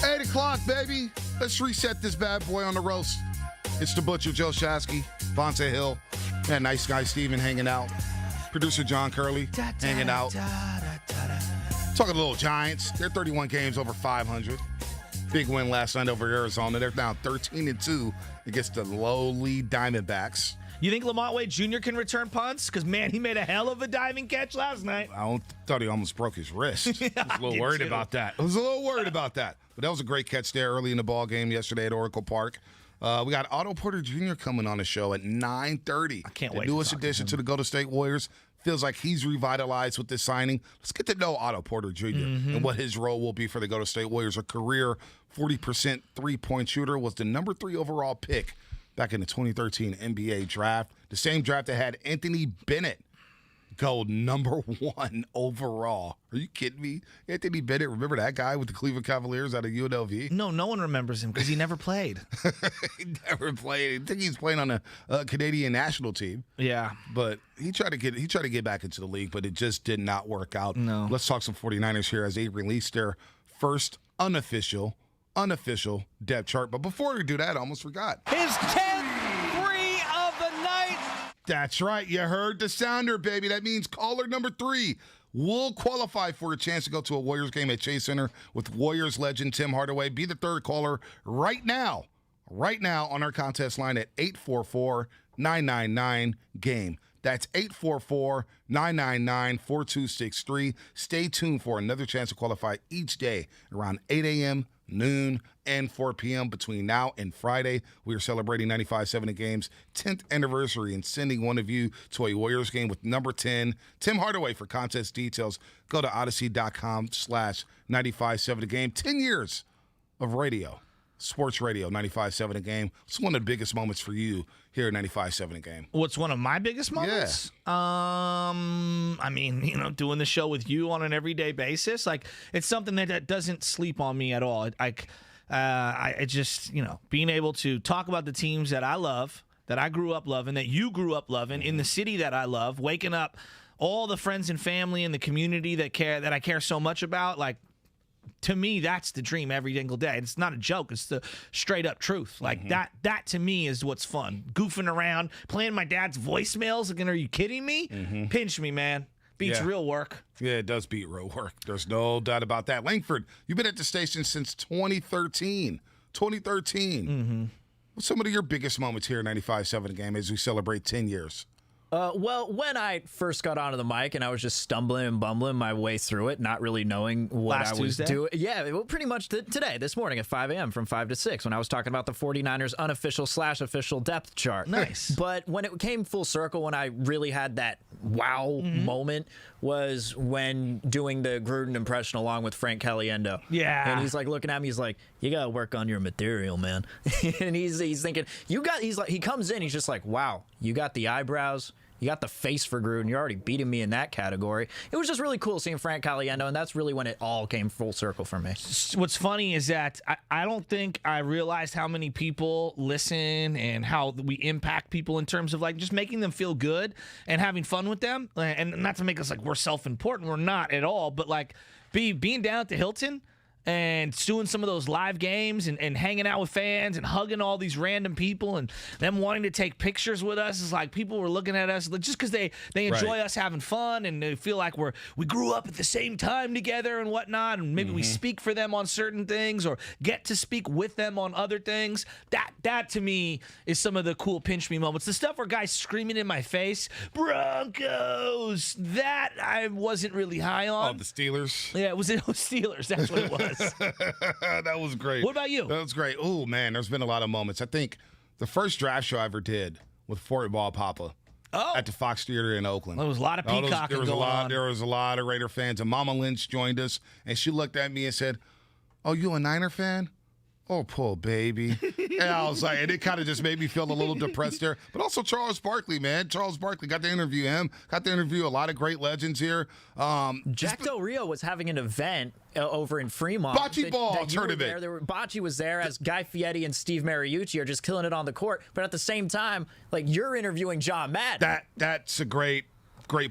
8 o'clock, baby. Let's reset this bad boy on the roast. It's the Butcher, Joe Shasky, Vontae Hill, and nice guy Steven hanging out. Producer John Curley hanging out. Talking a little Giants. They're 31 games over 500. Big win last night over Arizona. They're now 13-2 against the lowly Diamondbacks. You think Lamont Wade Jr. can return punts? Because, man, he made a hell of a diving catch last night. Thought he almost broke his wrist. I was a little worried about that. But that was a great catch there early in the ball game yesterday at Oracle Park. We got Otto Porter Jr. coming on the show at 9:30. I can't wait. The newest addition to the Golden State Warriors. Feels like he's revitalized with this signing. Let's get to know Otto Porter Jr. And what his role will be for the Golden State Warriors. A career 40% three-point shooter, was the number 3 overall pick back in the 2013 NBA draft. The same draft that had Anthony Bennett go number 1 overall. Are you kidding me? Anthony Bennett, remember that guy with the Cleveland Cavaliers out of UNLV? No one remembers him because he never played. He never played. I think he's playing on a Canadian national team. Yeah. But he tried to get back into the league, but it just did not work out. No. Let's talk some 49ers here as they released their first unofficial depth chart. But before we do that, I almost forgot. His 10th 3 of the night. That's right. You heard the sounder, baby. That means caller number 3 will qualify for a chance to go to a Warriors game at Chase Center with Warriors legend Tim Hardaway. Be the third caller right now on our contest line at 844-999-GAME. That's 844-999-4263. Stay tuned for another chance to qualify each day around 8 a.m., noon, and 4 p.m. Between now and Friday. We are celebrating 95.7 The Game's 10th anniversary and sending one of you to a Warriors game with number 10, Tim Hardaway. For contest details, go to odyssey.com/95.7 The Game. 10 years of radio. Sports Radio, 95.7 The Game. It's one of the biggest moments for you here at 95.7 The Game. What's one of my biggest moments? Yeah. I mean, doing the show with you on an everyday basis, like, it's something that doesn't sleep on me at all. I just, being able to talk about the teams that I love, that I grew up loving, that you grew up loving, in the city that I love, waking up all the friends and family in the community that I care so much about, like, to me, that's the dream every single day. It's not a joke. It's the straight up truth. Like that to me is what's fun. Goofing around, playing my dad's voicemails. Again, are you kidding me? Pinch me, man. Beats real work. Yeah, it does beat real work. There's no doubt about that. Langford, you've been at the station since 2013. 2013. What's some of your biggest moments here at 95.7 The Game as we celebrate 10 years? Well, when I first got onto the mic and I was just stumbling and bumbling my way through it, not really knowing what I was doing. Yeah, well, pretty much today, this morning at 5 a.m. from 5 to 6 when I was talking about the 49ers unofficial/official depth chart. Nice. But when it came full circle, when I really had that wow moment, was when doing the Gruden impression along with Frank Caliendo. Yeah. And he's like looking at me, he's like, you got to work on your material, man. And he's thinking, he comes in, he's just like, wow, you got the eyebrows. You got the face for Gruden. You're already beating me in that category. It was just really cool seeing Frank Caliendo, and that's really when it all came full circle for me. What's funny is that I don't think I realized how many people listen and how we impact people in terms of, like, just making them feel good and having fun with them. And not to make us like we're self-important. We're not at all. But, like, being down at the Hilton and doing some of those live games and hanging out with fans and hugging all these random people and them wanting to take pictures with us, is like people were looking at us just because they enjoy us having fun and they feel like we grew up at the same time together and whatnot, and maybe we speak for them on certain things or get to speak with them on other things. That to me is some of the cool pinch me moments. The stuff where guys screaming in my face, Broncos, that I wasn't really high on. Oh, the Steelers? Yeah, it was Steelers. That's what it was. That was great. What about you? That was great. Oh, man, there's been a lot of moments. I think the first draft show I ever did with Fort Ball Papa at the Fox Theater in Oakland. There was a lot of peacocking going on. There was a lot of Raider fans. And Mama Lynch joined us, and she looked at me and said, "Oh, you a Niner fan?" Oh, poor baby. And I was like, and it kind of just made me feel a little depressed there. But also Charles Barkley, man. Charles Barkley, got to interview him. Got to interview a lot of great legends here. Jack Del Rio was having an event over in Fremont. Bocce ball tournament. Bocce was there as Guy Fieri and Steve Mariucci are just killing it on the court. But at the same time, like, you're interviewing John Madden. That's a great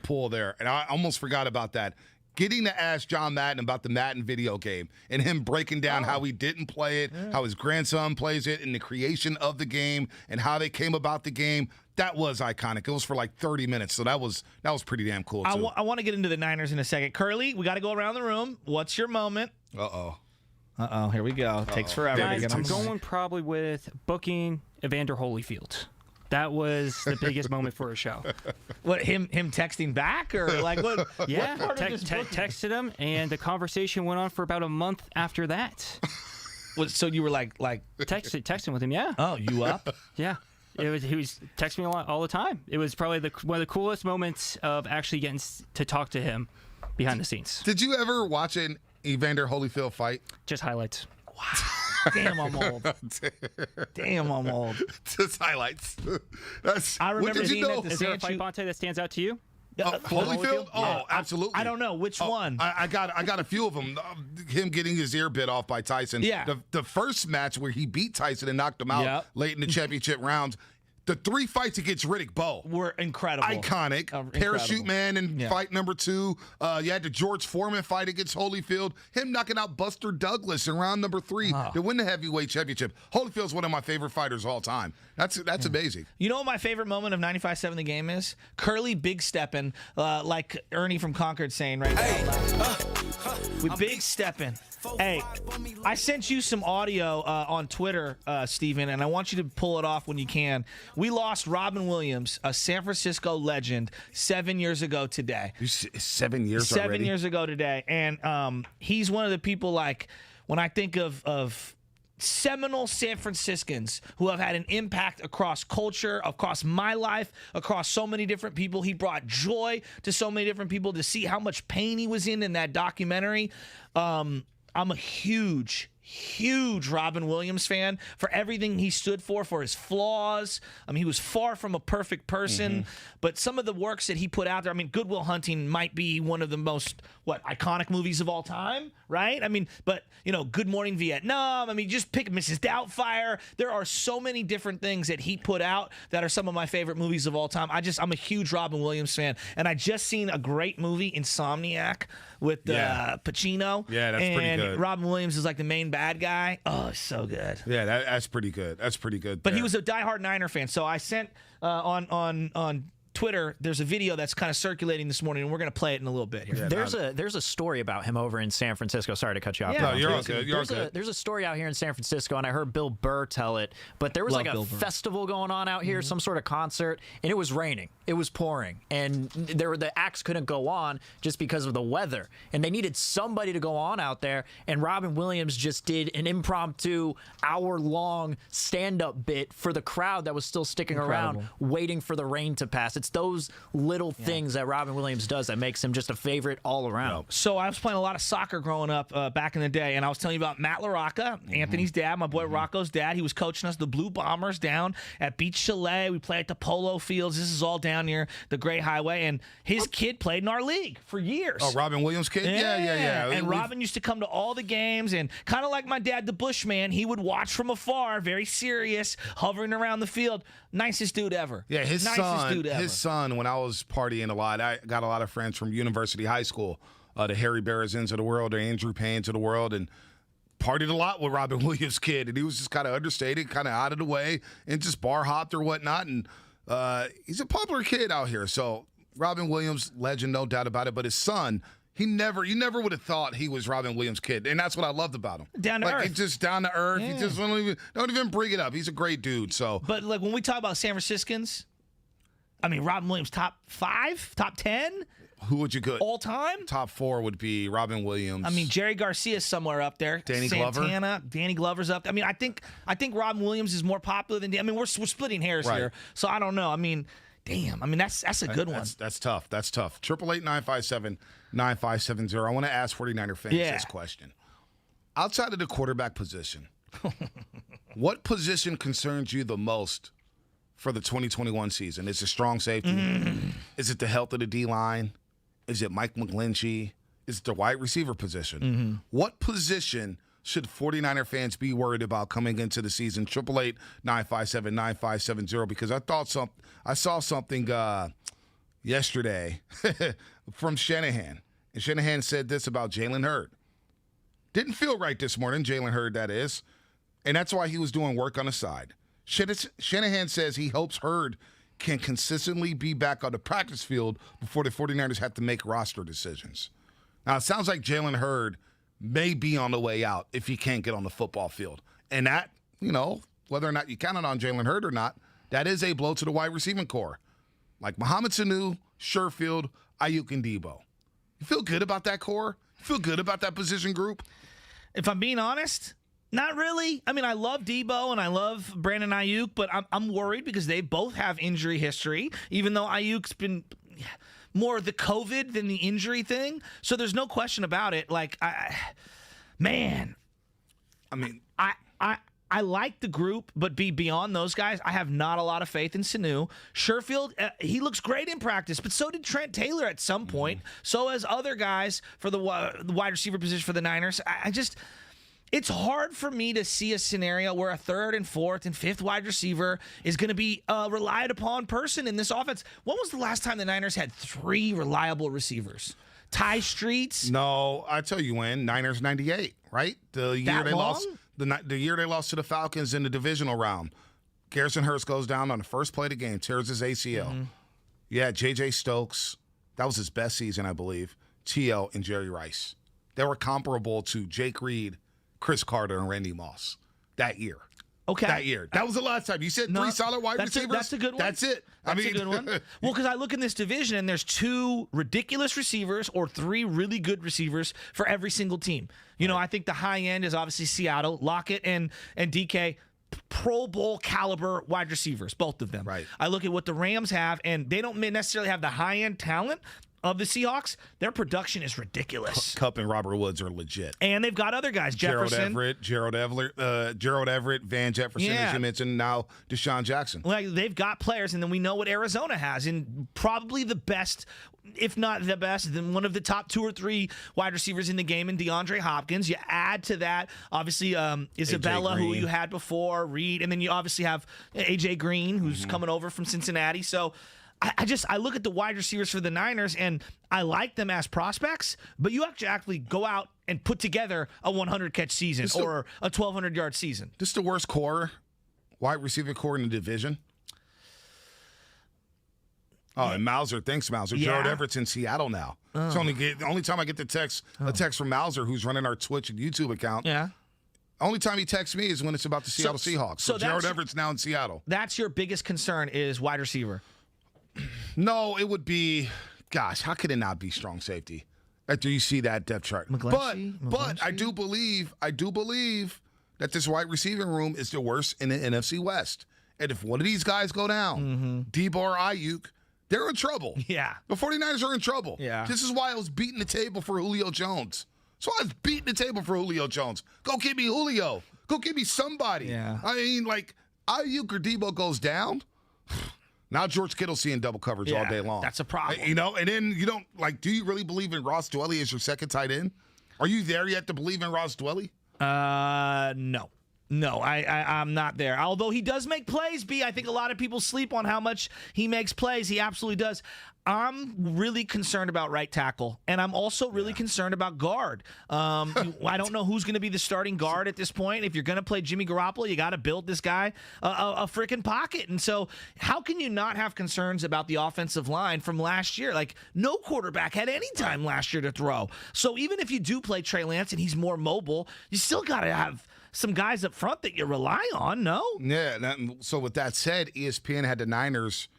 pull there. And I almost forgot about that. getting to ask John Madden about the Madden video game and him breaking down how he didn't play it, how his grandson plays it, and the creation of the game and how they came about the game. That was iconic. It was for like 30 minutes, so that was pretty damn cool, too. I want to get into the Niners in a second. Curly, we got to go around the room. What's your moment? Uh-oh, here we go. Takes forever. I'm going probably with booking Evander Holyfield. That was the biggest moment for a show. What, him texting back, or like what? Yeah, what part of this texted him, and the conversation went on for about a month after that. So you were like texting with him, yeah. Oh, you up? Yeah. He was texting me a lot all the time. It was probably one of the coolest moments of actually getting to talk to him behind the scenes. Did you ever watch an Evander Holyfield fight? Just highlights. Wow. Damn, I'm old. Damn, I'm old. Just highlights. I remember seeing Is there a fight, Bonte, that stands out to you? Holyfield? Oh, absolutely. I don't know which one. I got a few of them. Him getting his ear bit off by Tyson. Yeah. The first match where he beat Tyson and knocked him out late in the championship rounds. The 3 fights against Riddick Bowe were incredible. Iconic. Parachute Man in fight number 2. You had the George Foreman fight against Holyfield. Him knocking out Buster Douglas in round number 3 to win the heavyweight championship. Holyfield's one of my favorite fighters of all time. That's amazing. You know what my favorite moment of 95-7 the game is? Curly big stepping, like Ernie from Concord saying right now. We big stepping. Hey, I sent you some audio on Twitter, Steven, and I want you to pull it off when you can. We lost Robin Williams, a San Francisco legend, 7 years ago today. 7 years 7 years ago today. And he's one of the people, like, when I think of seminal San Franciscans who have had an impact across culture, across my life, across so many different people. He brought joy to so many different people. To see how much pain he was in that documentary. I'm a huge Robin Williams fan for everything he stood for his flaws. I mean, he was far from a perfect person, but some of the works that he put out there, I mean, Good Will Hunting might be one of the most, iconic movies of all time, right? I mean, but, Good Morning Vietnam, I mean, just pick Mrs. Doubtfire. There are so many different things that he put out that are some of my favorite movies of all time. I'm a huge Robin Williams fan, and I just seen a great movie, Insomniac, with Pacino. Yeah, that's pretty good. And Robin Williams is like the main bad guy. Oh, it's so good. Yeah, that's pretty good. That's pretty good. But he was a diehard Niner fan, so I sent on Twitter, there's a video that's kind of circulating this morning, and we're going to play it in a little bit here. Yeah, there's a story about him over in San Francisco. Sorry to cut you off. Yeah, no, you're all good. There's a story out here in San Francisco, and I heard Bill Burr tell it, but there was a festival going on out here, some sort of concert, and it was raining. It was pouring, and the acts couldn't go on just because of the weather, and they needed somebody to go on out there, and Robin Williams just did an impromptu hour-long stand-up bit for the crowd that was still sticking around, waiting for the rain to pass. It's those little things that Robin Williams does that makes him just a favorite all around. So I was playing a lot of soccer growing up back in the day, and I was telling you about Matt LaRocca, Anthony's dad, my boy Rocco's dad. He was coaching us, the Blue Bombers, down at Beach Chalet. We played at the polo fields. This is all down near the Great Highway, and his kid played in our league for years. Oh, Robin Williams' kid? Yeah. And Robin used to come to all the games, and kind of like my dad, the Bushman, he would watch from afar, very serious, hovering around the field. Nicest dude ever. Yeah, his Nicest son, when I was partying a lot, I got a lot of friends from University High School, the Harry Berezins of the world, the Andrew Paynes of the world, and partied a lot with Robin Williams' kid. And he was just kind of understated, kind of out of the way, and just bar hopped or whatnot. And he's a popular kid out here. So Robin Williams, legend, no doubt about it. But his son, you never would have thought he was Robin Williams' kid, and that's what I loved about him. Down to earth. He's just down to earth. Yeah. He just don't even bring it up. He's a great dude. So, but like when we talk about San Franciscans, I mean Robin Williams top 5, top 10. Who would you go all time? Top 4 would be Robin Williams. I mean Jerry Garcia's somewhere up there. Danny Santana, Danny Glover's up there. I mean I think Robin Williams is more popular than. I mean we're splitting hairs here, so I don't know. I mean. Damn, I mean that's a good one. That's tough. That's tough. 888-957-9570. I want to ask 49er fans this question. Outside of the quarterback position, what position concerns you the most for the 2021 season? Is it strong safety? Is it the health of the D-line? Is it Mike McGlinchey? Is it the wide receiver position? What position should 49er fans be worried about coming into the season? 888-957-9570, because I saw something yesterday from Shanahan. And Shanahan said this about Jalen Hurd. Didn't feel right this morning, Jalen Hurd, that is. And that's why he was doing work on the side. Shanahan says he hopes Hurd can consistently be back on the practice field before the 49ers have to make roster decisions. Now, it sounds like Jalen Hurd may be on the way out if he can't get on the football field. And that, whether or not you counted on Jalen Hurd or not, that is a blow to the wide receiving core. Like Mohamed Sanu, Sherfield, Ayuk, and Debo. You feel good about that core? You feel good about that position group? If I'm being honest, not really. I mean, I love Debo and I love Brandon Ayuk, but I'm worried because they both have injury history, even though Ayuk's been more the COVID than the injury thing. So there's no question about it. Like, I like the group, but beyond those guys, I have not a lot of faith in Sanu. Sherfield, he looks great in practice, but so did Trent Taylor at some point. So as other guys for the wide receiver position for the Niners. It's hard for me to see a scenario where a third and fourth and fifth wide receiver is going to be a relied upon person in this offense. When was the last time the Niners had 3 reliable receivers? Ty Streets? No, I tell you when. Niners 98, right? The year they lost. The year they lost to the Falcons in the divisional round. Garrison Hurst goes down on the first play of the game, tears his ACL. Mm-hmm. Yeah, J.J. Stokes. That was his best season, I believe. T.O. and Jerry Rice. They were comparable to Jake Reed, Chris Carter, and Randy Moss that year. Okay. That year. That was the last time. You said 3 solid wide receivers? That's a good one. That's it. That's a good one. Well, because I look in this division and there's 2 ridiculous receivers or 3 really good receivers for every single team. I think the high end is obviously Seattle, Lockett and DK, Pro Bowl caliber wide receivers, both of them. Right. I look at what the Rams have, and they don't necessarily have the high end talent of the Seahawks. Their production is ridiculous. Kupp and Robert Woods are legit. And they've got other guys, Jefferson. Gerald Everett, Van Jefferson, as you mentioned, now Deshaun Jackson. Like, they've got players, and then we know what Arizona has, and probably the best, if not the best, then one of the top 2 or 3 wide receivers in the game in DeAndre Hopkins. You add to that, obviously, Isabella, who you had before, Reed, and then you obviously have A.J. Green, who's coming over from Cincinnati. So I look at the wide receivers for the Niners, and I like them as prospects, but you actually go out and put together a 100-catch season or a 1,200-yard season. This is the worst wide receiver core in the division. Oh, and Mauser. Thanks, Mauser. Yeah. Gerald Everett's in Seattle now. It's the only time I get a text from Mauser, who's running our Twitch and YouTube account. Yeah. Only time he texts me is when it's about the Seattle Seahawks. So Gerald Everett's now in Seattle. That's your biggest concern is wide receiver. No, it would be, gosh, how could it not be strong safety after you see that depth chart? But I do believe that this wide receiving room is the worst in the NFC West. And if one of these guys go down, Debo or Ayuk, they're in trouble. Yeah. The 49ers are in trouble. Yeah. This is why I was beating the table for Julio Jones. So I was beating the table for Julio Jones. Go get me Julio. Go get me somebody. Yeah. I mean, like, Ayuk or Debo goes down. Now George Kittle's seeing double coverage all day long. That's a problem. And then you don't, do you really believe in Ross Dwelly as your second tight end? Are you there yet to believe in Ross Dwelly? No. No, I'm not there. Although he does make plays, I think a lot of people sleep on how much he makes plays. He absolutely does. I'm really concerned about right tackle, and I'm also really concerned about guard. I don't know who's going to be the starting guard at this point. If you're going to play Jimmy Garoppolo, you got to build this guy a freaking pocket. And so how can you not have concerns about the offensive line from last year? Like, no quarterback had any time last year to throw. So even if you do play Trey Lance and he's more mobile, you still got to have some guys up front that you rely on, no? Yeah, so with that said, ESPN had the Niners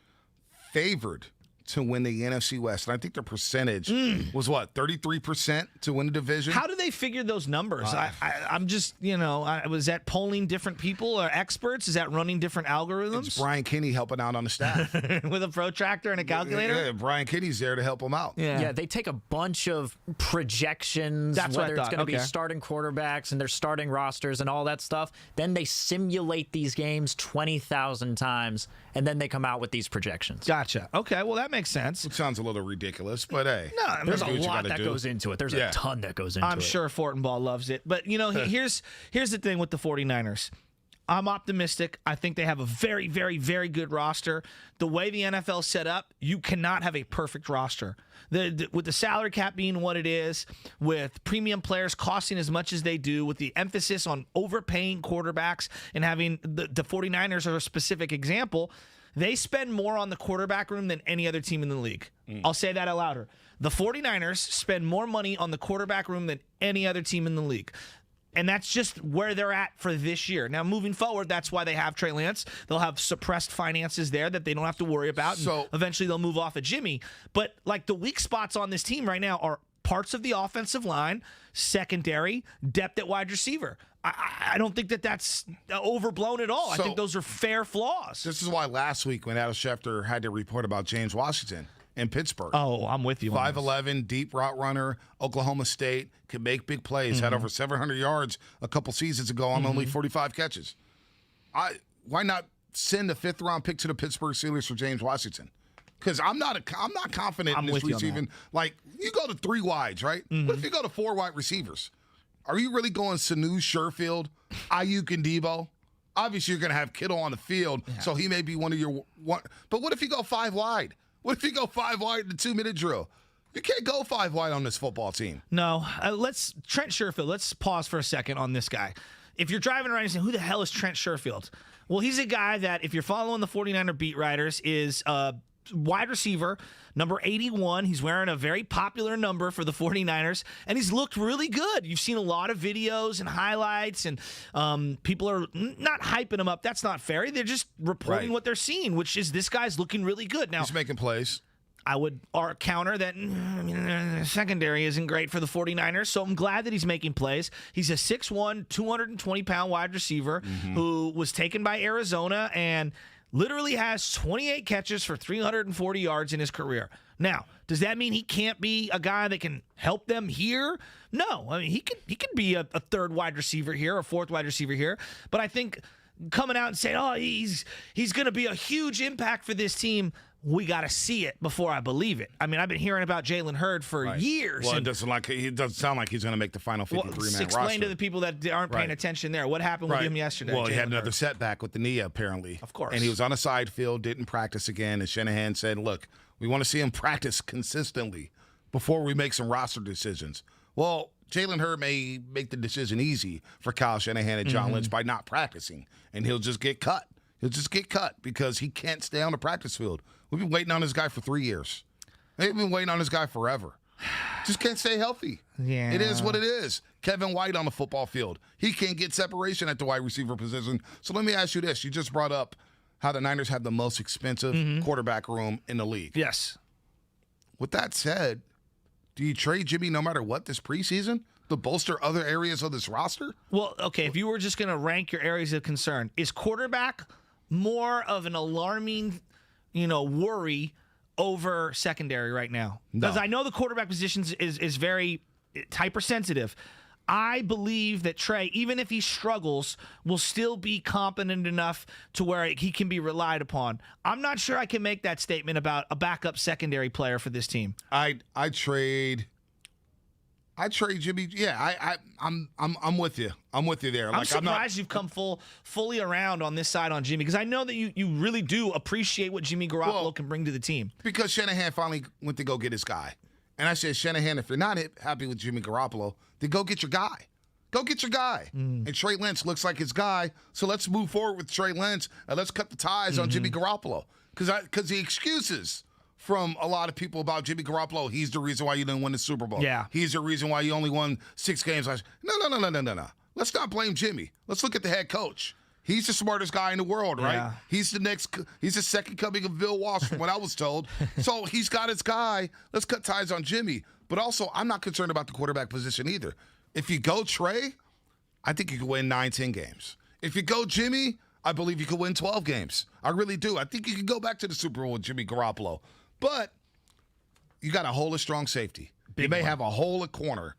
favored to win the NFC West. And I think the percentage was, 33% to win the division? How do they figure those numbers? I'm just, was that polling different people or experts? Is that running different algorithms? It's Brian Kinney helping out on the staff. With a protractor and a calculator? Yeah, Brian Kinney's there to help them out. Yeah, they take a bunch of projections, whether it's going to be starting quarterbacks and their starting rosters and all that stuff. Then they simulate these games 20,000 times, and then they come out with these projections. Gotcha. Okay, well, that makes sense. It sounds a little ridiculous, but hey. No, there's a lot that goes into it. There's a ton that goes into it. I'm sure Fortenbaugh loves it. But, here's the thing with the 49ers. I'm optimistic. I think they have a very, very, very good roster. The way the NFL's set up, you cannot have a perfect roster. With the salary cap being what it is, with premium players costing as much as they do, with the emphasis on overpaying quarterbacks and having the 49ers are a specific example, they spend more on the quarterback room than any other team in the league. I'll say that out louder. The 49ers spend more money on the quarterback room than any other team in the league. And that's just where they're at for this year. Now, moving forward, that's why they have Trey Lance. They'll have suppressed finances there that they don't have to worry about. So eventually they'll move off of Jimmy. But like the weak spots on this team right now are parts of the offensive line, secondary, depth at wide receiver. I don't think that's overblown at all. I think those are fair flaws. This is why last week when Adam Schefter had to report about James Washington in Pittsburgh. Oh, I'm with you. 5'11", deep route runner, Oklahoma State, can make big plays, had over 700 yards a couple seasons ago on only 45 catches. Why not send a 5th-round pick to the Pittsburgh Steelers for James Washington? Because I'm not confident in this receiving. Like, you go to 3 wides, right? What if you go to 4 wide receivers? Are you really going Sanu, Sherfield, Ayuk, and Debo? Obviously, you're going to have Kittle on the field, so he may be one of your one. But what if you go 5 wide? What if you go 5 wide in the 2-minute drill? You can't go 5 wide on this football team. No. Trent Sherfield, let's pause for a second on this guy. If you're driving around and saying, who the hell is Trent Sherfield? Well, he's a guy that, if you're following the 49er beat writers, is wide receiver, number 81. He's wearing a very popular number for the 49ers, and he's looked really good. You've seen a lot of videos and highlights, and people are not hyping him up. That's not fair. They're just reporting what they're seeing, which is this guy's looking really good. Now, he's making plays. I would counter that the secondary isn't great for the 49ers, so I'm glad that he's making plays. He's a 6'1", 220-pound wide receiver who was taken by Arizona and literally has 28 catches for 340 yards in his career. Now, does that mean he can't be a guy that can help them here? No. I mean, he could be a 3rd wide receiver here, a 4th wide receiver here. But I think coming out and saying, oh, he's going to be a huge impact for this team, we got to see it before I believe it. I mean, I've been hearing about Jalen Hurd for years. Well, it doesn't sound like he's going to make the final 53-man roster. Explain to the people that aren't paying attention there. What happened with him yesterday? Well, he had another setback with the knee, apparently. Of course. And he was on a side field, didn't practice again. And Shanahan said, look, we want to see him practice consistently before we make some roster decisions. Well, Jalen Hurd may make the decision easy for Kyle Shanahan and John Lynch by not practicing, and he'll just get cut. He'll just get cut because he can't stay on the practice field. We've been waiting on this guy for 3 years. They've been waiting on this guy forever. Just can't stay healthy. Yeah. It is what it is. Kevin White on the football field. He can't get separation at the wide receiver position. So let me ask you this. You just brought up how the Niners have the most expensive quarterback room in the league. Yes. With that said, do you trade Jimmy no matter what this preseason to bolster other areas of this roster? Well, okay, if you were just going to rank your areas of concern, is quarterback more of an alarming, worry over secondary right now? Because I know the quarterback position is very hypersensitive. I believe that Trey, even if he struggles, will still be competent enough to where he can be relied upon. I'm not sure I can make that statement about a backup secondary player for this team. I trade Jimmy. Yeah, I'm with you. I'm with you there. I'm surprised you've come fully around on this side on Jimmy, because I know that you really do appreciate what Jimmy Garoppolo can bring to the team. Because Shanahan finally went to go get his guy. And I said, Shanahan, if you're not happy with Jimmy Garoppolo, then go get your guy. Go get your guy. And Trey Lance looks like his guy, so let's move forward with Trey Lance, and let's cut the ties on Jimmy Garoppolo. Because the excuses from a lot of people about Jimmy Garoppolo, he's the reason why you didn't win the Super Bowl. Yeah. He's the reason why you only won 6 games last year. No. Let's not blame Jimmy. Let's look at the head coach. He's the smartest guy in the world, right? Yeah. He's the second coming of Bill Walsh from what I was told. So he's got his guy. Let's cut ties on Jimmy. But also, I'm not concerned about the quarterback position either. If you go Trey, I think you can win 9-10 games. If you go Jimmy, I believe you could win 12 games. I really do. I think you can go back to the Super Bowl with Jimmy Garoppolo. But you got a hole of strong safety. You may have a hole at corner.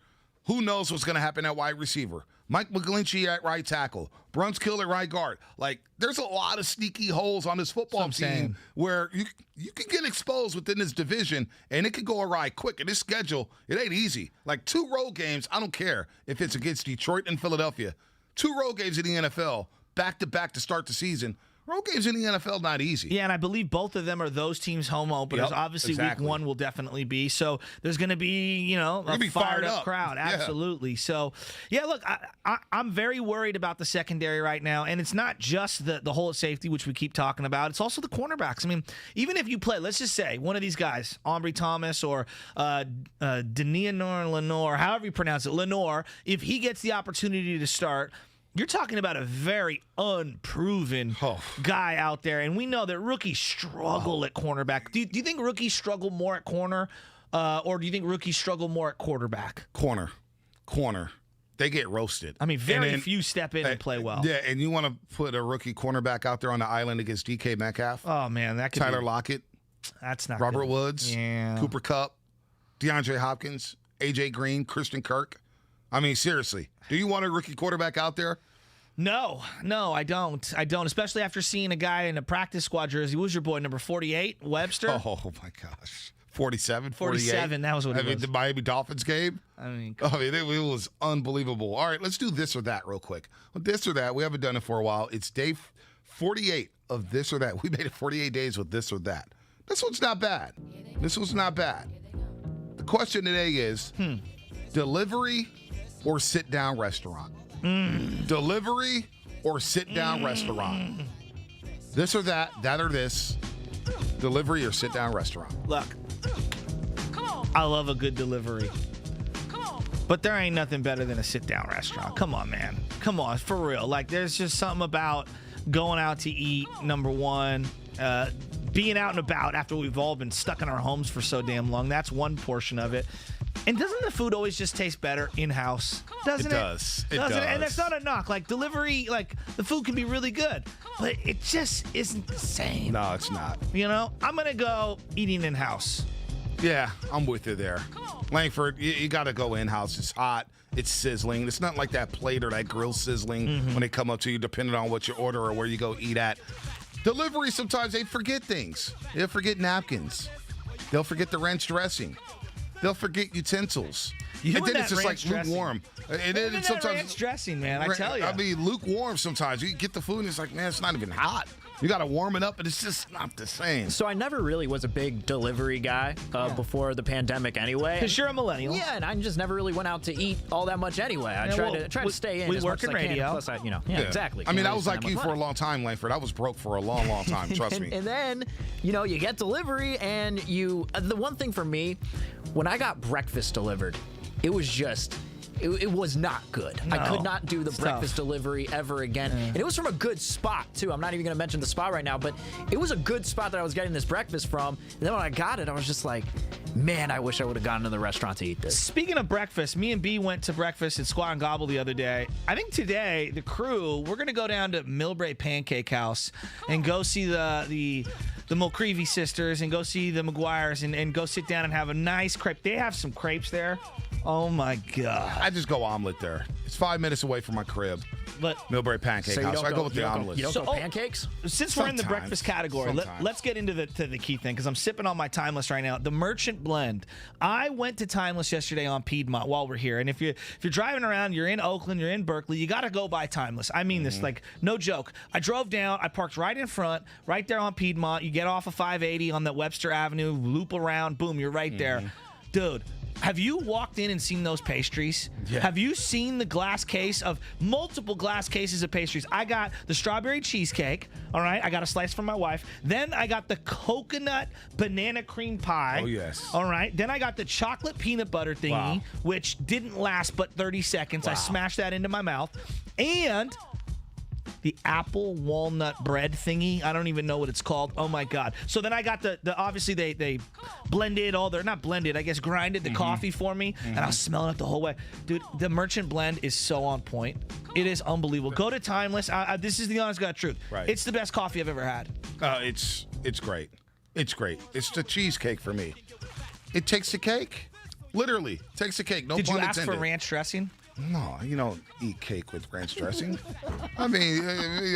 Who knows what's going to happen at wide receiver? Mike McGlinchey at right tackle. Brunskill at right guard. Like, there's a lot of sneaky holes on this football team where you can get exposed within this division, and it could go awry quick. And this schedule, it ain't easy. Like, 2 road games, I don't care if it's against Detroit and Philadelphia. 2 road games in the NFL, back-to-back to start the season. Road games in the NFL not easy. Yeah, and I believe both of them are those teams' home openers. Yep, Obviously, exactly. week one will definitely be. So there's going to be, a fired-up crowd. Yeah. Absolutely. So, yeah, look, I'm very worried about the secondary right now. And it's not just the hole at safety, which we keep talking about. It's also the cornerbacks. I mean, even if you play, let's just say, one of these guys, Ambry Thomas or Lenore, however you pronounce it, Lenore, if he gets the opportunity to start, you're talking about a very unproven guy out there, and we know that rookies struggle at cornerback. Do you think rookies struggle more at corner, or do you think rookies struggle more at quarterback? Corner. They get roasted. I mean, very few step in and play well. Yeah, and you want to put a rookie cornerback out there on the island against DK Metcalf? Oh, man, that could Tyler Lockett. That's not Robert good. Woods. Yeah. Cooper Kupp. DeAndre Hopkins. A.J. Green. Christian Kirk. I mean, seriously, do you want a rookie quarterback out there? No, I don't. Especially after seeing a guy in a practice squad jersey. Who's your boy, number 48, Webster? Oh, my gosh. 47, 47, that was what it was. The Miami Dolphins game? It was unbelievable. All right, let's do this or that real quick. This or that, we haven't done it for a while. It's day 48 of this or that. We made it 48 days with this or that. This one's not bad. The question today is, delivery or sit-down restaurant? Delivery or sit-down restaurant? This or that or this. Delivery or sit-down restaurant? Look, I love a good delivery. But there ain't nothing better than a sit-down restaurant. Come on, man. Come on, for real. Like, there's just something about going out to eat, number one. Being out and about after we've all been stuck in our homes for so damn long. That's one portion of it. And doesn't the food always just taste better in-house? Doesn't it? It does. And that's not a knock. Like, delivery, like, the food can be really good, but it just isn't the same. No, it's not. I'm going to go eating in-house. Yeah, I'm with you there. Langford, you got to go in-house. It's hot. It's sizzling. It's not like that plate or that grill sizzling when they come up to you, depending on what you order or where you go eat at. Delivery, sometimes they forget things. They'll forget napkins. They'll forget the ranch dressing. They'll forget utensils. And then it's just like lukewarm. And then it's sometimes ranch dressing, man, I tell you. I mean, lukewarm sometimes. You get the food and it's like, man, it's not even hot. You got to warm it up, and it's just not the same. So I never really was a big delivery guy before the pandemic anyway. Because you're a millennial. Yeah, and I just never really went out to eat all that much anyway. I tried to stay in we as work much in as I radio. can. Plus, exactly. I mean, I was like you for a long time, Langford. I was broke for a long, long time, trust me. And then, you get delivery, and the one thing for me, when I got breakfast delivered, it was just... It was not good. No. I could not do the breakfast tough. delivery ever again. And it was from a good spot, too. I'm not even going to mention the spot right now, but it was a good spot that I was getting this breakfast from. And then when I got it, I was just like, man, I wish I would have gone to the restaurant to eat this. Speaking of breakfast, me and B went to breakfast at Squat and Gobble the other day. I think today, the crew, we're going to go down to Millbrae Pancake House and go see the Mulcreevy sisters and go see the McGuires and go sit down and have a nice crepe. They have some crepes there. Oh, my God. I just go omelet there. It's 5 minutes away from my crib. But Millbrae Pancake House. I go with the omelets. You don't go pancakes? Since we're in the breakfast category, let's get into the key thing, because I'm sipping on my Timeless right now. The Merchant Blend. I went to Timeless yesterday on Piedmont while we're here, and if you're driving around, you're in Oakland, you're in Berkeley, you got to go by Timeless. I mean this, like, no joke. I drove down, I parked right in front, right there on Piedmont. You get off of 580 on that Webster Avenue, loop around, boom, you're right there. Dude. Have you walked in and seen those pastries? Yeah. Have you seen the glass case of multiple glass cases of pastries? I got the strawberry cheesecake, all right? I got a slice for my wife. Then I got the coconut banana cream pie. Oh, yes. All right. Then I got the chocolate peanut butter thingy, which didn't last but 30 seconds. I smashed that into my mouth. And the apple walnut bread thingy. I don't even know what it's called. Oh, my God. So then I got the obviously they blended they're not blended, I guess grinded the coffee for me, and I was smelling it the whole way. Dude, the Merchant Blend is so on point. It is unbelievable. Go to Timeless. This is the honest God truth. Right. It's the best coffee I've ever had. It's great. It's great. It's the cheesecake for me. It takes the cake. Literally, takes the cake. No Did pun you ask intended. for ranch dressing? No, you don't eat cake with ranch dressing. I mean,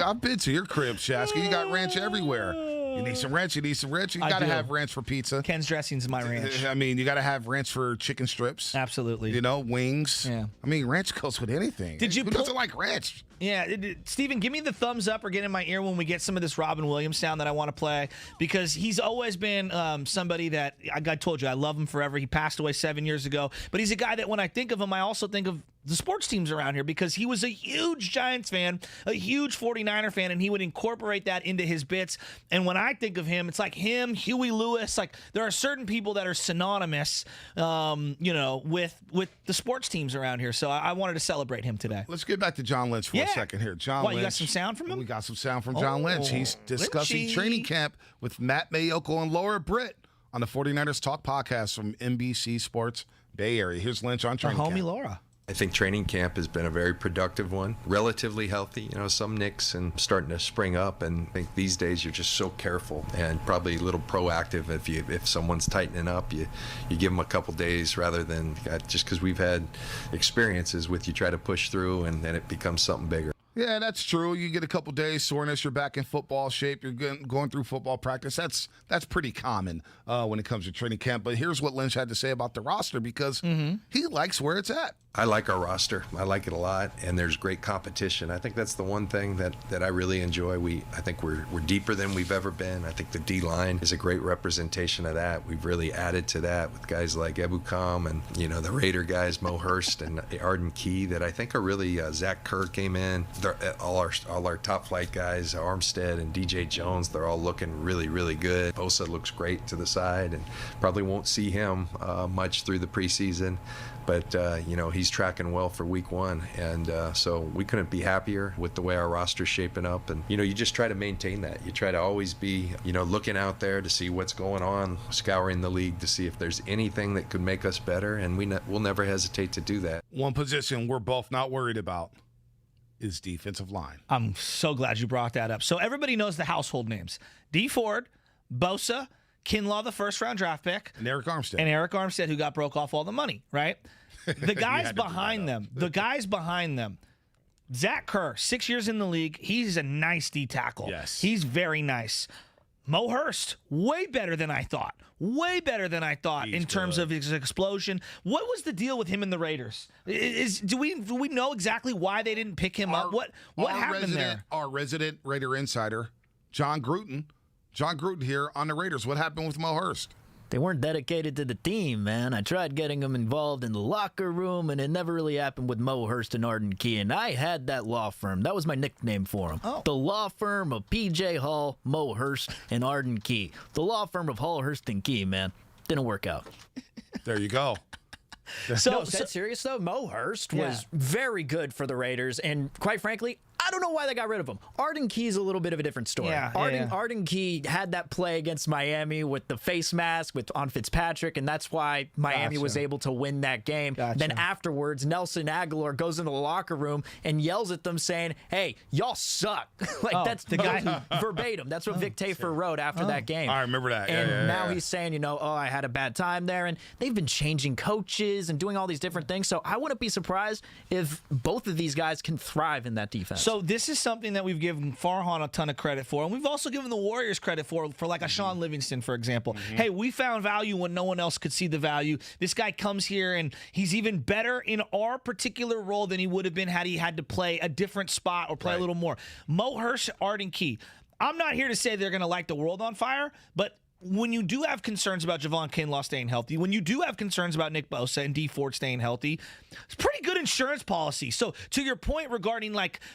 I've been to your crib, Shasky. You got ranch everywhere. You need some ranch. You got to have ranch for pizza. Ken's dressing's my ranch. I mean, you got to have ranch for chicken strips. Absolutely. Wings. Yeah. I mean, ranch goes with anything. Who doesn't like ranch? Yeah, Steven, give me the thumbs up or get in my ear when we get some of this Robin Williams sound that I want to play, because he's always been somebody that, I told you, I love him forever. He passed away 7 years ago, but he's a guy that when I think of him, I also think of the sports teams around here, because he was a huge Giants fan, a huge 49er fan, and he would incorporate that into his bits. And when I think of him, it's like him, Huey Lewis. Like, there are certain people that are synonymous, with the sports teams around here. So I wanted to celebrate him today. Let's get back to John Lynch for a second here. John Lynch. You got some sound from him? We got some sound from John Lynch. He's discussing training camp with Matt Mayoko and Laura Britt on the 49ers Talk podcast from NBC Sports Bay Area. Here's Lynch on training camp. Homie Laura. I think training camp has been a very productive one, relatively healthy, some nicks and starting to spring up, and I think these days you're just so careful and probably a little proactive. If someone's tightening up, you give them a couple days rather than just because we've had experiences with you try to push through and then it becomes something bigger. Yeah, that's true. You get a couple days soreness, you're back in football shape, you're going through football practice. That's pretty common when it comes to training camp. But here's what Lynch had to say about the roster, because he likes where it's at. I like our roster. I like it a lot, and there's great competition. I think that's the one thing that I really enjoy. I think we're deeper than we've ever been. I think the D-line is a great representation of that. We've really added to that with guys like Ebukam and, the Raider guys, Mo Hurst and Arden Key, that I think are really, Zach Kerr came in. All our top flight guys, Armstead and DJ Jones, they're all looking really, really good. Bosa looks great to the side, and probably won't see him much through the preseason. But, he's tracking well for week one. And so we couldn't be happier with the way our roster's shaping up. And, you just try to maintain that. You try to always be, looking out there to see what's going on, scouring the league to see if there's anything that could make us better. And we'll never hesitate to do that. One position we're both not worried about is defensive line. I'm so glad you brought that up. So everybody knows the household names. D. Ford, Bosa, Kinlaw, the first-round draft pick. And Eric Armstead. Who got broke off all the money, right? The guys behind them, Zach Kerr, 6 years in the league. He's a nice D tackle. Yes. He's very nice. Mo Hurst, way better than I thought. In terms of his explosion. What was the deal with him and the Raiders? Do we know exactly why they didn't pick him up? What happened there? Our resident Raider insider, John Gruden here on the Raiders. What happened with Mo Hurst? They weren't dedicated to the team, man. I tried getting them involved in the locker room, and it never really happened with Mo Hurst and Arden Key. And I had that law firm. That was my nickname for them. Oh. The law firm of P.J. Hall, Mo Hurst, and Arden Key. The law firm of Hall, Hurst, and Key, man. Didn't work out. There you go. Serious though, Mo Hurst was very good for the Raiders, and quite frankly, I don't know why they got rid of him. Arden Key's a little bit of a different story. Arden Key had that play against Miami with the face mask on Fitzpatrick, and that's why Miami was able to win that game. Then afterwards, Nelson Aguilar goes into the locker room and yells at them saying, "Hey, y'all suck." That's the guy verbatim. That's what Vic Tafur wrote after that game. I remember that. And now he's saying, I had a bad time there, and they've been changing coaches and doing all these different things. So I wouldn't be surprised if both of these guys can thrive in that defense. So this is something that we've given Farhan a ton of credit for, and we've also given the Warriors credit for like a Sean Livingston, for example. Hey, we found value when no one else could see the value. This guy comes here, and he's even better in our particular role than he would have been had he had to play a different spot or play a little more. Mo Hurst, Arden Key. I'm not here to say they're going to light the world on fire, but when you do have concerns about Javon Kinlaw staying healthy, when you do have concerns about Nick Bosa and D. Ford staying healthy, it's pretty good insurance policy. So to your point regarding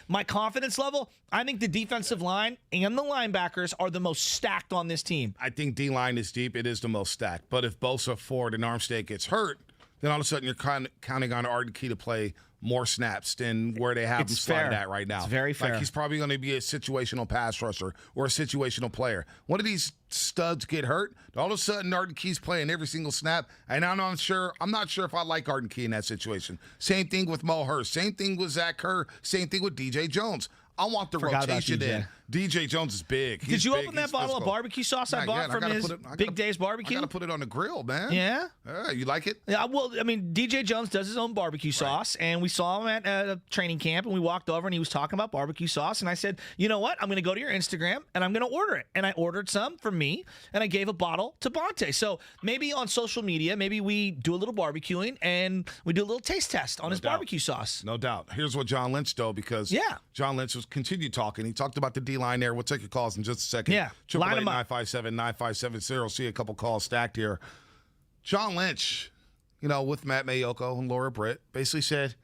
my confidence level, I think the defensive line and the linebackers are the most stacked on this team. I think D-line is deep. It is the most stacked. But if Bosa, Ford, and Armstead gets hurt, then all of a sudden you're counting on Arden Key to play more snaps than where they have him slotted at right now. It's very fair. He's probably going to be a situational pass rusher or a situational player. One of these studs get hurt, all of a sudden Arden Key's playing every single snap, and I'm not sure if I like Arden Key in that situation. Same thing with Mo Hurst. Same thing with Zach Kerr. Same thing with DJ Jones. I want the rotation in. DJ Jones is big. Did you open that bottle of barbecue sauce I bought from his Big Days Barbecue? I got to put it on the grill, man. Yeah? You like it? Yeah, well, I mean, DJ Jones does his own barbecue sauce, and we saw him at a training camp, and we walked over, and he was talking about barbecue sauce, and I said, you know what? I'm going to go to your Instagram, and I'm going to order it. And I ordered some for me, and I gave a bottle to Bonte. So maybe on social media, maybe we do a little barbecuing, and we do a little taste test on his barbecue sauce. No doubt. Here's what John Lynch, though, because John Lynch was continued talking. He talked about the D-line there. We'll take your calls in just a second. Yeah, line 888-957-9570. See a couple calls stacked here. John Lynch, with Matt Mayoko and Laura Britt, basically said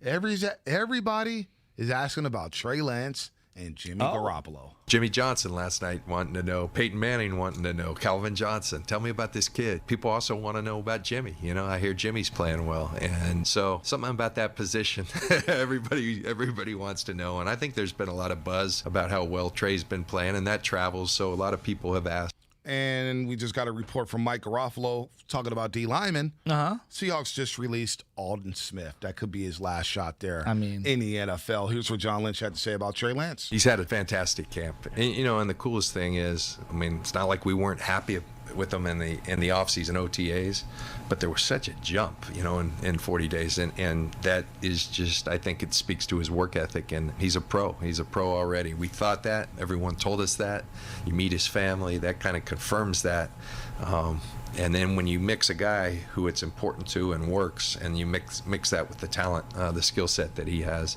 everybody is asking about Trey Lance and Jimmy Garoppolo. Jimmy Johnson last night wanting to know. Peyton Manning wanting to know. Calvin Johnson. Tell me about this kid. People also want to know about Jimmy. I hear Jimmy's playing well. And so something about that position, everybody wants to know. And I think there's been a lot of buzz about how well Trey's been playing, and that travels. So a lot of people have asked. And we just got a report from Mike Garofalo talking about D linemen. Seahawks just released Aldon Smith. That could be his last shot there in the NFL. Here's what John Lynch had to say about Trey Lance. He's had a fantastic camp. And the coolest thing is, it's not like we weren't happy with him in the offseason OTAs, but there was such a jump, in 40 days. And that is just, I think it speaks to his work ethic, and he's a pro. He's a pro already. We thought that. Everyone told us that. You meet his family, that kind of confirms that. And then when you mix a guy who it's important to and works, and you mix that with the talent, the skill set that he has,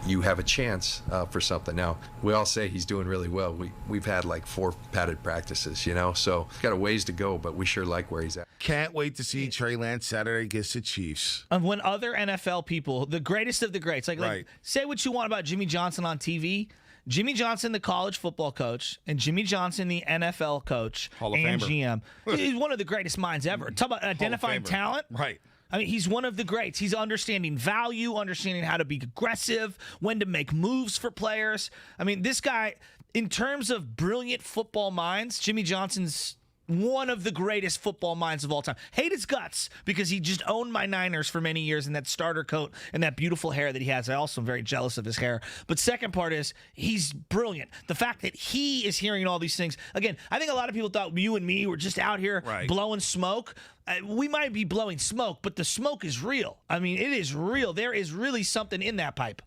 you have a chance for something. Now, we all say he's doing really well. We've had like 4 padded practices, so got a ways to go, but we sure like where he's at. Can't wait to see Trey Lance Saturday against the Chiefs. And when other NFL people, the greatest of the greats, like say what you want about Jimmy Johnson on TV, Jimmy Johnson, the college football coach, and Jimmy Johnson, the NFL coach and GM. He's one of the greatest minds ever. Talk about identifying talent. Right. I mean, he's one of the greats. He's understanding value, understanding how to be aggressive, when to make moves for players. I mean, this guy, in terms of brilliant football minds, Jimmy Johnson's one of the greatest football minds of all time. Hate his guts because he just owned my Niners for many years in that starter coat and that beautiful hair that he has. I also am very jealous of his hair. But second part is he's brilliant. The fact that he is hearing all these things. Again, I think a lot of people thought you and me were just out here blowing smoke. We might be blowing smoke, but the smoke is real. I mean, it is real. There is really something in that pipe.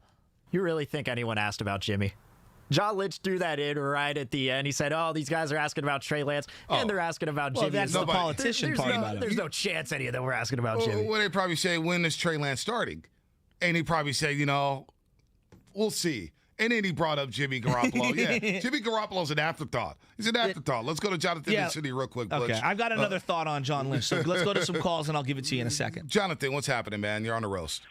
You really think anyone asked about Jimmy? John Lynch threw that in right at the end. He said, these guys are asking about Trey Lance, and they're asking about Jimmy. That's the politician part about it. There's no chance any of them were asking about Jimmy. Well, they probably say, when is Trey Lance starting? And he probably say, we'll see. And then he brought up Jimmy Garoppolo. Yeah, Jimmy Garoppolo's an afterthought. He's an afterthought. Let's go to Jonathan in the city real quick, Butch. Okay, I've got another thought on John Lynch. So let's go to some calls, and I'll give it to you in a second. Jonathan, what's happening, man? You're on the roast.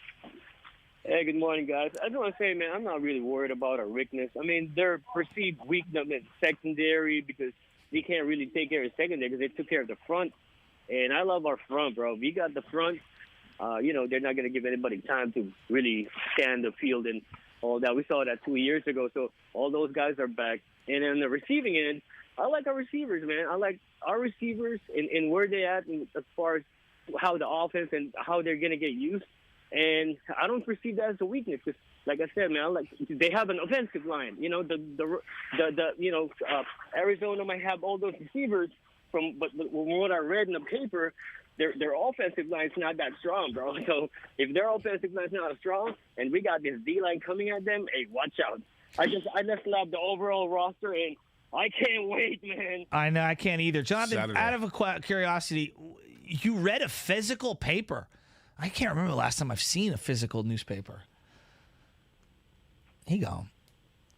Hey, good morning, guys. I just want to say, man, I'm not really worried about our weakness. I mean, their perceived weakness in secondary because they can't really take care of secondary because they took care of the front. And I love our front, bro. We got the front. They're not going to give anybody time to really scan the field and all that. We saw that 2 years ago. So all those guys are back. And on the receiving end, I like our receivers, man. I like our receivers and where they at as far as how the offense and how they're going to get used. And I don't perceive that as a weakness because, like I said, man, they have an offensive line. Arizona might have all those receivers but from what I read in the paper, their offensive line's not that strong, bro. So if their offensive line's not strong and we got this D line coming at them, hey, watch out. I just love the overall roster and I can't wait, man. I know I can't either, Jonathan. Saturday. Out of curiosity, you read a physical paper. I can't remember the last time I've seen a physical newspaper. He gone.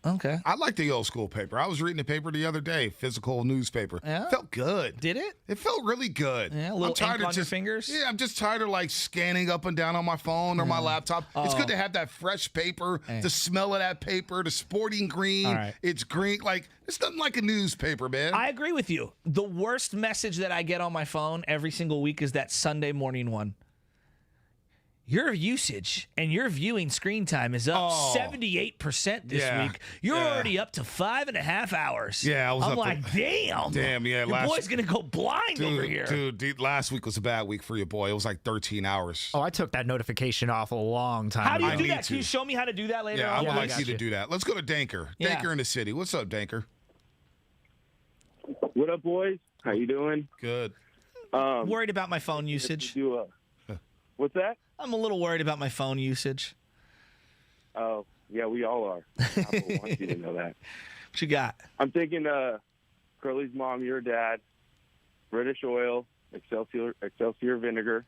Okay. I like the old school paper. I was reading the paper the other day, physical newspaper. Yeah? Felt good. Did it? It felt really good. Yeah, a little ink on your fingers? Yeah, I'm just tired of scanning up and down on my phone or my laptop. It's good to have that fresh paper, the smell of that paper, the sporting green. All right. It's green. It's nothing like a newspaper, man. I agree with you. The worst message that I get on my phone every single week is that Sunday morning one. your usage and your viewing screen time is up 78% this week. You're already up to 5.5 hours. Yeah, I'm like, damn. Yeah. Your boy's going to go blind over here. Dude, last week was a bad week for your boy. It was like 13 hours. Oh, I took that notification off a long time ago. How do you do that? To. Can you show me how to do that later on? on? I would like you to do that. Let's go to Danker. Danker in the city. What's up, Danker? What up, boys? How you doing? Good. Worried about my phone usage. What's that? I'm a little worried about my phone usage. Oh, yeah, we all are. I want you to know that. What you got? I'm thinking Curly's mom, your dad, British oil, Excelsior vinegar.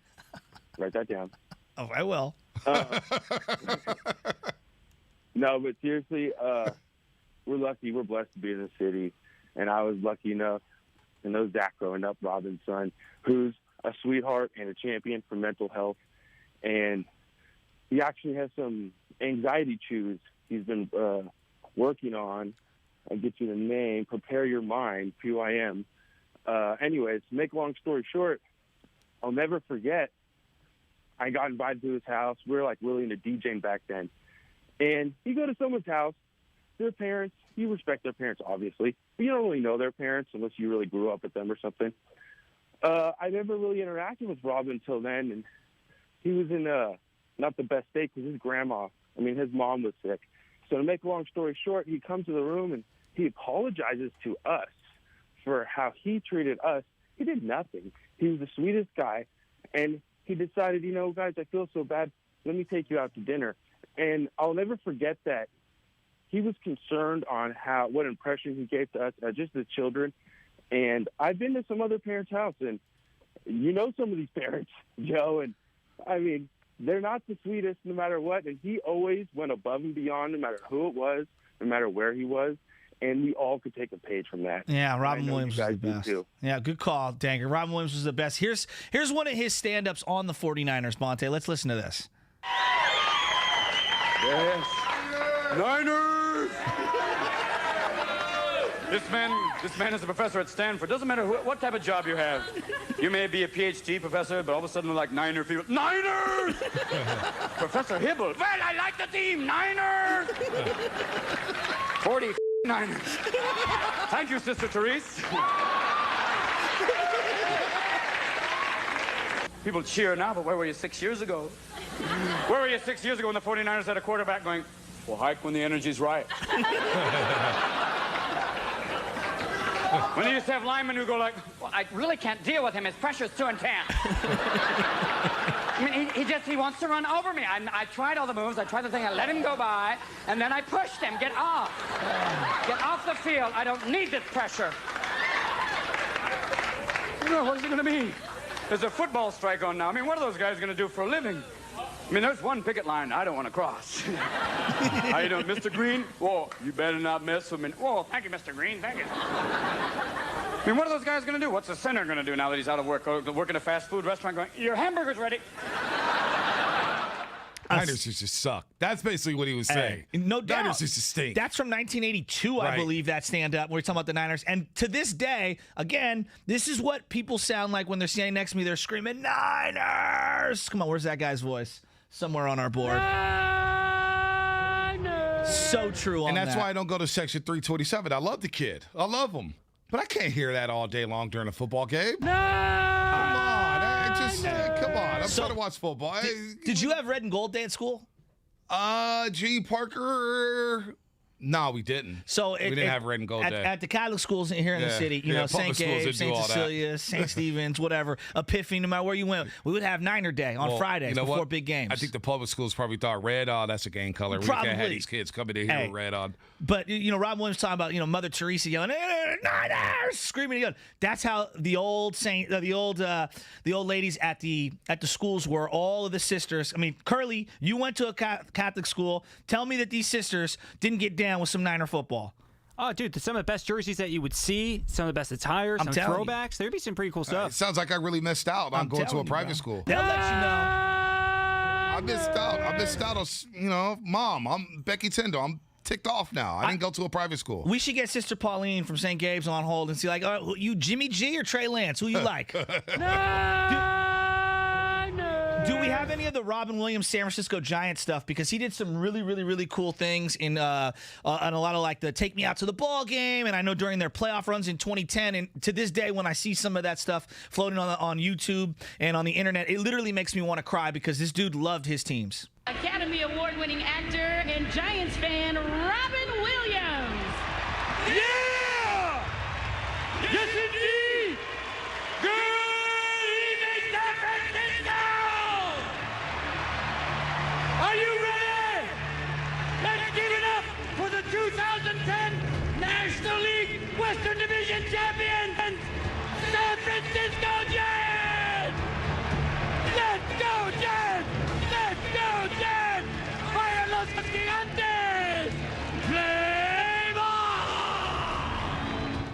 Write that down. Oh, I will. No, but seriously, we're lucky. We're blessed to be in the city. And I was lucky enough to know Zach growing up, Robin's son, who's a sweetheart and a champion for mental health. And he actually has some anxiety chews he's been working on. I'll get you the name, Prepare Your Mind, PYM. Anyways, to make a long story short, I'll never forget, I got invited to his house. We were like really into DJing back then. And you go to someone's house, their parents, you respect their parents, obviously, but you don't really know their parents unless you really grew up with them or something. I never really interacted with Robin until then, and he was in not the best state because his mom was sick. So to make a long story short, he comes to the room and he apologizes to us for how he treated us. He did nothing. He was the sweetest guy, and he decided, guys, I feel so bad. Let me take you out to dinner. And I'll never forget that he was concerned on what impression he gave to us just as children. And I've been to some other parents' house, and some of these parents, Joe, and I mean, they're not the sweetest no matter what. And he always went above and beyond no matter who it was, no matter where he was. And we all could take a page from that. Yeah, Robin Williams was the best. Too. Yeah, good call, Danker. Robin Williams was the best. Here's one of his stand-ups on the 49ers, Monte. Let's listen to this. Yes. Niners! This man is a professor at Stanford. Doesn't matter what type of job you have. You may be a PhD professor, but all of a sudden, like Niner people. Niners! Professor Hibble. Well, I like the team. Niners! 40 Niners. Thank you, Sister Therese. People cheer now, but where were you 6 years ago? Where were you 6 years ago when the 49ers had a quarterback going, we'll hike when the energy's right? When they used to have linemen who go like, well, I really can't deal with him. His pressure's too intense. I mean, he wants to run over me. I tried all the moves. I tried the thing. I let him go by, and then I pushed him. Get off. Get off the field. I don't need this pressure. What is it going to be? There's a football strike on now. I mean, what are those guys going to do for a living? I mean, there's one picket line I don't want to cross. How you doing, Mr. Green? Whoa, you better not mess with me. Whoa, thank you, Mr. Green, thank you. I mean, what are those guys going to do? What's the center going to do now that he's out of work? Work in a fast food restaurant going, your hamburger's ready. Niners used to suck. That's basically what he was saying. No doubt. Niners used to stink. That's from 1982, I believe, that stand-up where we're talking about the Niners. And to this day, again, this is what people sound like when they're standing next to me. They're screaming, Niners! Come on, where's that guy's voice? Somewhere on our board. Niners! So true on that. And that's why I don't go to Section 327. I love the kid. I love him. But I can't hear that all day long during a football game. No! Come on. Come on. I'm trying to watch football. Did you have red and gold day at school? G. Parker. No, we didn't. So we didn't have red and gold day. At the Catholic schools here in the city, you know, St. Gabe, St. Cecilia, St. Stephen's, whatever, Epiphany, no matter where you went, we would have Niner Day on Fridays before big games. I think the public schools probably thought red, that's a game color. Probably. We can't have these kids coming in here with red on. But, Robin Williams talking about, Mother Teresa yelling, Niners, screaming and yelling. That's how the old ladies at the schools were. All of the sisters. I mean, Curly, you went to a Catholic school. Tell me that these sisters didn't get down with some Niner football. Oh, dude, some of the best jerseys that you would see, some of the best attire, some throwbacks. There'd be some pretty cool stuff. It sounds like I really missed out. I'm going to a private school. They'll let you know. I missed out on, Mom, I'm Becky Tindall. I'm ticked off now. I didn't go to a private school. We should get Sister Pauline from St. Gabe's on hold and see, like, you Jimmy G or Trey Lance? Who you like? Do we have any of the Robin Williams San Francisco Giants stuff? Because he did some really, really, really cool things in on a lot of like the Take Me Out to the Ball Game, and I know during their playoff runs in 2010. And to this day, when I see some of that stuff floating on YouTube and on the internet, it literally makes me want to cry because this dude loved his teams. Academy Award-winning actor and Giants fan Robin Williams. Yeah! Yes, indeed! Good evening, San Francisco! Are you ready? Let's give it up for the 2010 National League Western Division champions, San Francisco Giants! Let's go, Giants! Let's go, Giants! Fire los gigantes! Play ball!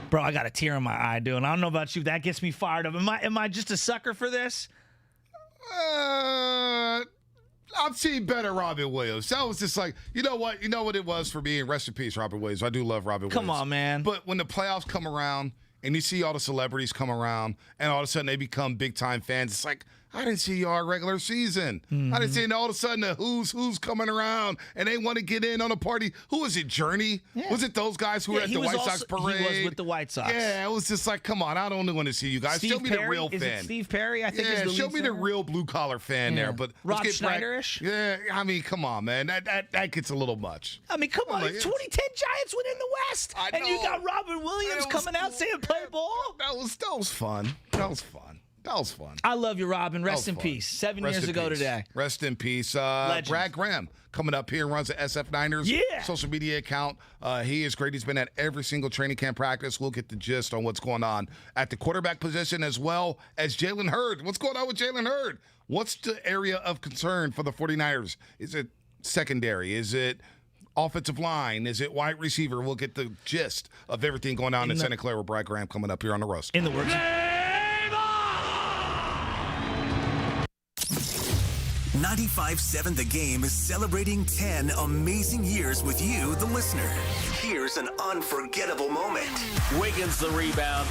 Bro, I got a tear in my eye, dude. I don't know about you. That gets me fired up. Am I just a sucker for this? I've seen better Robin Williams. That was just like, you know what? You know what it was for me? And rest in peace, Robin Williams. I do love Robin Williams. Come on, man. But when the playoffs come around and you see all the celebrities come around and all of a sudden they become big-time fans, it's like, I didn't see y'all regular season. I didn't see it. And all of a sudden the who's coming around and they want to get in on a party. Who was it, Journey? Yeah. Was it those guys who were at the White Sox parade? He was with the White Sox. Yeah, it was just like, come on, I don't want to see you guys. Steve Show me the Perry? real Is fan. it Steve Perry? I think yeah, is the show lead me the singer. real blue-collar fan there. But Rob let's get back- Schneider-ish? Yeah, I mean, come on, man. That gets a little much. I mean, come on. like, It's 2010 Giants win in the West. And you got Robin Williams coming out saying play ball. That was fun. That was fun. That was fun. I love you, Robin. Rest That in was fun. peace. 7 Rest years in ago peace. today. Rest in peace. Legend. Brad Graham coming up here, runs the SFNiners social media account. He is great. He's been at every single training camp practice. We'll get the gist on what's going on at the quarterback position as well as Jalen Hurd. What's going on with Jalen Hurd? What's the area of concern for the 49ers? Is it secondary? Is it offensive line? Is it wide receiver? We'll get the gist of everything going on in Santa Clara with Brad Graham coming up here on the roast. In the works. 95.7 The Game is celebrating 10 amazing years with you, the listener. Here's an unforgettable moment. Wiggins the rebound.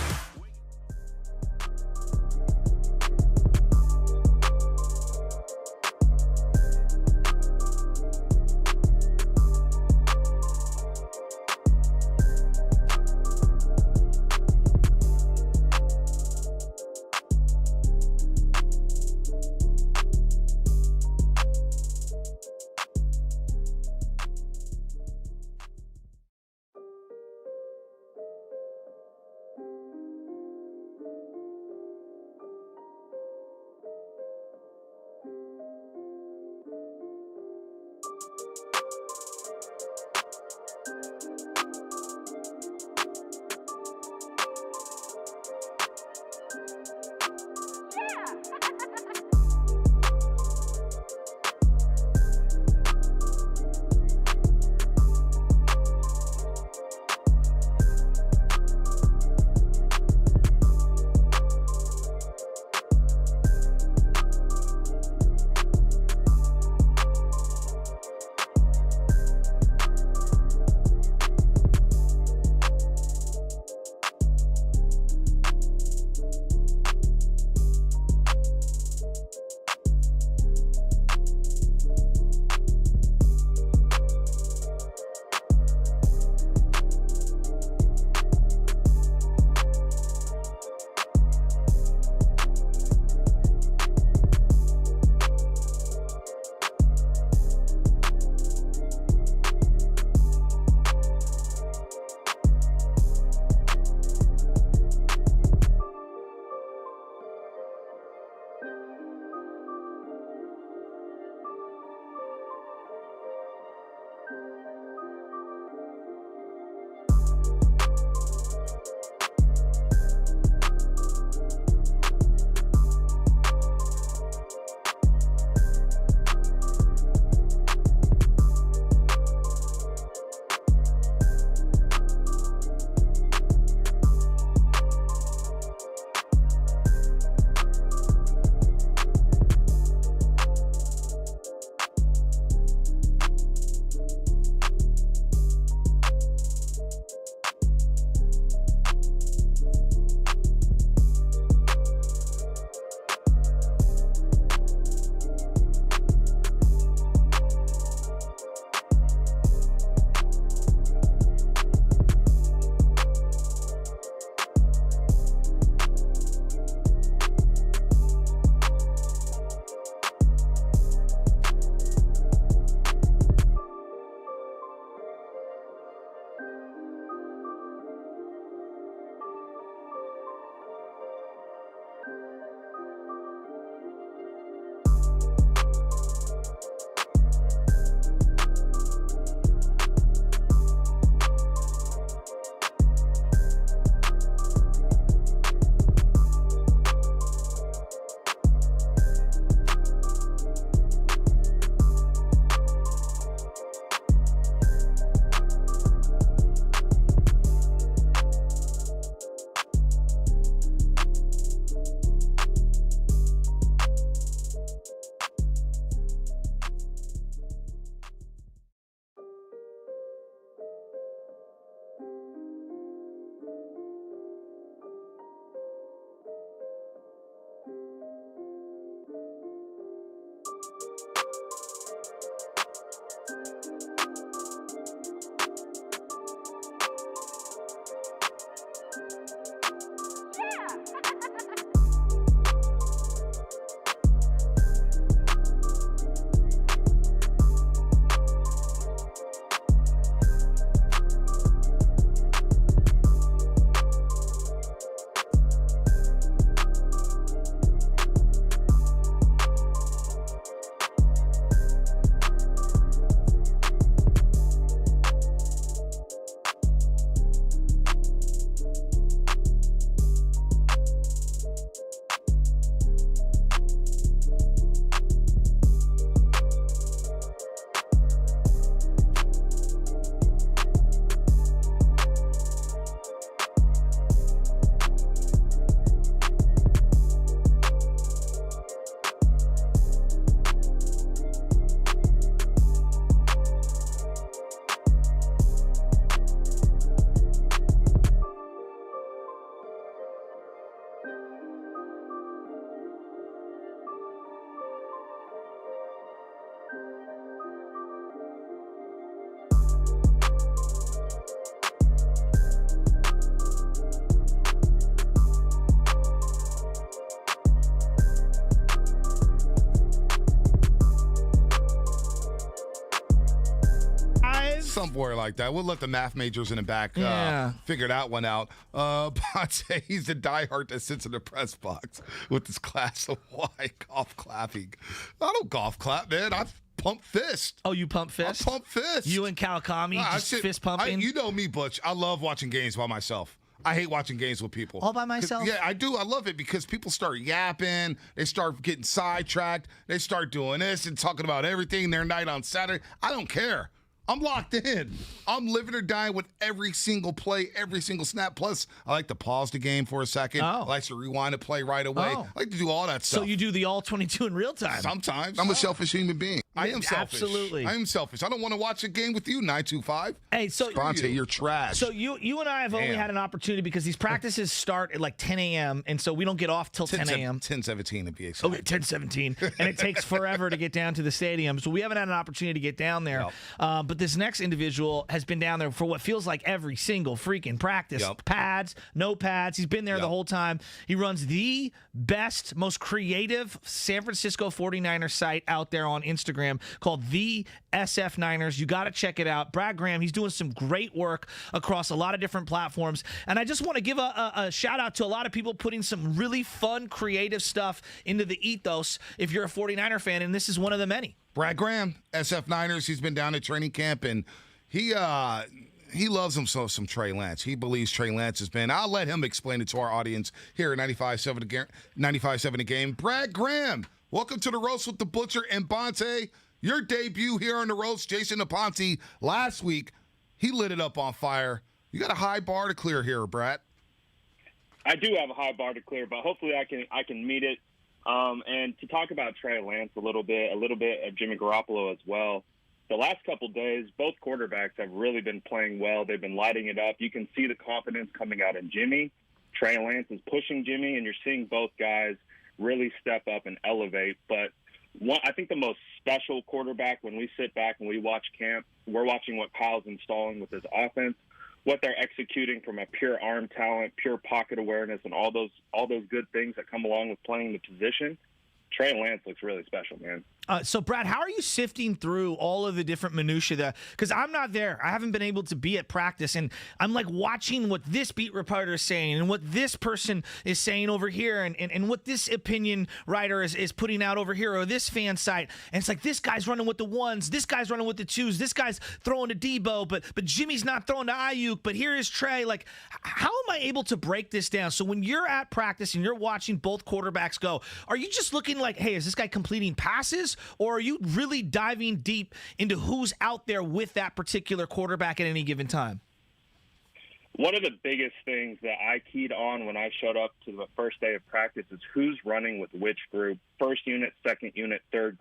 Somewhere like that. We'll let the math majors in the back figure that one out. But he's a diehard that sits in the press box with his glass of wine, golf clapping. I don't golf clap, man. I pump fist. Oh, you pump fist? I pump fist. You and Kawakami just fist pumping? You know me, Butch. I love watching games by myself. I hate watching games with people. All by myself? Yeah, I do. I love it because people start yapping. They start getting sidetracked. They start doing this and talking about everything their night on Saturday. I don't care. I'm locked in. I'm living or dying with every single play, every single snap. Plus, I like to pause the game for a second. I like to rewind the play right away. I like to do all that stuff. So you do the all 22 in real time? Sometimes. I'm a selfish human being. I am selfish. Absolutely. I am selfish. I don't want to watch a game with you, 925. Hey, so Sponte, you're trash. So you and I have only had an opportunity because these practices start at like 10 a.m. and so we don't get off till 10 a.m. 10:17 to be exact. Okay, 10:17, and it takes forever to get down to the stadium. So we haven't had an opportunity to get down there. But this next individual has been down there for what feels like every single freaking practice. Pads, no pads. He's been there the whole time. He runs the best, most creative San Francisco 49er site out there on Instagram called the SFNiners. You got to check it out. Brad Graham, he's doing some great work across a lot of different platforms. And I just want to give a shout out to a lot of people putting some really fun, creative stuff into the ethos if you're a 49er fan, and this is one of the many. Brad Graham, SF-Niners, he's been down at training camp, and he loves himself some Trey Lance. He believes Trey Lance has been. I'll let him explain it to our audience here at 95.7 The Game. Brad Graham, welcome to the Roast with the Butcher and Bonte. Your debut here on the Roast, Jason Aponte, last week, he lit it up on fire. You got a high bar to clear here, Brad. I do have a high bar to clear, but hopefully I can meet it. And to talk about Trey Lance a little bit of Jimmy Garoppolo as well. The last couple days, both quarterbacks have really been playing well. They've been lighting it up. You can see the confidence coming out in Jimmy. Trey Lance is pushing Jimmy, and you're seeing both guys really step up and elevate. But I think the most special quarterback, when we sit back and we watch camp, we're watching what Kyle's installing with his offense, what they're executing from a pure arm talent, pure pocket awareness, and all those good things that come along with playing the position. Trey Lance looks really special, man. So, Brad, how are you sifting through all of the different minutia? Because I'm not there. I haven't been able to be at practice, and I'm like watching what this beat reporter is saying and what this person is saying over here and what this opinion writer is putting out over here or this fan site. And it's like this guy's running with the ones, this guy's running with the twos, this guy's throwing to Debo, but Jimmy's not throwing to Ayuk, but here is Trey. Like, how am I able to break this down? So when you're at practice and you're watching both quarterbacks go, are you just looking like, hey, is this guy completing passes? Or are you really diving deep into who's out there with that particular quarterback at any given time? One of the biggest things that I keyed on when I showed up to the first day of practice is who's running with which group, first unit, second unit, third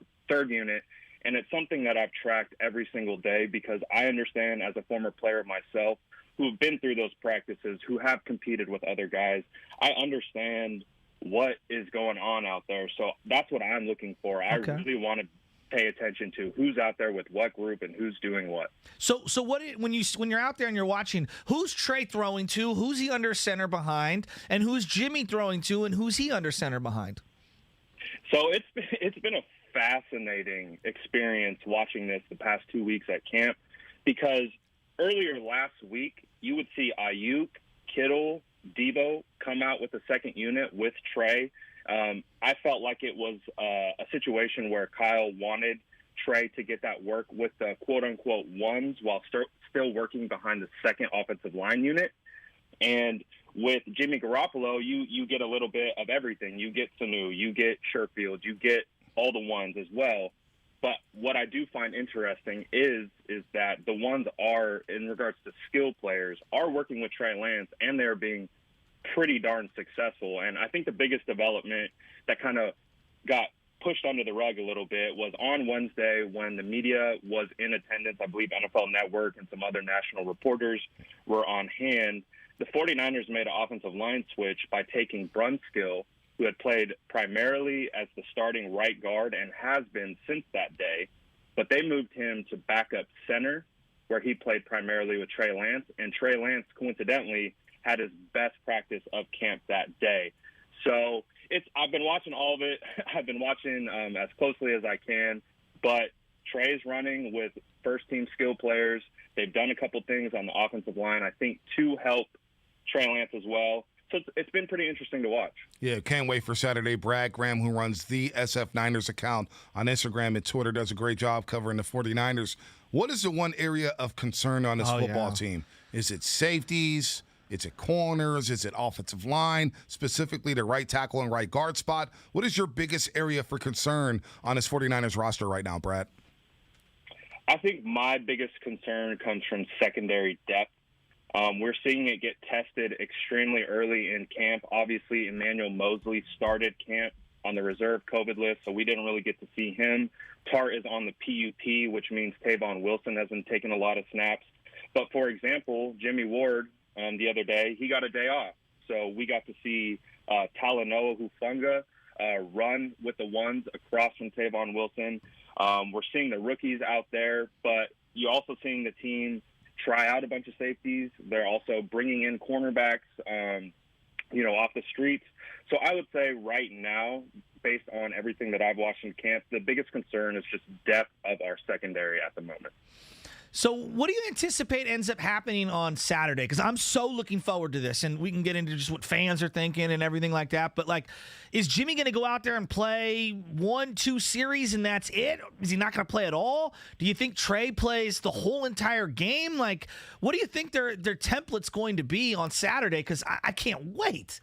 unit. And it's something that I've tracked every single day because I understand as a former player myself who've been through those practices, who have competed with other guys, I understand what is going on out there. So that's what I'm looking for. I really want to pay attention to who's out there with what group and who's doing what. So when you're out there and you're watching, who's Trey throwing to, who's he under center behind, and who's Jimmy throwing to, and who's he under center behind? So it's been a fascinating experience watching this the past 2 weeks at camp because earlier last week you would see Ayuk, Kittle, Debo come out with the second unit with Trey. I felt like it was a situation where Kyle wanted Trey to get that work with the quote-unquote ones while still working behind the second offensive line unit. And with Jimmy Garoppolo, you get a little bit of everything. You get Sanu, you get Sherfield, you get all the ones as well. But what I do find interesting is that the ones are, in regards to skill players, are working with Trey Lance, and they're being pretty darn successful. And I think the biggest development that kind of got pushed under the rug a little bit was on Wednesday when the media was in attendance. I believe NFL Network and some other national reporters were on hand. The 49ers made an offensive line switch by taking Brunskill, who had played primarily as the starting right guard and has been since that day, but they moved him to backup center, where he played primarily with Trey Lance, and Trey Lance, coincidentally, had his best practice of camp that day. So I've been watching all of it. I've been watching as closely as I can, but Trey's running with first-team skill players. They've done a couple things on the offensive line, I think, to help Trey Lance as well. So it's been pretty interesting to watch. Yeah, can't wait for Saturday. Brad Graham, who runs the SFNiners account on Instagram and Twitter, does a great job covering the 49ers. What is the one area of concern on this football team? Is it safeties? Is it corners? Is it offensive line, specifically the right tackle and right guard spot? What is your biggest area for concern on this 49ers roster right now, Brad? I think my biggest concern comes from secondary depth. We're seeing it get tested extremely early in camp. Obviously, Emmanuel Mosley started camp on the reserve COVID list, so we didn't really get to see him. Tart is on the PUP, which means Tavon Wilson hasn't taken a lot of snaps. But, for example, Jimmy Ward the other day, he got a day off. So we got to see Talanoa Hufanga run with the ones across from Tavon Wilson. We're seeing the rookies out there, but you're also seeing the team try out a bunch of safeties. They're also bringing in cornerbacks, off the streets. So I would say right now, based on everything that I've watched in camp, the biggest concern is just depth of our secondary at the moment. So what do you anticipate ends up happening on Saturday? Because I'm so looking forward to this, and we can get into just what fans are thinking and everything like that. But, is Jimmy going to go out there and play 1-2 series and that's it? Is he not going to play at all? Do you think Trey plays the whole entire game? What do you think their template's going to be on Saturday? Because I can't wait.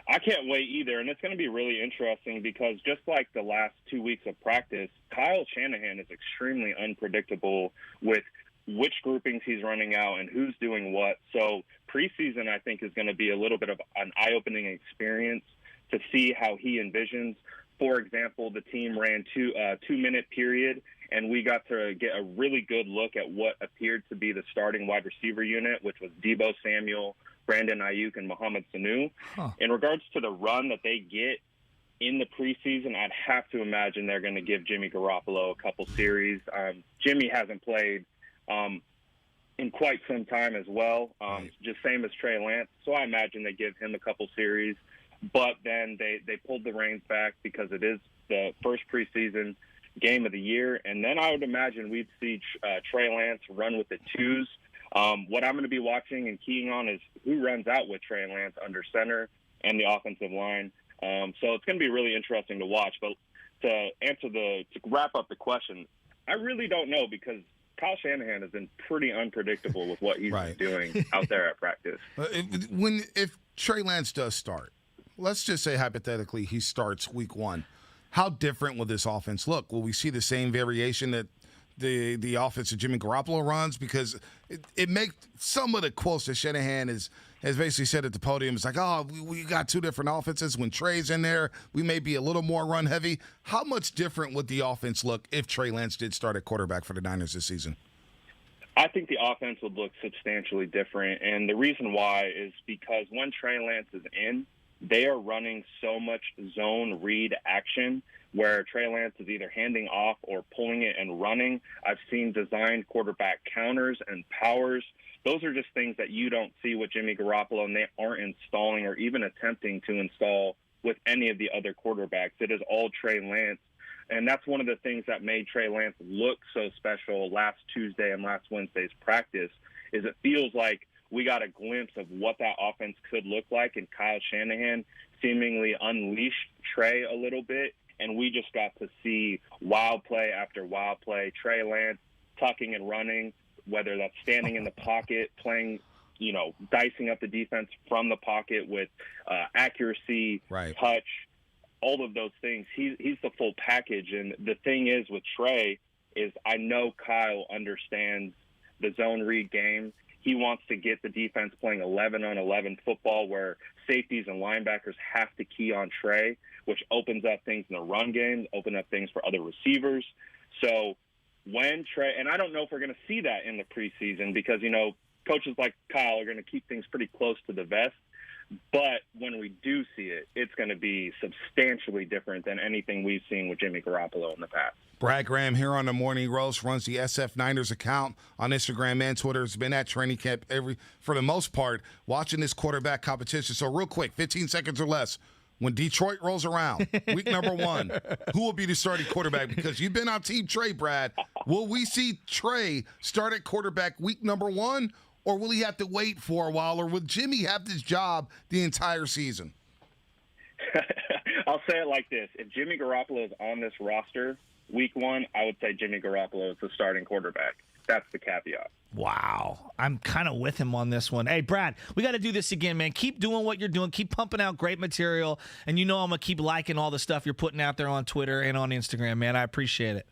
I can't wait either, and it's going to be really interesting because just like the last 2 weeks of practice, Kyle Shanahan is extremely unpredictable with which groupings he's running out and who's doing what. So preseason, I think, is going to be a little bit of an eye-opening experience to see how he envisions. For example, the team ran two-minute period, and we got to get a really good look at what appeared to be the starting wide receiver unit, which was Deebo Samuel, Brandon Ayuk, and Mohamed Sanu. In regards to the run that they get in the preseason, I'd have to imagine they're going to give Jimmy Garoppolo a couple series. Jimmy hasn't played in quite some time as well, just same as Trey Lance. So I imagine they give him a couple series. But then they pulled the reins back because it is the first preseason game of the year. And then I would imagine we'd see Trey Lance run with the twos. What I'm going to be watching and keying on is who runs out with Trey Lance under center and the offensive line. So it's going to be really interesting to watch. But to wrap up the question, I really don't know because Kyle Shanahan has been pretty unpredictable with what he's doing out there at practice. If Trey Lance does start, let's just say hypothetically he starts week 1, how different will this offense look? Will we see the same variation that the offense that Jimmy Garoppolo runs? Because it makes some of the quotes that Shanahan has basically said at the podium, it's like, we got two different offenses. When Trey's in there, we may be a little more run heavy. How much different would the offense look if Trey Lance did start at quarterback for the Niners this season? I think the offense would look substantially different, and the reason why is because when Trey Lance is in, they are running so much zone read action where Trey Lance is either handing off or pulling it and running. I've seen designed quarterback counters and powers. Those are just things that you don't see with Jimmy Garoppolo, and they aren't installing or even attempting to install with any of the other quarterbacks. It is all Trey Lance. And that's one of the things that made Trey Lance look so special last Tuesday and last Wednesday's practice is it feels like we got a glimpse of what that offense could look like, and Kyle Shanahan seemingly unleashed Trey a little bit, and we just got to see wild play after wild play. Trey Lance tucking and running, whether that's standing in the pocket, playing, dicing up the defense from the pocket with accuracy, touch, all of those things. He's the full package, and the thing is with Trey is I know Kyle understands the zone read game. He wants to get the defense playing 11-on-11 football where safeties and linebackers have to key on Trey, which opens up things in the run game, open up things for other receivers. So when Trey – and I don't know if we're going to see that in the preseason because, coaches like Kyle are going to keep things pretty close to the vest. But when we do see it, it's going to be substantially different than anything we've seen with Jimmy Garoppolo in the past. Brad Graham here on the Morning Roast, runs the SFNiners account on Instagram and Twitter. Has been at training camp for the most part, watching this quarterback competition. So real quick, 15 seconds or less. When Detroit rolls around, week number 1, who will be the starting quarterback? Because you've been on Team Trey, Brad. Will we see Trey start at quarterback week number 1, or will he have to wait for a while, or will Jimmy have this job the entire season? I'll say it like this. If Jimmy Garoppolo is on this roster week 1, I would say Jimmy Garoppolo is the starting quarterback. That's the caveat. Wow. I'm kind of with him on this one. Hey, Brad, we got to do this again, man. Keep doing what you're doing. Keep pumping out great material. And you know I'm going to keep liking all the stuff you're putting out there on Twitter and on Instagram, man. I appreciate it.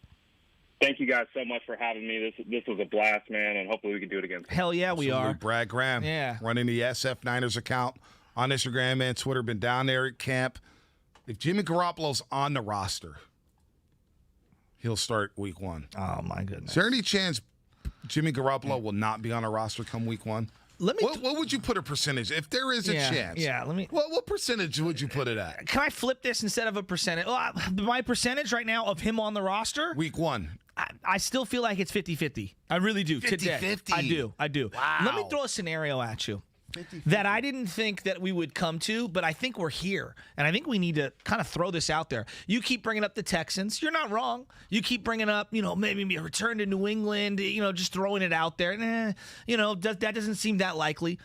Thank you guys so much for having me. This was a blast, man, and hopefully we can do it again. Hell yeah, we are. Brad Graham, running the SFNiners account on Instagram and Twitter. Been down there at camp. If Jimmy Garoppolo's on the roster, he'll start week 1. Oh, my goodness. Is there any chance Jimmy Garoppolo will not be on a roster come week 1? What would you put a percentage? If there is a chance. Yeah, let me. What percentage would you put it at? Can I flip this instead of a percentage? Well, my percentage right now of him on the roster? Week 1. I still feel like it's 50-50. I really do. 50-50. I do. Wow. Let me throw a scenario at you. That I didn't think that we would come to, but I think we're here. And I think we need to kind of throw this out there. You keep bringing up the Texans. You're not wrong. You keep bringing up, maybe a return to New England, just throwing it out there. That doesn't seem that likely.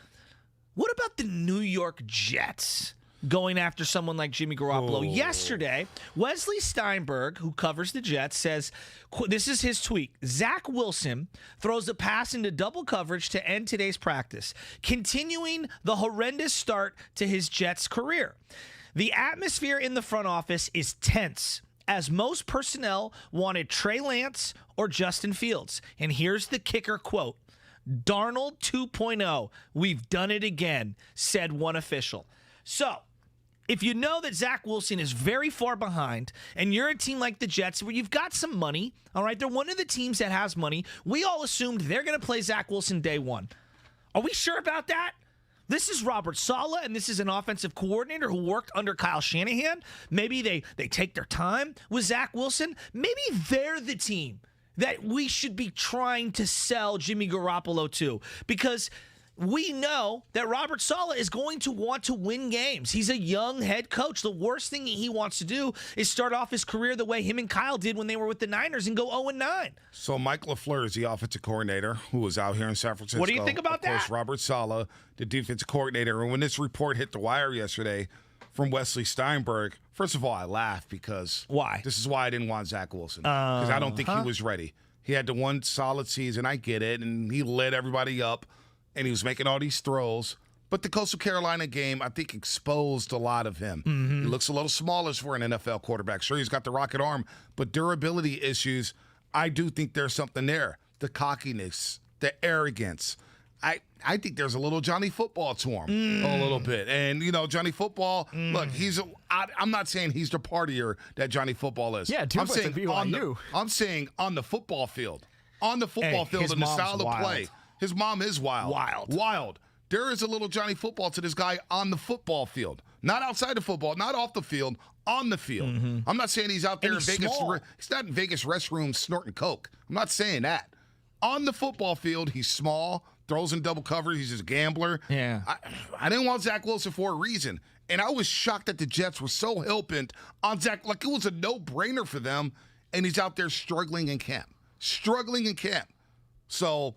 What about the New York Jets going after someone like Jimmy Garoppolo? Oh. Yesterday, Wesley Steinberg, who covers the Jets, says, this is his tweet, Zach Wilson throws a pass into double coverage to end today's practice, continuing the horrendous start to his Jets career. The atmosphere in the front office is tense, as most personnel wanted Trey Lance or Justin Fields. And here's the kicker quote, Darnold 2.0, we've done it again, said one official. So, if you know that Zach Wilson is very far behind, and you're a team like the Jets where you've got some money, all right, they're one of the teams that has money, we all assumed they're going to play Zach Wilson day 1. Are we sure about that? This is Robert Saleh, and this is an offensive coordinator who worked under Kyle Shanahan. Maybe they take their time with Zach Wilson. Maybe they're the team that we should be trying to sell Jimmy Garoppolo to, because we know that Robert Saleh is going to want to win games. He's a young head coach. The worst thing he wants to do is start off his career the way him and Kyle did when they were with the Niners and go 0-9. So Mike LaFleur is the offensive coordinator who was out here in San Francisco. What do you think about that? Of course, Robert Saleh, the defensive coordinator. And when this report hit the wire yesterday from Wesley Steinberg, first of all, I laughed because why? This is why I didn't want Zach Wilson, because I don't think he was ready. He had the one solid season. I get it, and he led everybody up. And he was making all these throws. But the Coastal Carolina game, I think, exposed a lot of him. Mm-hmm. He looks a little smallish for an NFL quarterback. Sure, he's got the rocket arm, but durability issues, I do think there's something there. The cockiness, the arrogance. I think there's a little Johnny Football to him, a little bit. And, Johnny Football, look, I'm not saying he's the partier that Johnny Football is. Yeah, I'm saying on the football field. On the football field and the style of play. His mom is wild. Wild. There is a little Johnny Football to this guy on the football field. Not outside the football, not off the field, on the field. Mm-hmm. I'm not saying he's out there in Vegas. Small. He's not in Vegas restrooms snorting coke. I'm not saying that. On the football field, he's small, throws in double coverage. He's just a gambler. Yeah. I didn't want Zach Wilson for a reason. And I was shocked that the Jets were so hell-bent on Zach. Like, it was a no-brainer for them, and he's out there struggling in camp. So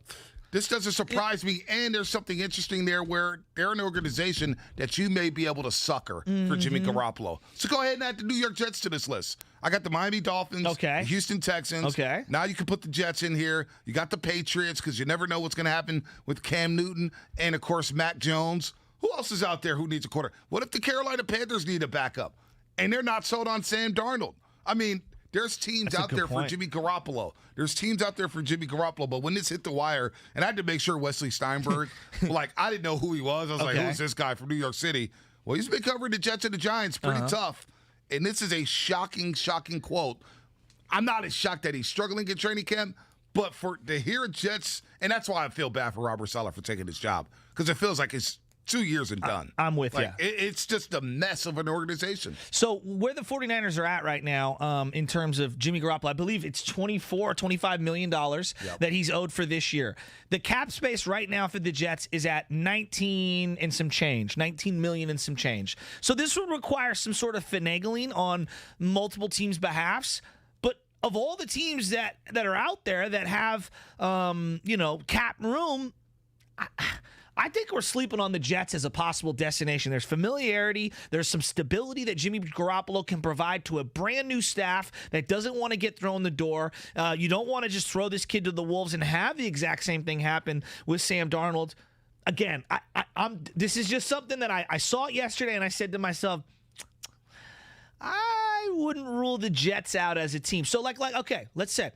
this doesn't surprise me, and there's something interesting there where they're an organization that you may be able to sucker for Jimmy Garoppolo. So go ahead and add the New York Jets to this list. I got the Miami Dolphins, the Houston Texans. Okay. Now you can put the Jets in here. You got the Patriots because you never know what's going to happen with Cam Newton and, of course, Mac Jones. Who else is out there who needs a quarter? What if the Carolina Panthers need a backup and they're not sold on Sam Darnold? I mean, there's teams out there for Jimmy Garoppolo. But when this hit the wire, and I had to make sure Wesley Steinberg, I didn't know who he was. I was like, who's this guy from New York City? Well, he's been covering the Jets and the Giants pretty tough. And this is a shocking quote. I'm not as shocked that he's struggling in training camp, but to hear Jets, and that's why I feel bad for Robert Saleh for taking his job, because it feels like it's 2 years and done. I'm with you. It's just a mess of an organization. So where the 49ers are at right now in terms of Jimmy Garoppolo, I believe it's $24 or $25 million that he's owed for this year. The cap space right now for the Jets is at 19 and some change, 19 million and some change. So this would require some sort of finagling on multiple teams' behalfs. But of all the teams that are out there that have, cap room, I think we're sleeping on the Jets as a possible destination. There's familiarity. There's some stability that Jimmy Garoppolo can provide to a brand new staff that doesn't want to get thrown the door. You don't want to just throw this kid to the wolves and have the exact same thing happen with Sam Darnold. Again, this is just something that I saw it yesterday, and I said to myself, I wouldn't rule the Jets out as a team. So, okay, let's say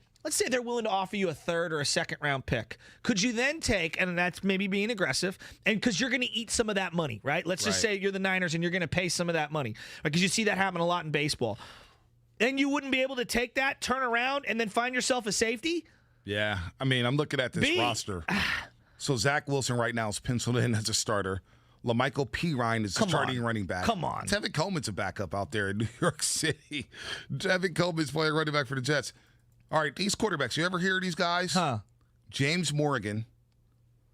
they're willing to offer you a third or a second round pick. Could you then take, and that's maybe being aggressive, and because you're going to eat some of that money, right? Let's just say you're the Niners and you're going to pay some of that money, because you see that happen a lot in baseball. And you wouldn't be able to take that, turn around, and then find yourself a safety? Yeah. I mean, I'm looking at this roster. So Zach Wilson right now is penciled in as a starter. LaMichael Pirine is the starting running back. Come on. Tevin Coleman's a backup out there in New York City. Tevin Coleman's playing running back for the Jets. All right, these quarterbacks, you ever hear of these guys? James Morgan,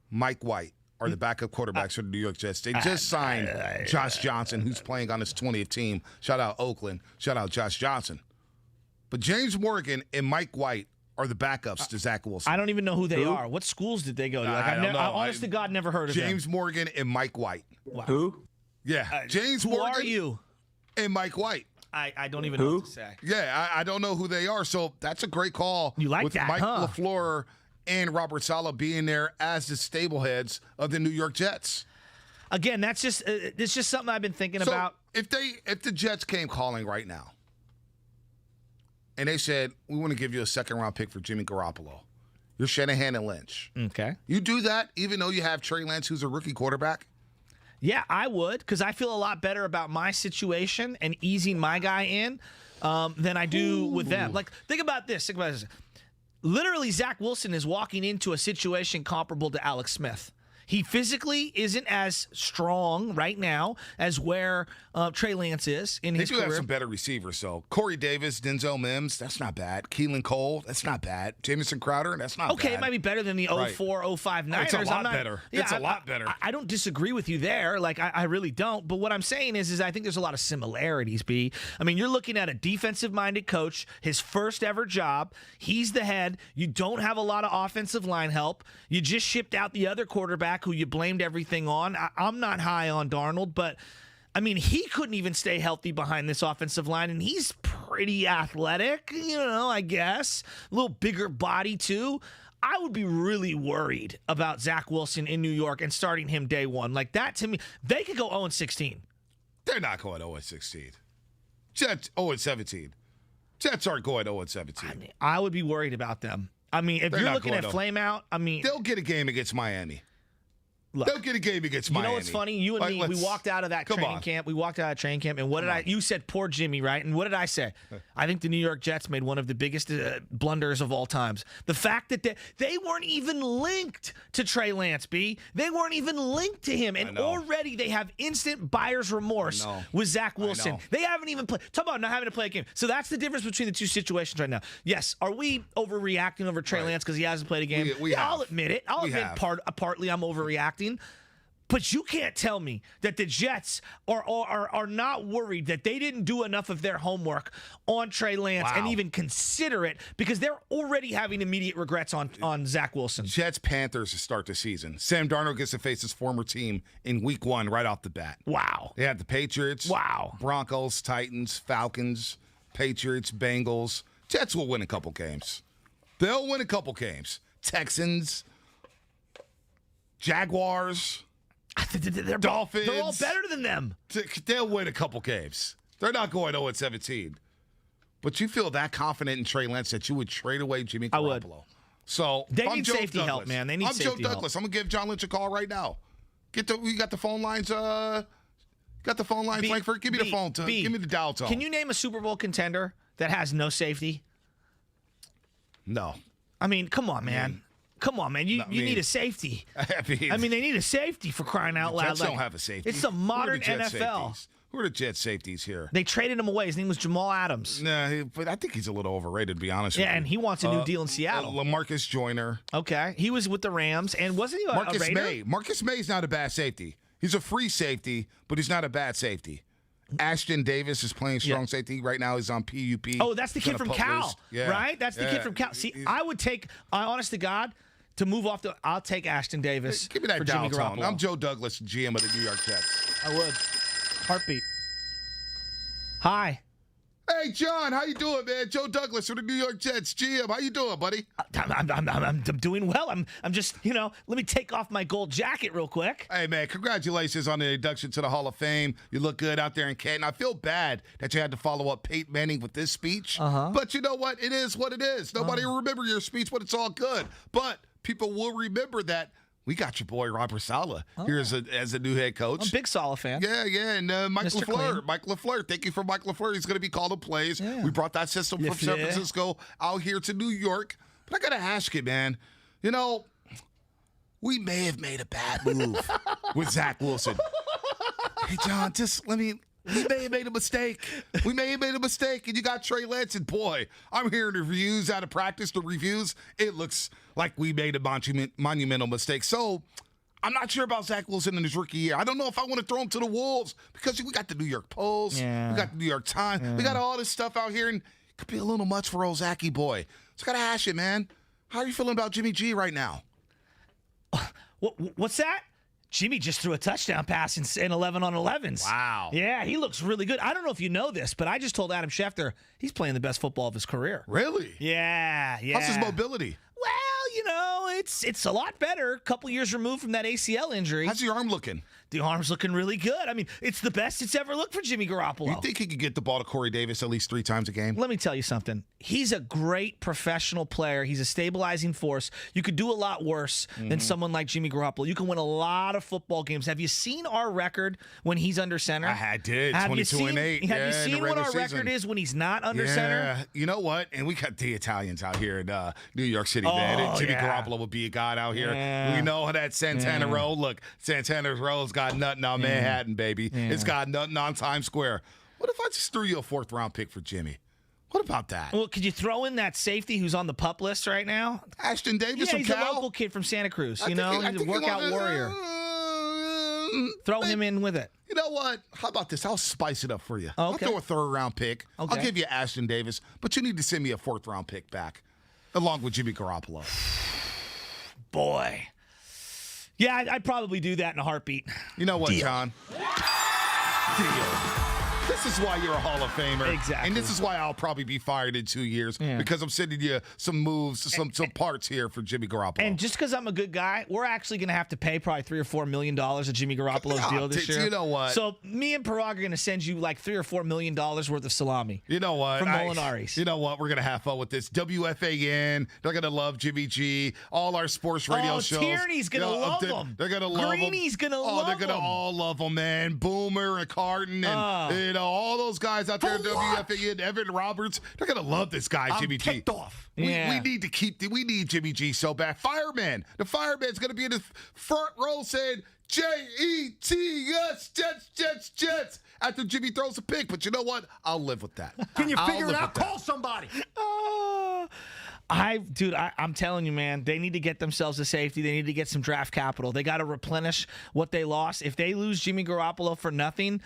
Mike White are the backup quarterbacks for the New York Jets. They just signed Josh Johnson, who's playing on his 20th team. Shout out Oakland. Shout out Josh Johnson. But James Morgan and Mike White are the backups to Zach Wilson. I don't even know who they are. What schools did they go to? I don't know. Honest to God, never heard of them. James Morgan and Mike White. Wow. Who? Yeah, James who Morgan. Who are you? And Mike White. I don't even know what to say. Yeah, I don't know who they are. So that's a great call. You like with that, Mike huh? LaFleur and Robert Saleh being there as the stable heads of the New York Jets. Again, it's just something I've been thinking about. If the Jets came calling right now and they said, we want to give you a second-round pick for Jimmy Garoppolo, you're Shanahan and Lynch. Okay. You do that even though you have Trey Lance, who's a rookie quarterback? Yeah, I would, because I feel a lot better about my situation and easing my guy in than I do with them. Like, think about this. Literally, Zach Wilson is walking into a situation comparable to Alex Smith. He physically isn't as strong right now as where Trey Lance is in his career. They do have some better receivers, though. Corey Davis, Denzel Mims, that's not bad. Keelan Cole, that's not bad. Jamison Crowder, that's not bad. Okay, it might be better than the 04-05 Niners. It's a lot better. It's a lot better. I don't disagree with you there. Like, I really don't. But what I'm saying is I think there's a lot of similarities, B. I mean, you're looking at a defensive-minded coach, his first ever job. He's the head. You don't have a lot of offensive line help. You just shipped out the other quarterback who you blamed everything on. I'm not high on Darnold, but I mean, he couldn't even stay healthy behind this offensive line, and he's pretty athletic, I guess. A little bigger body, too. I would be really worried about Zach Wilson in New York and starting him day one. Like, that, to me, they could go 0-16. They're not going 0-16. Jets 0-17. Jets aren't going 0-17. I mean, I would be worried about them. I mean, if you're looking at flame out, I mean, they'll get a game against Miami. Look, they'll get a game against Miami. You know what's funny? You and me, we walked out of that training camp. We walked out of training camp, and what did you said poor Jimmy, right? And what did I say? I think the New York Jets made one of the biggest blunders of all times. The fact that they weren't even linked to Trey Lance, B. They weren't even linked to him. And already they have instant buyer's remorse with Zach Wilson. They haven't even played. Talk about not having to play a game. So that's the difference between the two situations right now. Yes, are we overreacting over Trey Lance because he hasn't played a game? I'll admit it. I'll admit partly I'm overreacting. But you can't tell me that the Jets are not worried that they didn't do enough of their homework on Trey Lance and even consider it, because they're already having immediate regrets on Zach Wilson. Jets-Panthers to start the season. Sam Darnold gets to face his former team in week 1 right off the bat. Wow. They had the Patriots, Broncos, Titans, Falcons, Patriots, Bengals. Jets will win a couple games. They'll win a couple games. Texans, Jaguars, Dolphins. They're all better than them. They'll win a couple games. They're not going 0-17. But you feel that confident in Trey Lance that you would trade away Jimmy Garoppolo. I would. So they need safety help, man. They need safety help. I'm Joe Douglas. I'm gonna give John Lynch a call right now. We got the phone lines. Frankfurt. Give me the phone. Give me the dial tone. Can you name a Super Bowl contender that has no safety? No. I mean, come on, man. Come on, man. You need a safety. I mean, they need a safety for crying out loud. Jets don't have a safety. It's the modern Who are the Jets NFL. safeties? Who are the Jet safeties here? They traded him away. His name was Jamal Adams. Nah, but I think he's a little overrated, to be honest with you. Yeah, and he wants a new deal in Seattle. LaMarcus Joyner. Okay. He was with the Rams, and wasn't he a Marcus Raider? May. Marcus May's not a bad safety. He's a free safety, but he's not a bad safety. Ashton Davis is playing strong safety right now. He's on PUP. Oh, that's the kid from Cal, right? That's the kid from Cal. See, I would take, honest to God, to move off I'll take Ashton Davis. Give me that for Jimmy downtown. Garoppolo. I'm Joe Douglas, GM of the New York Jets. I would. Heartbeat. Hi. Hey, John, how you doing, man? Joe Douglas from the New York Jets, GM. How you doing, buddy? I'm doing well. I'm just, let me take off my gold jacket real quick. Hey, man, congratulations on the induction to the Hall of Fame. You look good out there in Canton. I feel bad that you had to follow up Peyton Manning with this speech. But you know what? It is what it is. Nobody will remember your speech, but it's all good. But people will remember that we got your boy Robert Saleh here as a new head coach. I'm a big Saleh fan. Yeah, and Mike Mr. LaFleur. Clean. Mike LaFleur. Thank you for Mike LaFleur. He's going to be calling plays. Yeah. We brought that system from San LaFleur. Francisco out here to New York. But I got to ask you, man. We may have made a bad move with Zach Wilson. Hey, John, we may have made a mistake. We may have made a mistake, and you got Trey Lance, and boy, I'm hearing the reviews out of practice, the reviews. It looks like we made a monumental mistake. So I'm not sure about Zach Wilson in his rookie year. I don't know if I want to throw him to the Wolves because we got the New York Post, we got the New York Times, we got all this stuff out here, and it could be a little much for old Zachy boy. So I got to ask you, man, how are you feeling about Jimmy G right now? What's that? Jimmy just threw a touchdown pass in 11 on 11s. Wow. Yeah, he looks really good. I don't know if you know this, but I just told Adam Schefter he's playing the best football of his career. Really? Yeah. How's his mobility? Well, it's a lot better. A couple years removed from that ACL injury. How's your arm looking? The arm's looking really good. I mean, it's the best it's ever looked for Jimmy Garoppolo. You think he could get the ball to Corey Davis at least 3 times a game? Let me tell you something. He's a great professional player. He's a stabilizing force. You could do a lot worse than someone like Jimmy Garoppolo. You can win a lot of football games. Have you seen our record when he's under center? I did. 22-8. Have you seen what our record is when he's not under center? You know what? And we got the Italians out here in New York City, man. And Jimmy Garoppolo would be a god out here. Yeah. We know that Santana Row. Look, Santana Row's got nothing on Manhattan, baby. It's got nothing on Times Square. What if I just threw you a 4th-round pick for Jimmy? What about that? Well, could you throw in that safety who's on the PUP list right now? Ashton Davis from he's Cal? a local kid from Santa Cruz. He's a workout workout warrior. Throw him in with it. You know what? How about this? I'll spice it up for you. Okay. I'll throw a 3rd-round pick. Okay. I'll give you Ashton Davis, but you need to send me a 4th-round pick back, along with Jimmy Garoppolo. Boy. Yeah, I'd probably do that in a heartbeat. You know what, Deal. John? Deal. This is why you're a Hall of Famer. Exactly. And this is why I'll probably be fired in 2 years, because I'm sending you some moves, some parts here for Jimmy Garoppolo. And just because I'm a good guy, we're actually going to have to pay probably $3 or $4 million of Jimmy Garoppolo's deal this year. You know what? So me and Parag are going to send you like $3 or $4 million worth of salami. You know what? From Molinari's. You know what? We're going to have fun with this. WFAN, they're going to love Jimmy G. All our sports radio shows. Tierney's going to love him. They're going to love him. Greeny's going to love him. Oh, they're going to all love him, man. Boomer and Carton and all those guys out there at WFAN, Evan Roberts, they're going to love this guy, Jimmy G. Ticked off. We need Jimmy G so bad. Fireman. The fireman's going to be in the front row saying, Jets, Jets, after Jimmy throws a pick. But you know what? I'll live with that. Can you figure it out? Call somebody. I'm telling you, man, they need to get themselves a safety. They need to get some draft capital. They got to replenish what they lost. If they lose Jimmy Garoppolo for nothing,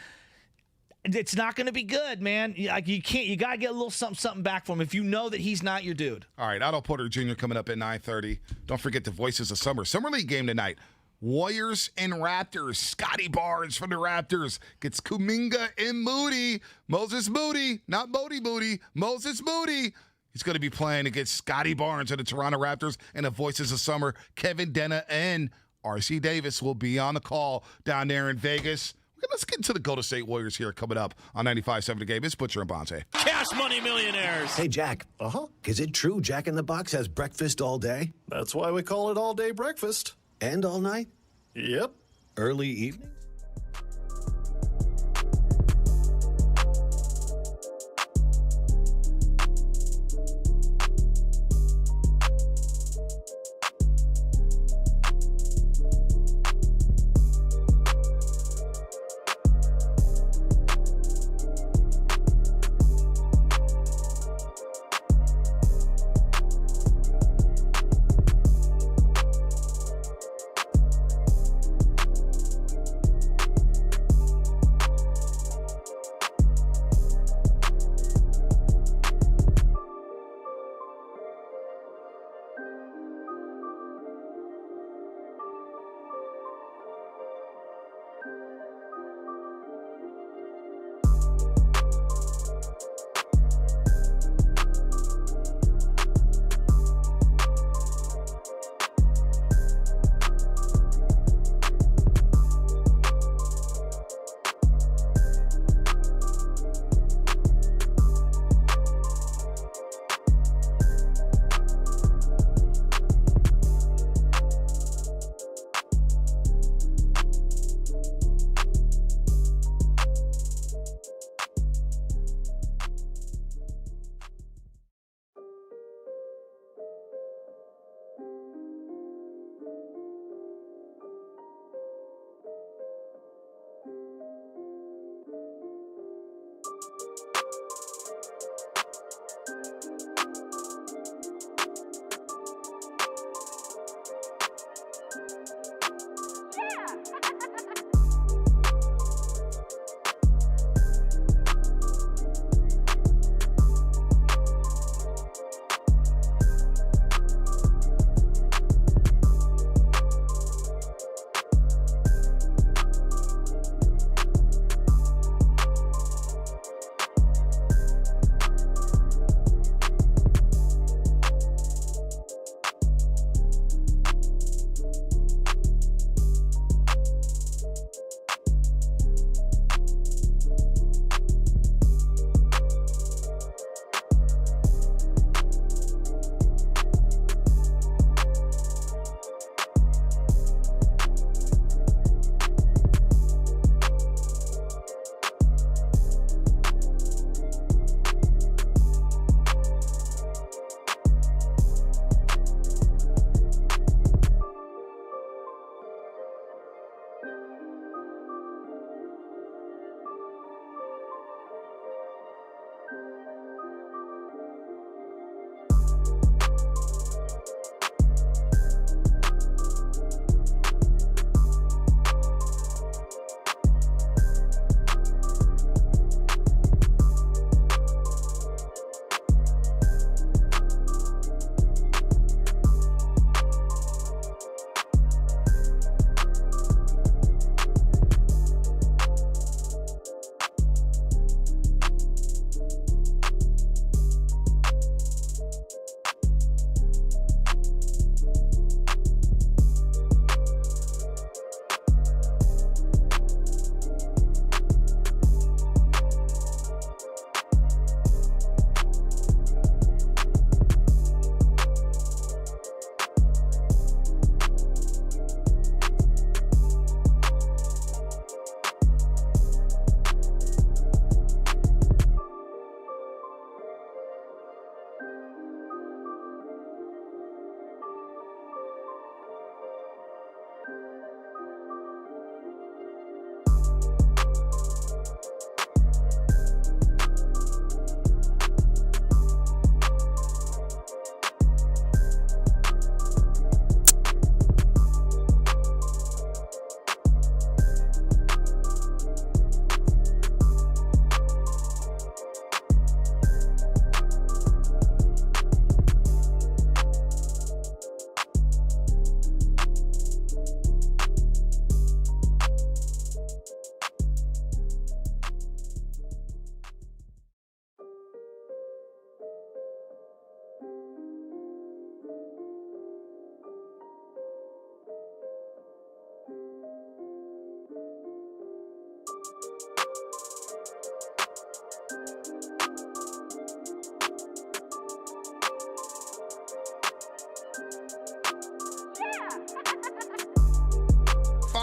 it's not going to be good, man. You got to get a little something back from him if you know that he's not your dude. All right, Otto Porter Jr. coming up at 9:30. Don't forget the Voices of Summer League game tonight. Warriors and Raptors. Scotty Barnes from the Raptors gets Kuminga and Moody. Moses Moody, not Modi Moody. Moses Moody. He's going to be playing against Scotty Barnes and the Toronto Raptors. And the Voices of Summer, Kevin Denna and R.C. Davis will be on the call down there in Vegas. Let's get into the Golden State Warriors here coming up on 95.7 The Game. It's Butcher and Bonte. Cash Money Millionaires. Hey, Jack. Is it true Jack in the Box has breakfast all day? That's why we call it all-day breakfast. And all night? Yep. Early evening?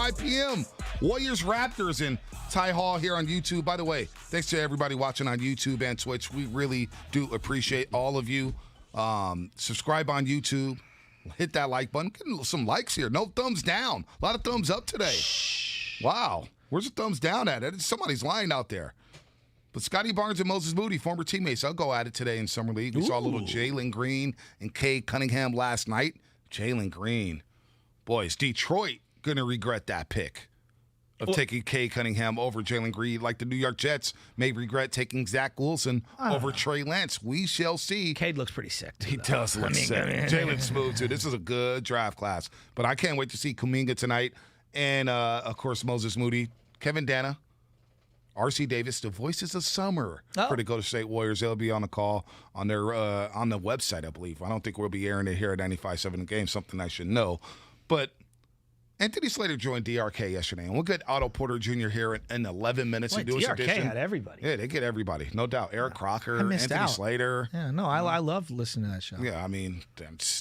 5 p.m. Warriors Raptors and Ty Hall here on YouTube. By the way, thanks to everybody watching on YouTube and Twitch. We really do appreciate all of you. Subscribe on YouTube. Hit that like button. Get some likes here. No thumbs down. A lot of thumbs up today. Wow. Where's the thumbs down at? Somebody's lying out there. But Scotty Barnes and Moses Moody, former teammates, they'll go at it today in Summer League. We saw a little Jalen Green and Kay Cunningham last night. Jalen Green. Boys, Detroit going to regret that pick of taking Kay Cunningham over Jalen Green, like the New York Jets may regret taking Zach Wilson over Trey Lance. We shall see. Cade looks pretty sick, too, He does look sick. Jalen's smooth, too. This is a good draft class. But I can't wait to see Kuminga tonight. And, of course, Moses Moody, Kevin Dana, R.C. Davis, the voices of summer for the Golden State Warriors. They'll be on the call on their on the website, I believe. I don't think we'll be airing it here at 95.7 The Game, something I should know. But Anthony Slater joined DRK yesterday, and we'll get Otto Porter Jr. here in 11 minutes. Wait, to do his DRK edition. had everybody. Yeah, they get everybody, no doubt. Eric Crocker, I missed Anthony out. Slater. Yeah, no, I love listening to that show. Yeah, I mean,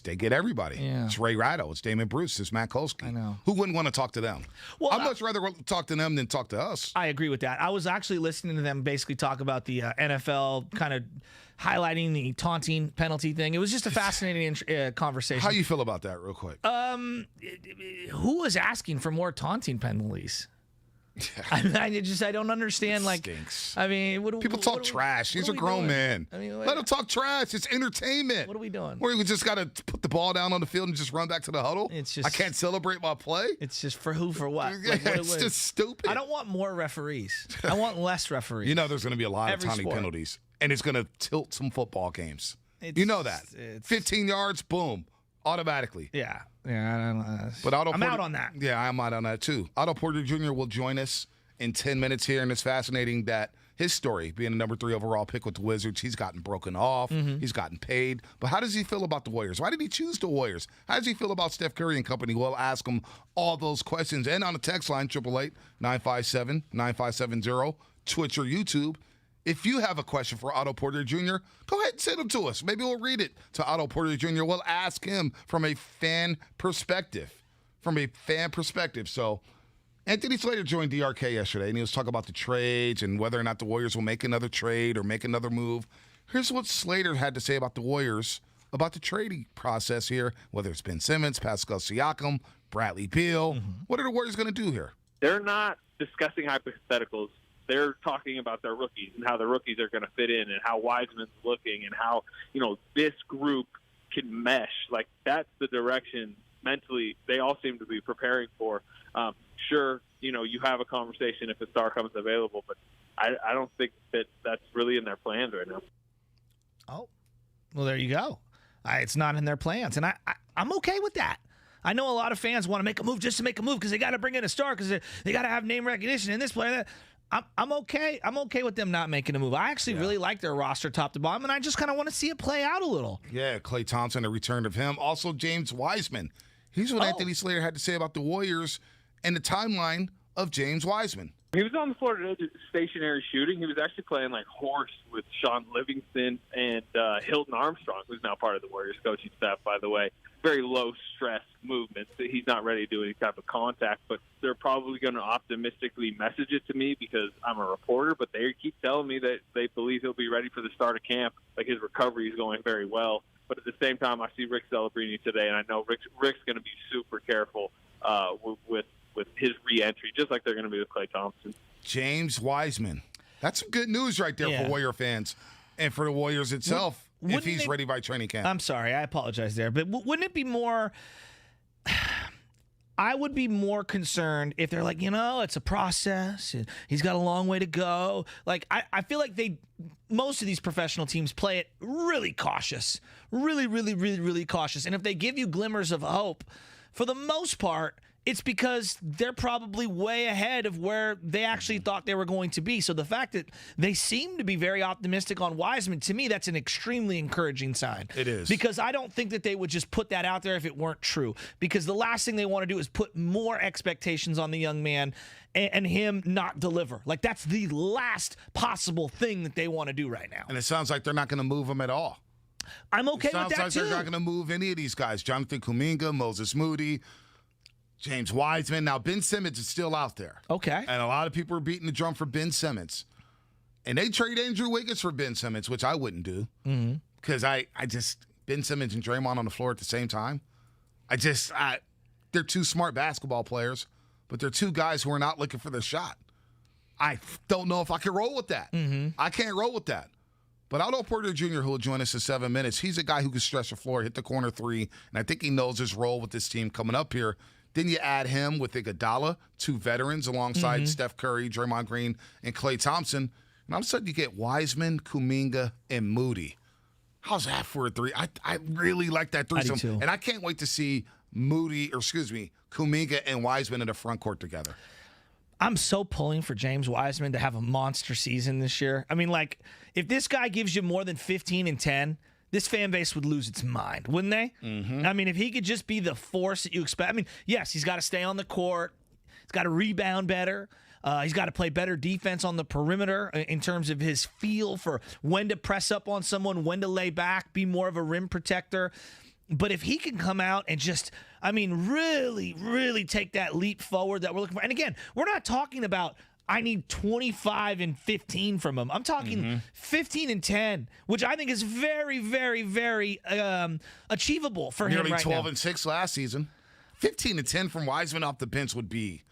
they get everybody. Yeah. It's Ray Ratto. It's Damon Bruce. It's Matt Kolsky. I know. Who wouldn't want to talk to them? Well, I'd much rather talk to them than talk to us. I agree with that. I was actually listening to them basically talk about the NFL kind of highlighting the taunting penalty thing. It was just a fascinating conversation. How you feel about that, real quick? Who was asking for more taunting penalties? I don't understand. Stinks. I mean, People talk trash. He's a grown man. I mean, let him talk trash. It's entertainment. What are we doing? Where we just got to put the ball down on the field and just run back to the huddle? It's just, I can't celebrate my play? It's just for who, for what? It's just stupid. I don't want more referees. I want less referees. You know there's going to be a lot of taunting sport. penalties, and it's going to tilt some football games. You know that. 15 yards, boom, automatically. Yeah. Yeah. But I'm out on that. Yeah, I'm out on that too. Otto Porter Jr. will join us in 10 minutes here, and it's fascinating that his story, being a number 3 overall pick with the Wizards, he's gotten broken off, he's gotten paid. But how does he feel about the Warriors? Why did he choose the Warriors? How does he feel about Steph Curry and company? We'll ask him all those questions. And on the text line, 888-957-9570, Twitch or YouTube. If you have a question for Otto Porter Jr., go ahead and send them to us. Maybe we'll read it to Otto Porter Jr. We'll ask him from a fan perspective. So Anthony Slater joined DRK yesterday, and he was talking about the trades and whether or not the Warriors will make another trade or make another move. Here's what Slater had to say about the Warriors, about the trading process here, whether it's Ben Simmons, Pascal Siakam, Bradley Beal. What are the Warriors going to do here? They're not discussing hypotheticals. They're talking about their rookies and how the rookies are going to fit in and how Wiseman's looking and how, this group can mesh. Like, that's the direction mentally they all seem to be preparing for. Sure, you have a conversation if a star comes available, but I don't think that that's really in their plans right now. Oh, well, there you go. It's not in their plans, and I'm okay with that. I know a lot of fans want to make a move just to make a move because they got to bring in a star because they got to have name recognition in this player. That. I'm okay. I'm okay with them not making a move. I actually really like their roster top to bottom, and I just kind of want to see it play out a little. Yeah, Klay Thompson, a return of him. Also, James Wiseman. Here's what Anthony Slater had to say about the Warriors and the timeline of James Wiseman. He was on the floor today stationary shooting. He was actually playing like horse with Sean Livingston and Hilton Armstrong, who's now part of the Warriors coaching staff, by the way. Very low-stress movements. He's not ready to do any type of contact, but they're probably going to optimistically message it to me because I'm a reporter, but they keep telling me that they believe he'll be ready for the start of camp. Like, his recovery is going very well. But at the same time, I see Rick Celebrini today, and I know Rick's going to be super careful with his re-entry, just like they're going to be with Klay Thompson. James Wiseman. That's some good news right there for Warrior fans and for the Warriors itself if he's ready by training camp. I'm sorry. I apologize there. But wouldn't it be more – I would be more concerned if they're like, it's a process. And he's got a long way to go. Like, I feel like most of these professional teams play it really cautious. Really, really, really, really cautious. And if they give you glimmers of hope, for the most part – it's because they're probably way ahead of where they actually thought they were going to be. So the fact that they seem to be very optimistic on Wiseman, to me, that's an extremely encouraging sign. It is. Because I don't think that they would just put that out there if it weren't true. Because the last thing they want to do is put more expectations on the young man and him not deliver. Like, that's the last possible thing that they want to do right now. And it sounds like they're not going to move him at all. I'm okay with that, too. Sounds like they're not going to move any of these guys. Jonathan Kuminga, Moses Moody, James Wiseman. Now, Ben Simmons is still out there. Okay. And a lot of people are beating the drum for Ben Simmons. And they trade Andrew Wiggins for Ben Simmons, which I wouldn't do. Because I just, Ben Simmons and Draymond on the floor at the same time. They're two smart basketball players, but they're two guys who are not looking for the shot. I don't know if I can roll with that. I can't roll with that. But Otto Porter Jr., who will join us in 7 minutes, he's a guy who can stretch the floor, hit the corner three, and I think he knows his role with this team coming up here. Then you add him with Iguodala, two veterans alongside Steph Curry, Draymond Green, and Klay Thompson. And all of a sudden you get Wiseman, Kuminga, and Moody. How's that for a three? I really like that threesome. I do too. And I can't wait to see Kuminga and Wiseman in the front court together. I'm so pulling for James Wiseman to have a monster season this year. I mean, like, if this guy gives you more than 15 and 10, this fan base would lose its mind, wouldn't they? I mean, if he could just be the force that you expect. I mean, yes, he's got to stay on the court. He's got to rebound better. He's got to play better defense on the perimeter in terms of his feel for when to press up on someone, when to lay back, be more of a rim protector. But if he can come out and just, I mean, really, really take that leap forward that we're looking for. And again, we're not talking about I need 25 and 15 from him. I'm talking 15 and 10, which I think is very, very, very achievable for him right now. Nearly 12 and 6 last season. 15 and 10 from Wiseman off the bench would be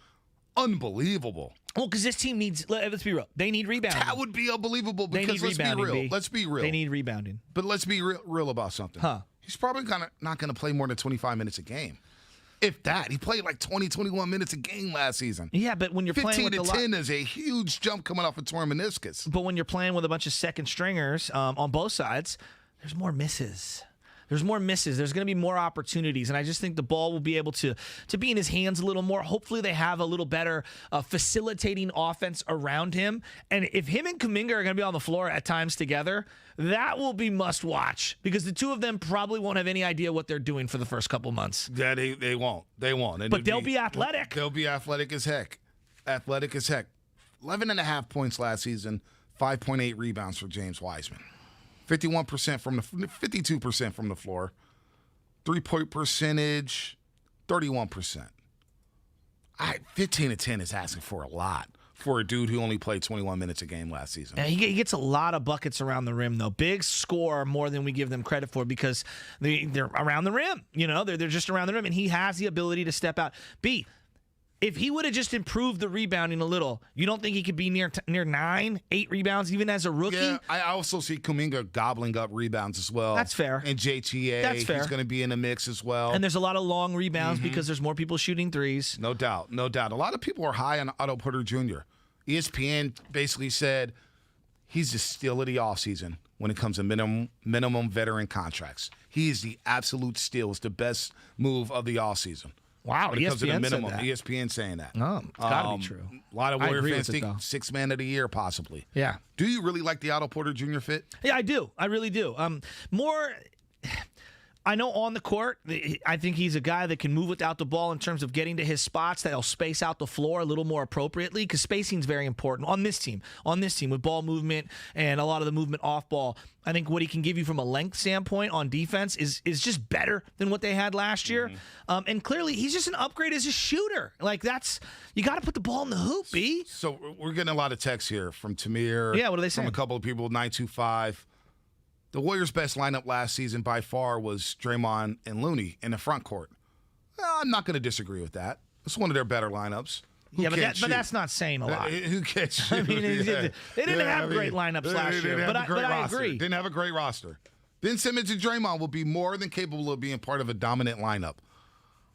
unbelievable. Well, because this team needs, let's be real, they need rebounding. That would be unbelievable because let's be real. Let's be real. They need rebounding. But let's be real about something. He's probably not going to play more than 25 minutes a game. If that. He played like 20, 21 minutes a game last season. Yeah, but when you're playing with 15 to 10 is a huge jump coming off a torn meniscus. But when you're playing with a bunch of second stringers on both sides, there's more misses. There's more misses. There's going to be more opportunities, and I just think the ball will be able to be in his hands a little more. Hopefully they have a little better facilitating offense around him. And if him and Kuminga are going to be on the floor at times together, that will be must-watch because the two of them probably won't have any idea what they're doing for the first couple months. Yeah, they won't. They won't. But they'll be athletic. They'll be athletic as heck. 11.5 points last season, 5.8 rebounds for James Wiseman. 52% from the floor. 3-point percentage, 31%. 15 to 10 is asking for a lot for a dude who only played 21 minutes a game last season. Yeah, he gets a lot of buckets around the rim, though. Big score more than we give them credit for because they're around the rim. You know, they're just around the rim, and he has the ability to step out. If he would have just improved the rebounding a little, you don't think he could be near 9, 8 rebounds even as a rookie? Yeah, I also see Kuminga gobbling up rebounds as well. That's fair. And JTA, That's fair. He's going to be in the mix as well. And there's a lot of long rebounds because there's more people shooting threes. No doubt. A lot of people are high on Otto Porter Jr. ESPN basically said he's the steal of the offseason when it comes to minimum veteran contracts. He is the absolute steal. It's the best move of the offseason. Wow, when it comes to the ESPN minimum, said that. ESPN saying that. Oh, it's got to be true. A lot of Warrior fans think though. 6th man of the year, possibly. Yeah. Do you really like the Otto Porter Jr. fit? Yeah, I do. I really do. I know on the court, I think he's a guy that can move without the ball in terms of getting to his spots, that'll space out the floor a little more appropriately because spacing is very important on this team with ball movement and a lot of the movement off ball. I think what he can give you from a length standpoint on defense is just better than what they had last year. And clearly, he's just an upgrade as a shooter. Like, you got to put the ball in the hoop, B. So we're getting a lot of texts here from Tamir. Yeah, what are they saying? From a couple of people, 925. The Warriors' best lineup last season by far was Draymond and Looney in the front court. I'm not going to disagree with that. It's one of their better lineups. But that's not saying a lot. Who can't shoot? I mean, they didn't have great lineups last year, but I agree. Didn't have a great roster. Ben Simmons and Draymond will be more than capable of being part of a dominant lineup.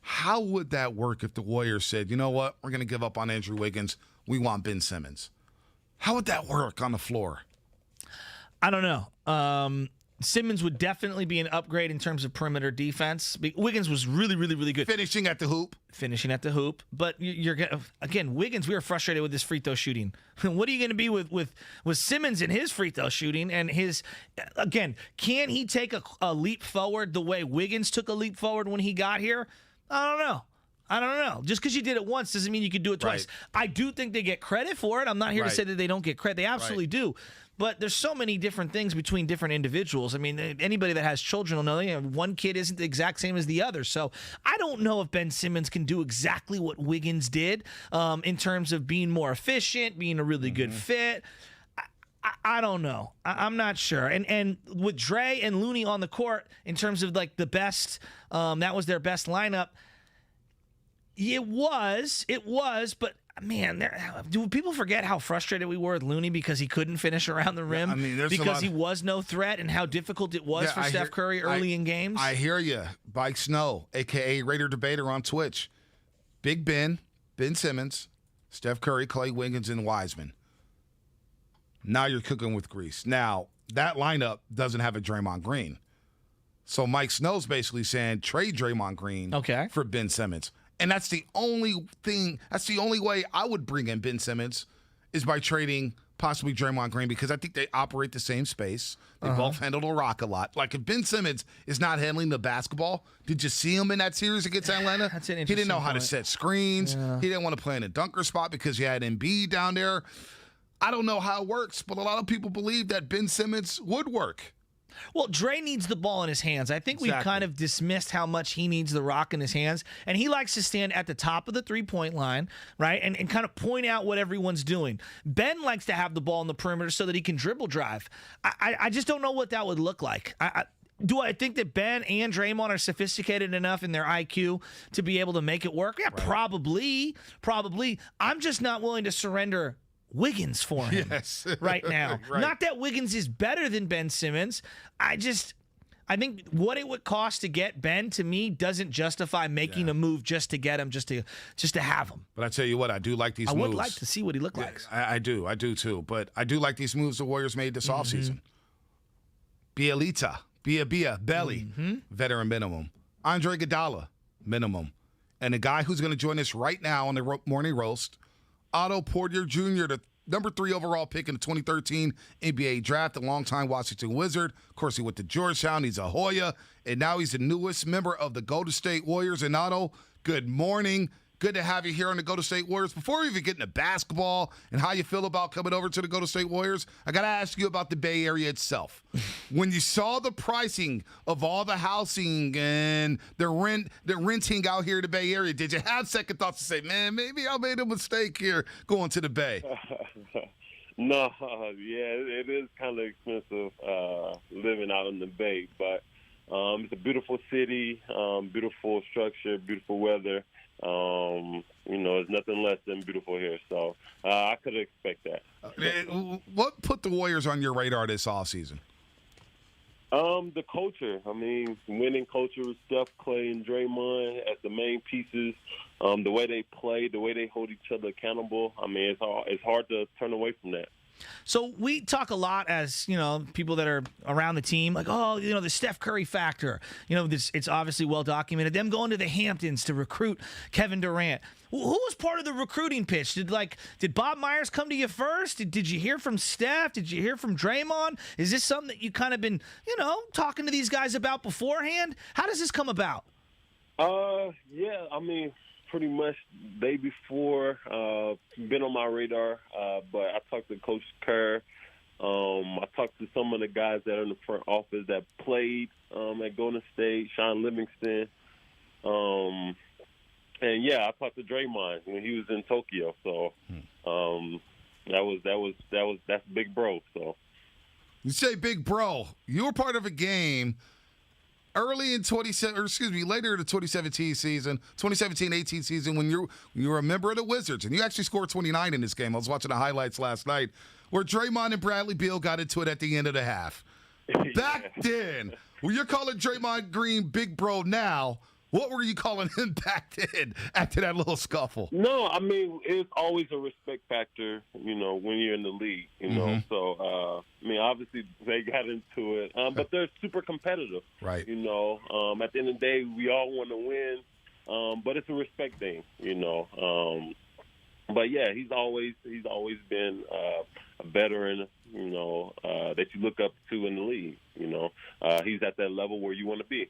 How would that work if the Warriors said, you know what, we're going to give up on Andrew Wiggins. We want Ben Simmons. How would that work on the floor? I don't know. Simmons would definitely be an upgrade in terms of perimeter defense. Wiggins was really, really, really good. Finishing at the hoop. But you're again, Wiggins, we were frustrated with his free throw shooting. What are you going to be with Simmons and his free throw shooting? And can he take a leap forward the way Wiggins took a leap forward when he got here? I don't know. Just because you did it once doesn't mean you could do it twice. Right. I do think they get credit for it. I'm not here to say that they don't get credit. They absolutely do. but there's so many different things between different individuals. I mean, anybody that has children will know, one kid isn't the exact same as the other. So I don't know if Ben Simmons can do exactly what Wiggins did in terms of being more efficient, being a really good fit. I don't know. I'm not sure. And with Dre and Looney on the court, in terms of like the best, that was their best lineup. It was, but man, do people forget how frustrated we were with Looney because he couldn't finish around the rim? I mean, because he was no threat, and how difficult it was for Steph Curry early in games? I hear you. Bike Snow, a.k.a. Raider Debater on Twitch. Big Ben Simmons, Steph Curry, Clay Wiggins, and Wiseman. Now you're cooking with grease. Now, that lineup doesn't have a Draymond Green. So Mike Snow's basically saying trade Draymond Green for Ben Simmons. And that's the only way I would bring in Ben Simmons is by trading possibly Draymond Green, because I think they operate the same space. They both handle the rock a lot. Like, if Ben Simmons is not handling the basketball, did you see him in that series against Atlanta? That's an interesting He didn't know how to point. set screens. Yeah. He didn't want to play in a dunker spot because you had Embiid down there. I don't know how it works, but a lot of people believe that Ben Simmons would work. Well, Dre needs the ball in his hands. I think we've kind of dismissed how much he needs the rock in his hands. And he likes to stand at the top of the three-point line, right, and kind of point out what everyone's doing. Ben likes to have the ball in the perimeter so that he can dribble drive. I just don't know what that would look like. Do I think that Ben and Draymond are sophisticated enough in their IQ to be able to make it work? Yeah, probably. I'm just not willing to surrender Wiggins for him right now. Right. Not that Wiggins is better than Ben Simmons. I think what it would cost to get Ben, to me, doesn't justify making a move just to get him, just to have him. But I tell you what, I do like these moves. I would like to see what he looked like. I do too. But I do like these moves the Warriors made this offseason. Bielita, Belly, veteran minimum. Andre Iguodala, minimum. And a guy who's going to join us right now on the morning roast, Otto Porter Jr., the number 3 overall pick in the 2013 NBA draft, the longtime Washington Wizard. Of course, he went to Georgetown. He's a Hoya. And now he's the newest member of the Golden State Warriors. And Otto, good morning. Good to have you here on the Golden State Warriors. Before we even get into basketball and how you feel about coming over to the Golden State Warriors, I got to ask you about the Bay Area itself. When you saw the pricing of all the housing and the renting out here in the Bay Area, did you have second thoughts to say, man, maybe I made a mistake here going to the Bay? No, it is kind of expensive living out in the Bay, but it's a beautiful city, beautiful structure, beautiful weather. It's nothing less than beautiful here. So I could expect that. What put the Warriors on your radar this offseason? The culture. I mean, winning culture with Steph, Clay, and Draymond as the main pieces. The way they play, the way they hold each other accountable. I mean, it's hard to turn away from that. So we talk a lot as, people that are around the team, like, the Steph Curry factor. It's obviously well documented. Them going to the Hamptons to recruit Kevin Durant. Who was part of the recruiting pitch? Did Bob Myers come to you first? Did you hear from Steph? Did you hear from Draymond? Is this something that you kind of been, talking to these guys about beforehand? How does this come about? Yeah, I mean, pretty much day before, been on my radar, but I talked to Coach Kerr. I talked to some of the guys that are in the front office that played at Golden State, Sean Livingston. And yeah, I talked to Draymond when he was in Tokyo. So that's big bro. So you say big bro. You were part of a game later in the 2017 season, 2017-18 season, when you were a member of the Wizards, and you actually scored 29 in this game. I was watching the highlights last night, where Draymond and Bradley Beal got into it at the end of the half. Back then, when you're calling Draymond Green big bro now, what were you calling him back then after that little scuffle? No, I mean, it's always a respect factor, when you're in the league, So, obviously they got into it. But they're super competitive. Right. At the end of the day, we all want to win, but it's a respect thing, But, yeah, he's always been a veteran, that you look up to in the league, He's at that level where you want to be.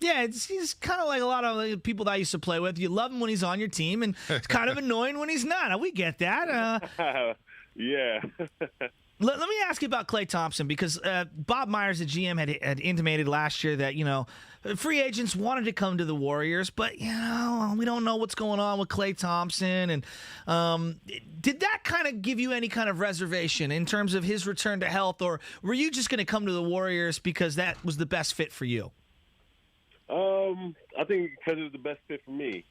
Yeah, he's kind of like a lot of people that I used to play with. You love him when he's on your team, and it's kind of annoying when he's not. We get that. Yeah. Let me ask you about Klay Thompson, because Bob Myers, the GM, had intimated last year that, free agents wanted to come to the Warriors, but, we don't know what's going on with Klay Thompson. And did that kind of give you any kind of reservation in terms of his return to health, or were you just going to come to the Warriors because that was the best fit for you? I think because it was the best fit for me.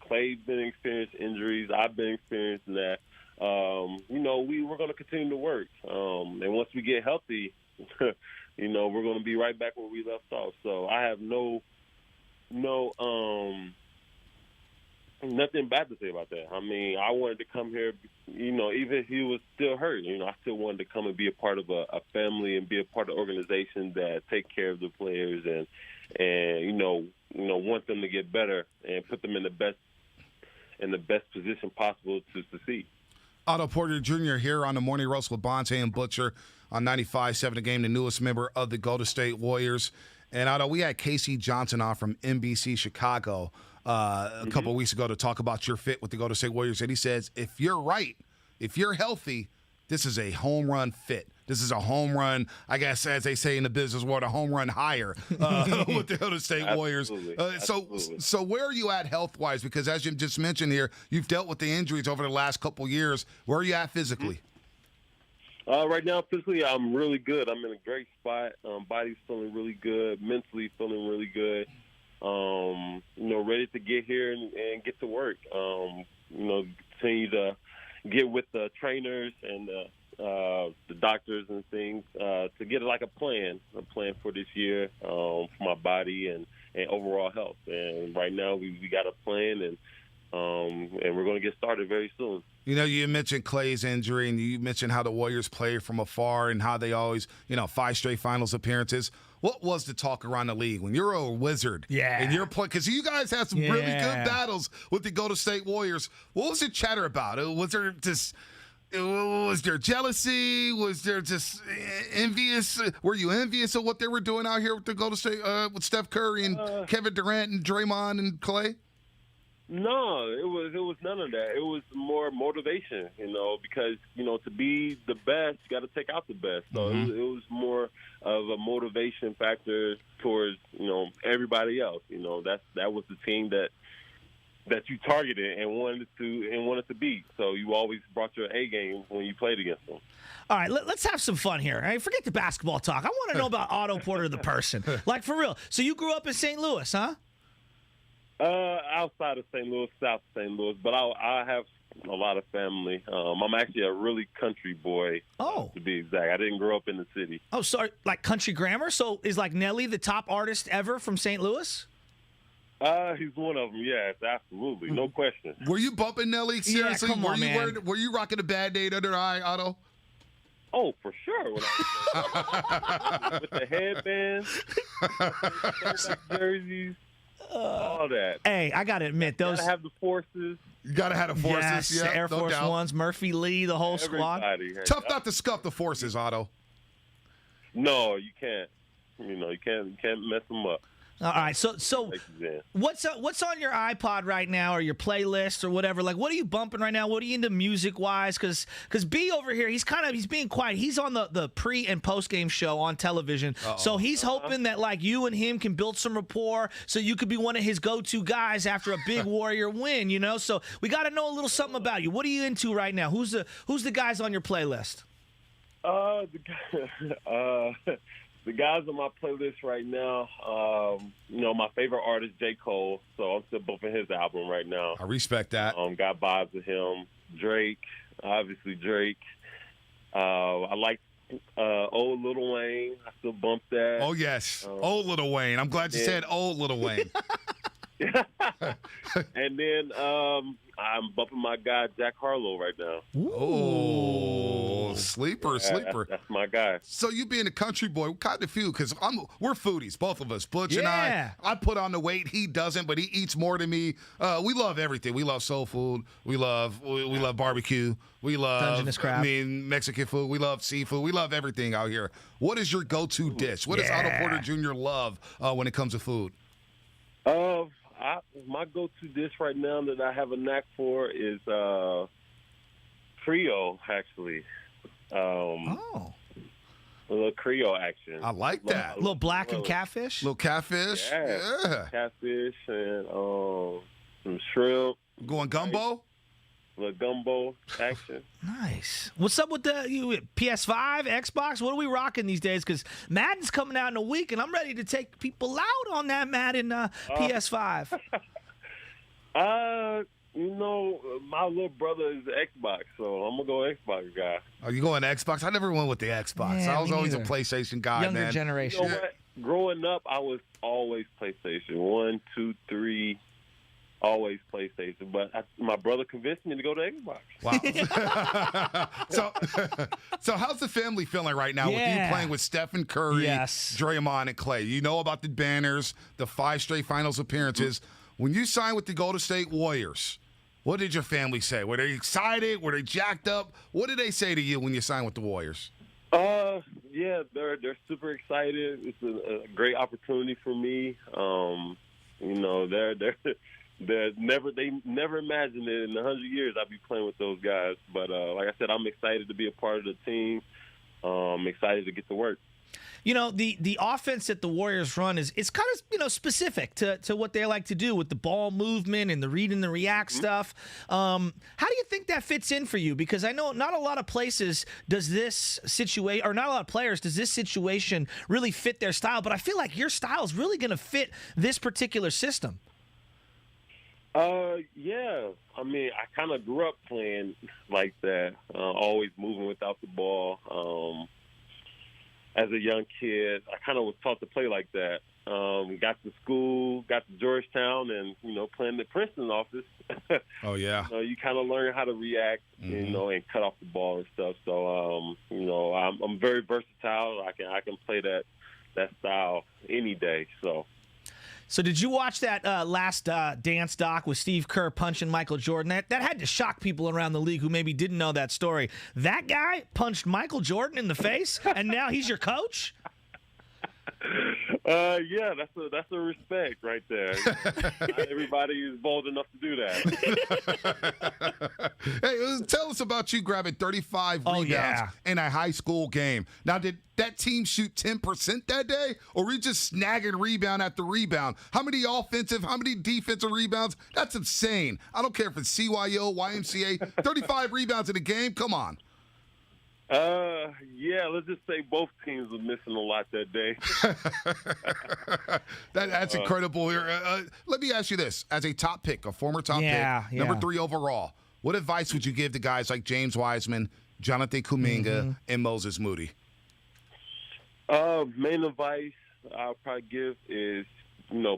Clay's been experiencing injuries. I've been experiencing that. We were going to continue to work. And once we get healthy, we're going to be right back where we left off. So I have nothing bad to say about that. I mean, I wanted to come here, even if he was still hurt, I still wanted to come and be a part of a family and be a part of the organization that take care of the players and want them to get better and put them in the best position possible to succeed. Otto Porter Jr. here on the Morning Roast with Bonte and Butcher on 95.7 The Game, the newest member of the Golden State Warriors. And Otto, we had Casey Johnson on from NBC Chicago a couple of weeks ago to talk about your fit with the Golden State Warriors. And he says, if you're right, if you're healthy, this is a home run fit. This is a home run, I guess, as they say in the business world, a home run higher with the Golden State Warriors. So where are you at health-wise? Because as you just mentioned here, you've dealt with the injuries over the last couple of years. Where are you at physically? Right now, physically, I'm really good. I'm in a great spot. Body's feeling really good. Mentally feeling really good. Ready to get here and get to work. Continue to get with the trainers and the doctors and things to get a plan for this year for my body and overall health. And right now we got a plan and we're going to get started very soon. You mentioned Klay's injury, and you mentioned how the Warriors play from afar and how they always, 5 straight finals appearances. What was the talk around the league when you're a Wizard? Yeah. And you're playing, because you guys had some really good battles with the Golden State Warriors. What was the chatter about? Was there jealousy? Was there just envious? Were you envious of what they were doing out here with the Golden State, with Steph Curry and Kevin Durant and Draymond and Klay? No, it was none of that. It was more motivation, because, to be the best, you got to take out the best. So it was more of a motivation factor towards, everybody else. That was the team that you targeted and wanted to beat. So you always brought your A game when you played against them. All right, let's have some fun here. All right, forget the basketball talk. I want to know about Otto Porter, the person. Like, for real. So you grew up in St. Louis, huh? Outside of St. Louis, south of St. Louis, but I have a lot of family. I'm actually a really country boy, to be exact. I didn't grow up in the city. Oh, sorry, like country grammar? So is like Nelly the top artist ever from St. Louis? He's one of them, yes, absolutely, no question. Were you bumping Nelly? Seriously? Yeah, come on, man. Were you rocking a Band-Aid under the eye, Otto? Oh, for sure. When I was with the headbands, jerseys. All that. Hey, I got to admit, those. You got to have the forces. You got to have the forces. Yes, Air Force doubt. Ones, Murphy Lee, the whole squad. Tough not to scuff the forces, Otto. No, you can't. You can't mess them up. All right, so what's on your iPod right now, or your playlist, or whatever? Like, what are you bumping right now? What are you into music-wise? Because B over here, he's being quiet. He's on the pre and post game show on television, so he's hoping that like you and him can build some rapport, so you could be one of his go-to guys after a big Warrior win. So we got to know a little something about you. What are you into right now? Who's the guys on your playlist? The guys on my playlist right now, my favorite artist, J. Cole, so I'm still bumping his album right now. I respect that. Got vibes with him. Drake, obviously Drake. I like old Lil Wayne. I still bump that. Oh, yes. Old Lil Wayne. I'm glad you said old Lil Wayne. And then I'm bumping my guy Jack Harlow right now. Oh, sleeper. That's my guy. So you being a country boy, kind of few, because we're foodies, both of us. Butch and I put on the weight. He doesn't, but he eats more than me. We love everything. We love soul food. We love barbecue. We love Dungeness crab. Mexican food. We love seafood. We love everything out here. What is your go-to dish? What does Otto Porter Jr. love when it comes to food? My go-to dish right now that I have a knack for is Creole, actually. A little Creole action. I like that. A little black and catfish? Little catfish. Yeah. Catfish and some shrimp. Going gumbo? Little gumbo action. Nice. What's up with the PS5, Xbox? What are we rocking these days? Because Madden's coming out in a week, and I'm ready to take people out on that Madden PS5. My little brother is Xbox, so I'm going to go Xbox guy. Are you going Xbox? I never went with the Xbox. Yeah, I was me always neither. a PlayStation guy, Younger man. generation. You know what? Growing up, I was always PlayStation. 1, 2, 3, always PlayStation. But my brother convinced me to go to Xbox. Wow. So how's the family feeling right now with you playing with Stephen Curry, Draymond, and Clay? You know about the banners, the 5 straight finals appearances. When you signed with the Golden State Warriors, what did your family say? Were they excited? Were they jacked up? What did they say to you when you signed with the Warriors? Yeah, they're super excited. It's a great opportunity for me. They never imagined it in 100 years I'd be playing with those guys. But like I said, I'm excited to be a part of the team. I'm excited to get to work. You know, the offense that the Warriors run is kind of, specific to what they like to do with the ball movement and the read and the react stuff. How do you think that fits in for you? Because I know not a lot of places does this situation, or not a lot of players does this situation really fit their style. But I feel like your style is really going to fit this particular system. Yeah. I mean, I kind of grew up playing like that, always moving without the ball. As a young kid, I kind of was taught to play like that. Got to school, got to Georgetown, and, playing the Princeton office. Oh, yeah. You kind of learn how to react, and cut off the ball and stuff. So, I'm very versatile. I can play that style any day, So did you watch that last dance doc with Steve Kerr punching Michael Jordan? That had to shock people around the league who maybe didn't know that story. That guy punched Michael Jordan in the face, and now he's your coach? Yeah, that's a respect right there. Not everybody is bold enough to do that. Hey, tell us about you grabbing 35 rebounds in a high school game. Now, did that team shoot 10% that day, or were you just snagging rebound after rebound? How many offensive, how many defensive rebounds? That's insane. I don't care if it's CYO, YMCA. 35 rebounds in a game? Come on. Yeah, let's just say both teams were missing a lot that day. That's incredible. Let me ask you this. As a top pick, a former top pick, number 3 overall, what advice would you give to guys like James Wiseman, Jonathan Kuminga, and Moses Moody? Main advice I'll probably give is,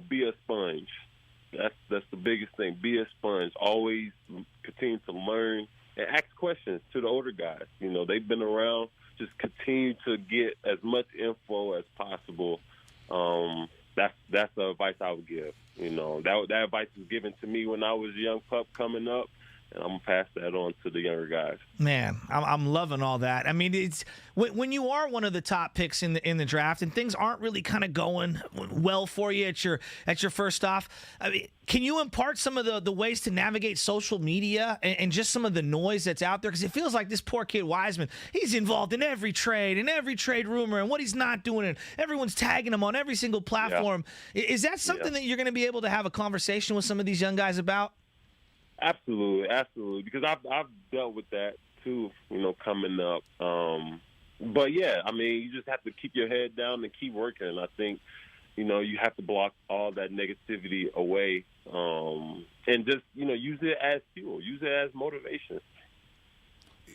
be a sponge. That's the biggest thing. Be a sponge. Always continue to learn and ask questions to the older guys. They've been around. Just continue to get as much info as possible. That's the advice I would give. That advice was given to me when I was a young pup coming up, and I'm going to pass that on to the younger guys. Man, I'm loving all that. I mean, it's when you are one of the top picks in the draft and things aren't really kind of going well for you at your first off. I mean, can you impart some of the ways to navigate social media and just some of the noise that's out there? Because it feels like this poor kid Wiseman, he's involved in every trade rumor and what he's not doing, and everyone's tagging him on every single platform. Yeah. Is that something that you're going to be able to have a conversation with some of these young guys about? Absolutely, because I've dealt with that too, coming up. But yeah, I mean, you just have to keep your head down and keep working. And I think, you have to block all that negativity away, and just use it as fuel, use it as motivation.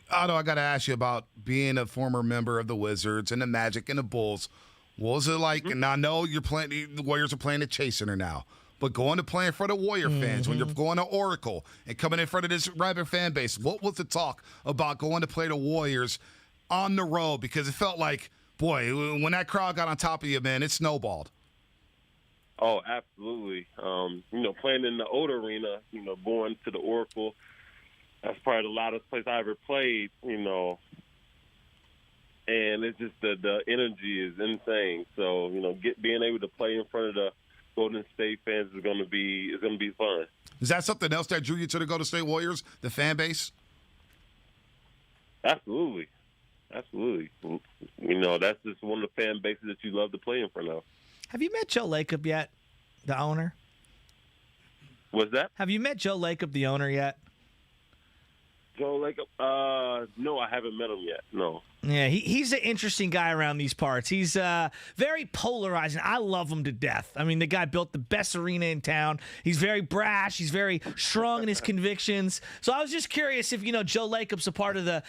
Otto, I got to ask you about being a former member of the Wizards and the Magic and the Bulls. What was it like? And I know the Warriors are playing at Chase Center now. But going to play in front of Warrior fans, when you're going to Oracle and coming in front of this rabid fan base, what was the talk about going to play the Warriors on the road? Because it felt like, boy, when that crowd got on top of you, man, it snowballed. Oh, absolutely. Playing in the old arena, going to the Oracle, that's probably the loudest place I ever played, and it's just the energy is insane. So, being able to play in front of the Golden State fans is going to be fun. Is that something else that drew you to the Golden State Warriors, the fan base? Absolutely. Absolutely. You know, that's just one of the fan bases that you love to play in front of. Have you met Joe Lacob yet, the owner? What's that? Have you met Joe Lacob, the owner, yet? Joe Lacob? No, I haven't met him yet. No. Yeah, he's an interesting guy around these parts. He's very polarizing. I love him to death. I mean, the guy built the best arena in town. He's very brash. He's very strong in his convictions. So I was just curious if Joe Lacob's a part of the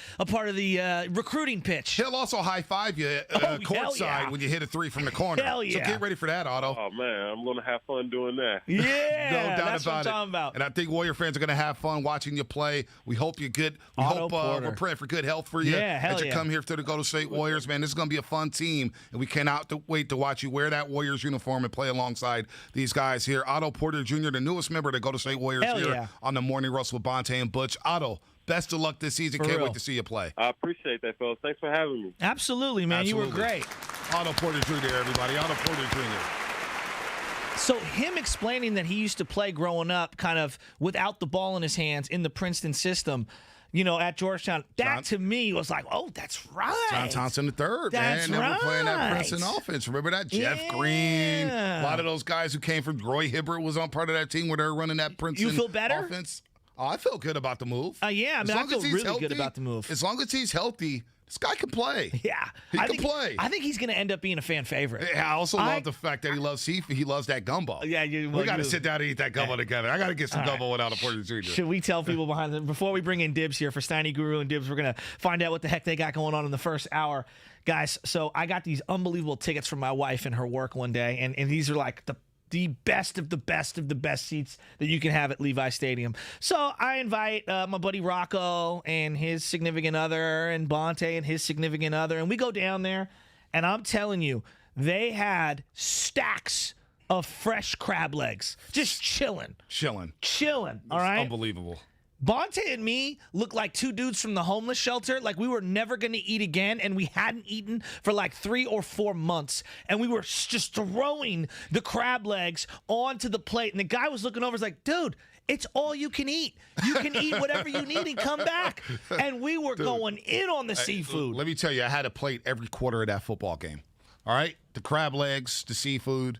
recruiting pitch. He'll also high five you courtside when you hit a three from the corner. Hell yeah! So get ready for that, Otto. Oh man, I'm gonna have fun doing that. Yeah, no doubt that's what I'm talking about. And I think Warrior fans are gonna have fun watching you play. We hope you're good. We're praying for good health for you. Yeah, hell as you yeah. come here to the Golden State Warriors, man. This is going to be a fun team, and we cannot wait to watch you wear that Warriors uniform and play alongside these guys here. Otto Porter Jr., the newest member of the Golden State Warriors on the Morning Roast with Bonte and Butch. Otto, best of luck this season. Can't wait to see you play. I appreciate that, fellas. Thanks for having me. Absolutely, man. Absolutely. You were great. Otto Porter Jr., everybody. Otto Porter Jr. So him explaining that he used to play growing up kind of without the ball in his hands in the Princeton system, at Georgetown, that to me was like, oh, that's right. John Thompson III, That's man. Never right. playing that Princeton offense. Remember that? Jeff Green. A lot of those guys who came from Roy Hibbert was on part of that team where they were running that Princeton You feel better? offense. Oh, I feel good about the move. Yeah, I mean, I feel really good about the move. As long as he's healthy, this guy can play. Yeah. He can play. I think he's going to end up being a fan favorite. Yeah, I also love the fact that he loves seafood. He loves that gumbo. Yeah, we got to sit down and eat that gumbo together. I got to get some gumbo without a Porter Jr. Should we tell people behind them before we bring in Dibs here for Steiny Guru and Dibs? We're going to find out what the heck they got going on in the first hour. Guys, so I got these unbelievable tickets from my wife and her work one day, and these are like the best of the best of the best seats that you can have at Levi Stadium. So I invite my buddy Rocco and his significant other and Bonte and his significant other, and we go down there, and I'm telling you, they had stacks of fresh crab legs just chilling. All right? Unbelievable. Bonte and me look like two dudes from the homeless shelter. Like we were never going to eat again, and we hadn't eaten for like 3 or 4 months. And we were just throwing the crab legs onto the plate. And the guy was looking over, was like, dude, it's all you can eat. You can eat whatever you need and come back. And we were going in on the seafood. Let me tell you, I had a plate every quarter of that football game. All right? The crab legs, the seafood.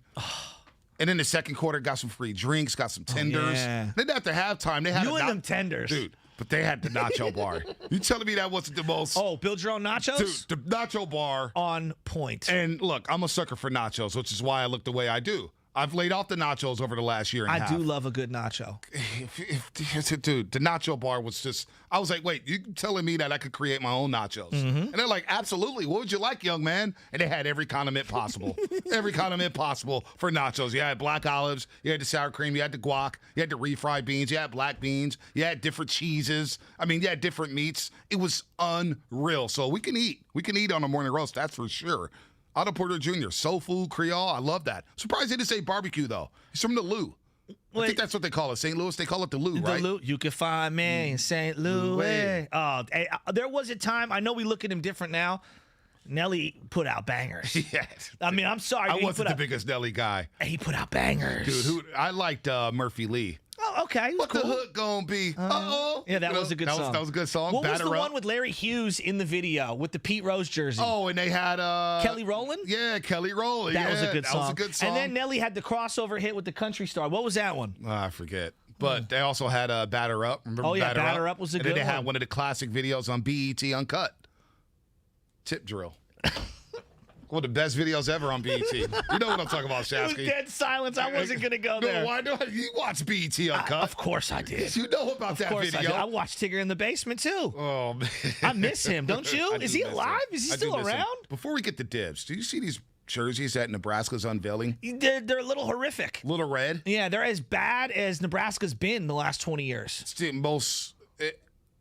And in the second quarter, got some free drinks, got some tenders. Then after halftime, they had them tenders. Dude, but they had the nacho bar. You telling me that wasn't the most... Oh, build your own nachos? Dude, the nacho bar. On point. And look, I'm a sucker for nachos, which is why I look the way I do. I've laid off the nachos over the last year and a half. I do love a good nacho. Dude, the nacho bar was just... I was like, wait, you telling me that I could create my own nachos? And they're like, absolutely. What would you like, young man? And they had every condiment possible. Every condiment possible for nachos. You had black olives. You had the sour cream. You had the guac. You had the refried beans. You had black beans. You had different cheeses. I mean, you had different meats. It was unreal. So we can eat. We can eat on a morning roast, that's for sure. Otto Porter Jr., soul food, Creole. I love that. Surprised they didn't say barbecue, though. He's from the Lou. I think that's what they call it. St. Louis, they call it the Lou, right? The Lou. You can find me in St. Louis. Oh, hey, there was a time, I know we look at him different now. Nelly put out bangers. Yes. I mean, I'm sorry. I wasn't the biggest Nelly guy. He put out bangers. Dude, I liked Murphy Lee. Oh, okay. What cool. the hook gonna be? Yeah, that was a good song. That was a good song. What Batter was the up. one with Larry Hughes in the video with the Pete Rose jersey? Oh, and they had Kelly Rowland? Yeah, Kelly Rowland. That was a good song. That was a good song. And then Nelly had the crossover hit with the country star. What was that one? I forget. But they also had Batter Up. Remember Batter Up was a good one. And then they had one of the classic videos on BET Uncut. Tip drill. One of the best videos ever on BET. You know what I'm talking about, Shasky. It was dead silence. I wasn't going to go there. No, why do you watch BET Uncut? Of course I did. You know about that video. I watched Tigger in the Basement, too. Oh, man. I miss him, don't you? Is he alive? Is he still around? Before we get to Dibs, do you see these jerseys that Nebraska's unveiling? They're a little horrific. Little red? Yeah, they're as bad as Nebraska's been the last 20 years. It's the most...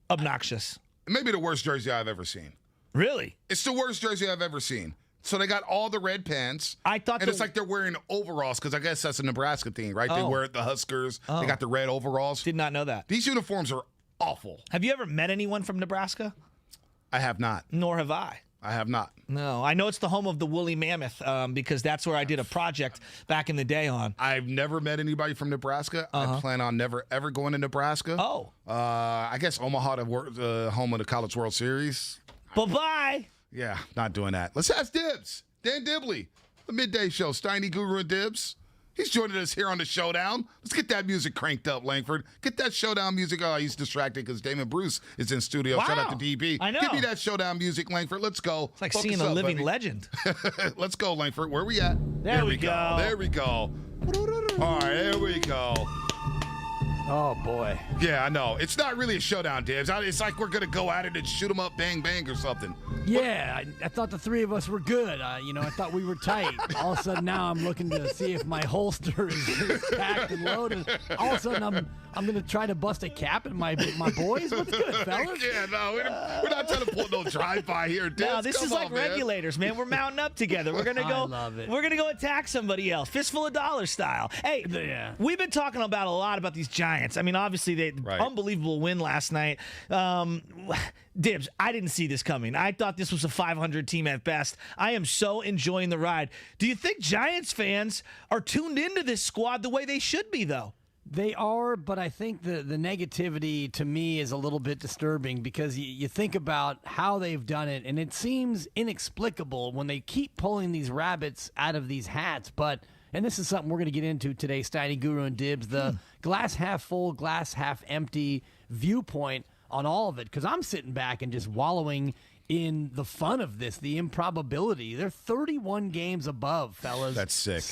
obnoxious. Maybe the worst jersey I've ever seen. Really? It's the worst jersey I've ever seen. So they got all the red pants. And it's like they're wearing overalls because I guess that's a Nebraska thing, right? They wear the Huskers. They got the red overalls. Did not know that. These uniforms are awful. Have you ever met anyone from Nebraska? I have not. Nor have I. I have not. No. I know it's the home of the woolly mammoth because that's where I did a project back in the day on. I've never met anybody from Nebraska. I plan on never, ever going to Nebraska. Oh. I guess Omaha, the home of the College World Series. Bye-bye. Yeah, not doing that. Let's ask Dibs. Dan Dibley, the midday show, Steiny, Guru, and Dibs. He's joining us here on the Showdown. Let's get that music cranked up, Langford. Get that Showdown music. Oh, he's distracted because Damon Bruce is in studio. Wow. Shout out to DB. I know. Give me that Showdown music, Langford. Let's go. It's like Focus seeing a up, living baby. legend. Let's go, Langford. Where we at? There we go. There we go. All right, there we go. Oh, boy. Yeah, I know. It's not really a showdown, Dibs. It's like we're going to go at it and shoot them up, bang, bang, or something. Yeah, I thought the three of us were good. I thought we were tight. All of a sudden now I'm looking to see if my holster is packed and loaded. All of a sudden I'm going to try to bust a cap at my boys. What's good, fellas? Yeah, no, we're not trying to pull no drive-by here, Dibs. No, this Come is like on, man. regulators, man. We're mounting up together. We're gonna go. I love it. We're gonna go attack somebody else, fistful of dollars style. Hey, we've been talking about a lot about these Giants. I mean, obviously they unbelievable win last night. Dibs, I didn't see this coming. I thought this was a 500 team at best. I am so enjoying the ride. Do you think Giants fans are tuned into this squad the way they should be, though? They are, but I think the negativity to me is a little bit disturbing because you think about how they've done it, and it seems inexplicable when they keep pulling these rabbits out of these hats. And this is something we're going to get into today, Steiny, Guru, and Dibs, the glass half full, glass half empty viewpoint on all of it, because I'm sitting back and just wallowing in the fun of this, the improbability. They're 31 games above, fellas. That's sick.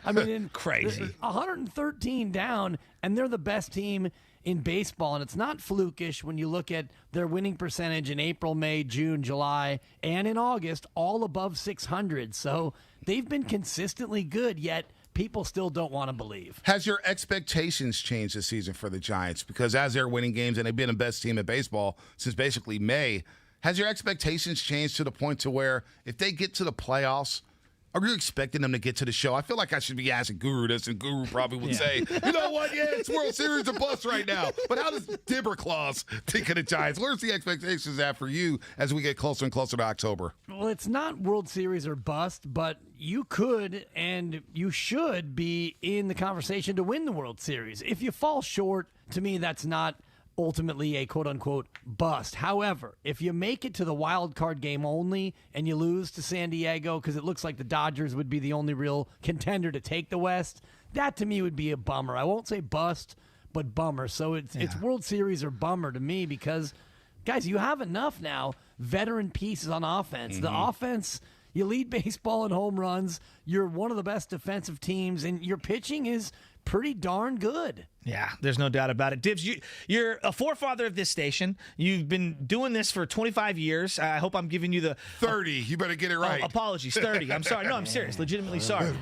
I mean, crazy. 113 down, and they're the best team in baseball. And it's not flukish when you look at their winning percentage in April, May, June, July, and in August, all above 600. So they've been consistently good, yet people still don't want to believe. Has your expectations changed this season for the Giants? Because as they're winning games and they've been the best team in baseball since basically May, has your expectations changed to the point to where if they get to the playoffs, are you expecting them to get to the show? I feel like I should be asking Guru this, and Guru probably would say, you know what, yeah, it's World Series or bust right now. But how does Dibberclaws think of the Giants? Where's the expectations at for you as we get closer and closer to October? Well, it's not World Series or bust, but you could and you should be in the conversation to win the World Series. If you fall short, to me, that's not ultimately a quote-unquote bust. However, if you make it to the wild card game only and you lose to San Diego because it looks like the Dodgers would be the only real contender to take the West, that to me would be a bummer. I won't say bust, but bummer. So it's World Series or bummer to me because, guys, you have enough now veteran pieces on offense. The offense, you lead baseball in home runs. You're one of the best defensive teams, and your pitching is pretty darn good. Yeah, there's no doubt about it. Dibs, you're a forefather of this station. You've been doing this for 25 years. I hope I'm giving you the 30. You better get it right. Oh, apologies, 30. I'm sorry. No, I'm serious. Legitimately sorry.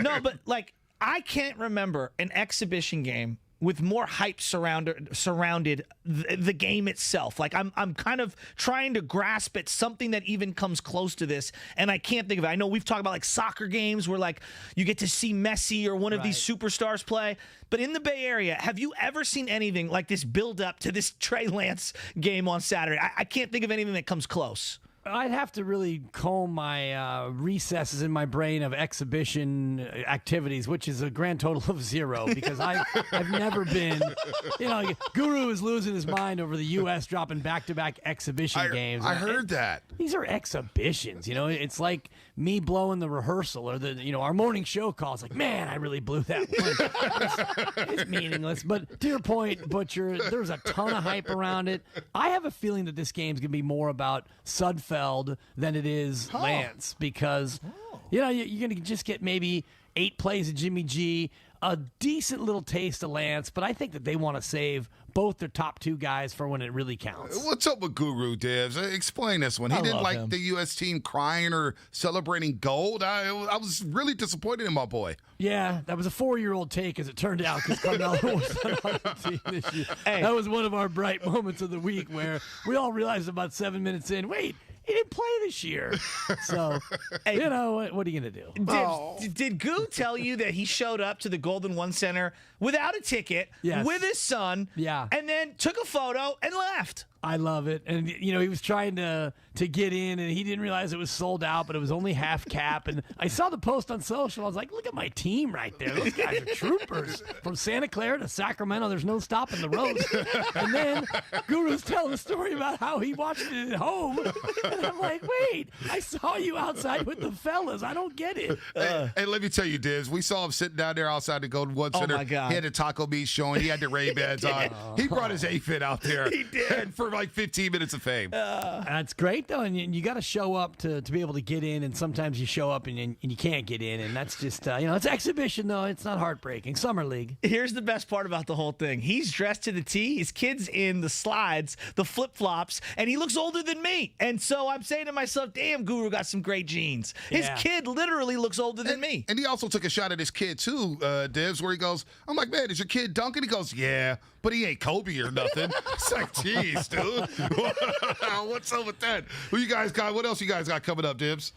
No, but like I can't remember an exhibition game with more hype surrounded the game itself. Like I'm kind of trying to grasp at something that even comes close to this, and I can't think of it. I know we've talked about like soccer games where like you get to see Messi or one of these superstars play, but in the Bay Area, have you ever seen anything like this build up to this Trey Lance game on Saturday? I can't think of anything that comes close. I'd have to really comb my recesses in my brain of exhibition activities, which is a grand total of 0 because I've never been, Guru is losing his mind over the U.S. dropping back-to-back exhibition games. I heard that. These are exhibitions, it's like me blowing the rehearsal or our morning show call. It's like, man, I really blew that one. It's meaningless. But to your point, Butcher, there's a ton of hype around it. I have a feeling that this game's going to be more about Sudfeld than it is Lance because, you're going to just get maybe 8 plays of Jimmy G, a decent little taste of Lance, but I think that they want to save both their top 2 guys for when it really counts. What's up with Guru, Dibs? Explain this one. He didn't like the U.S. team crying or celebrating gold. I was really disappointed in my boy. Yeah, that was a 4-year-old take, as it turned out, because Carmelo was not on the team this year. Hey. That was one of our bright moments of the week where we all realized about 7 minutes in, wait, he didn't play this year. So, what are you going to do? Did Goo tell you that he showed up to the Golden One Center without a ticket with his son and then took a photo and left? I love it. And, you know, he was trying to get in, and he didn't realize it was sold out, but it was only half cap. And I saw the post on social. I was like, look at my team right there. Those guys are troopers. From Santa Clara to Sacramento, there's no stopping the roast. And then Guru's telling a story about how he watched it at home. And I'm like, wait, I saw you outside with the fellas. I don't get it. Hey, let me tell you, Dibs, we saw him sitting down there outside the Golden One Center. Oh, my God. He had the taco meat showing. He had the Ray-Bans on. He brought his A-Fit out there. He did. For like 15 minutes of fame. That's great, though, and you got to show up to be able to get in, and sometimes you show up and you can't get in, and that's just, it's exhibition, though. It's not heartbreaking. Summer League. Here's the best part about the whole thing. He's dressed to the T. His kid's in the slides, the flip-flops, and he looks older than me. And so I'm saying to myself, damn, Guru got some great genes. His kid literally looks older than me. And he also took a shot at his kid, too, Dibs, where he goes, I'm like, man, is your kid dunking? He goes, yeah, but he ain't Kobe or nothing. It's like, geez, dude. What's up with that? Who you guys got? What else you guys got coming up, Dibs?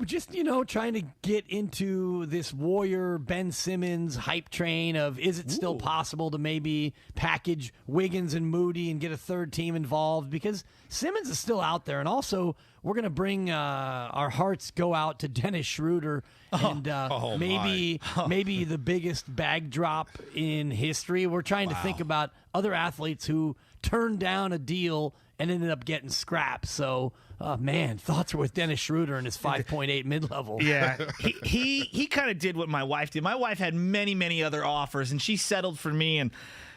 Just, trying to get into this Warrior Ben Simmons hype train of is it still possible to maybe package Wiggins and Moody and get a third team involved? Because Simmons is still out there. And also, we're going to bring our hearts go out to Dennis Schroeder and maybe the biggest bag drop in history. We're trying to think about other athletes who turned down a deal and ended up getting scrapped. So, man, thoughts are with Dennis Schroeder and his 5.8 mid-level. Yeah, he kind of did what my wife did. My wife had many, many other offers, and she settled for me, and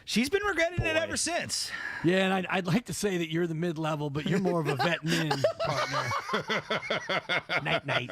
she's been regretting it ever since. Yeah, and I'd like to say that you're the mid-level, but you're more of a vet min partner. Night.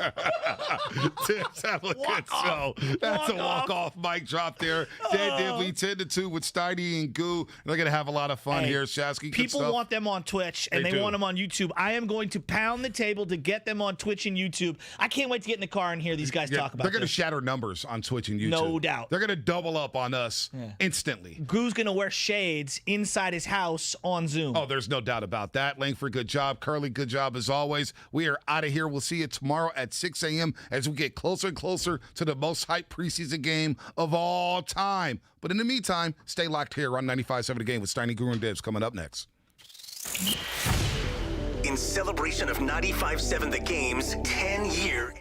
Dibs, have a good show. That's a walk-off mic drop there. Dan Dibley, 10-2 with Steiny and Goo. They're going to have a lot of fun here, Shasky. People want them on Twitch, and they want them on YouTube. I am going to pound the table to get them on Twitch and YouTube. I can't wait to get in the car and hear these guys talk about They're going to this. shatter numbers on Twitch and YouTube. No doubt. They're going to double up on us instantly. Goo's going to wear shades inside his house on Zoom. Oh, there's no doubt about that. Langford, good job. Curly, good job as always. We are out of here. We'll see you tomorrow at 6 a.m. as we get closer and closer to the most hyped preseason game of all time. But in the meantime, stay locked here on 95.7 The Game with Steiny, Guru, and Dibs coming up next. In celebration of 95.7 The Game's 10-year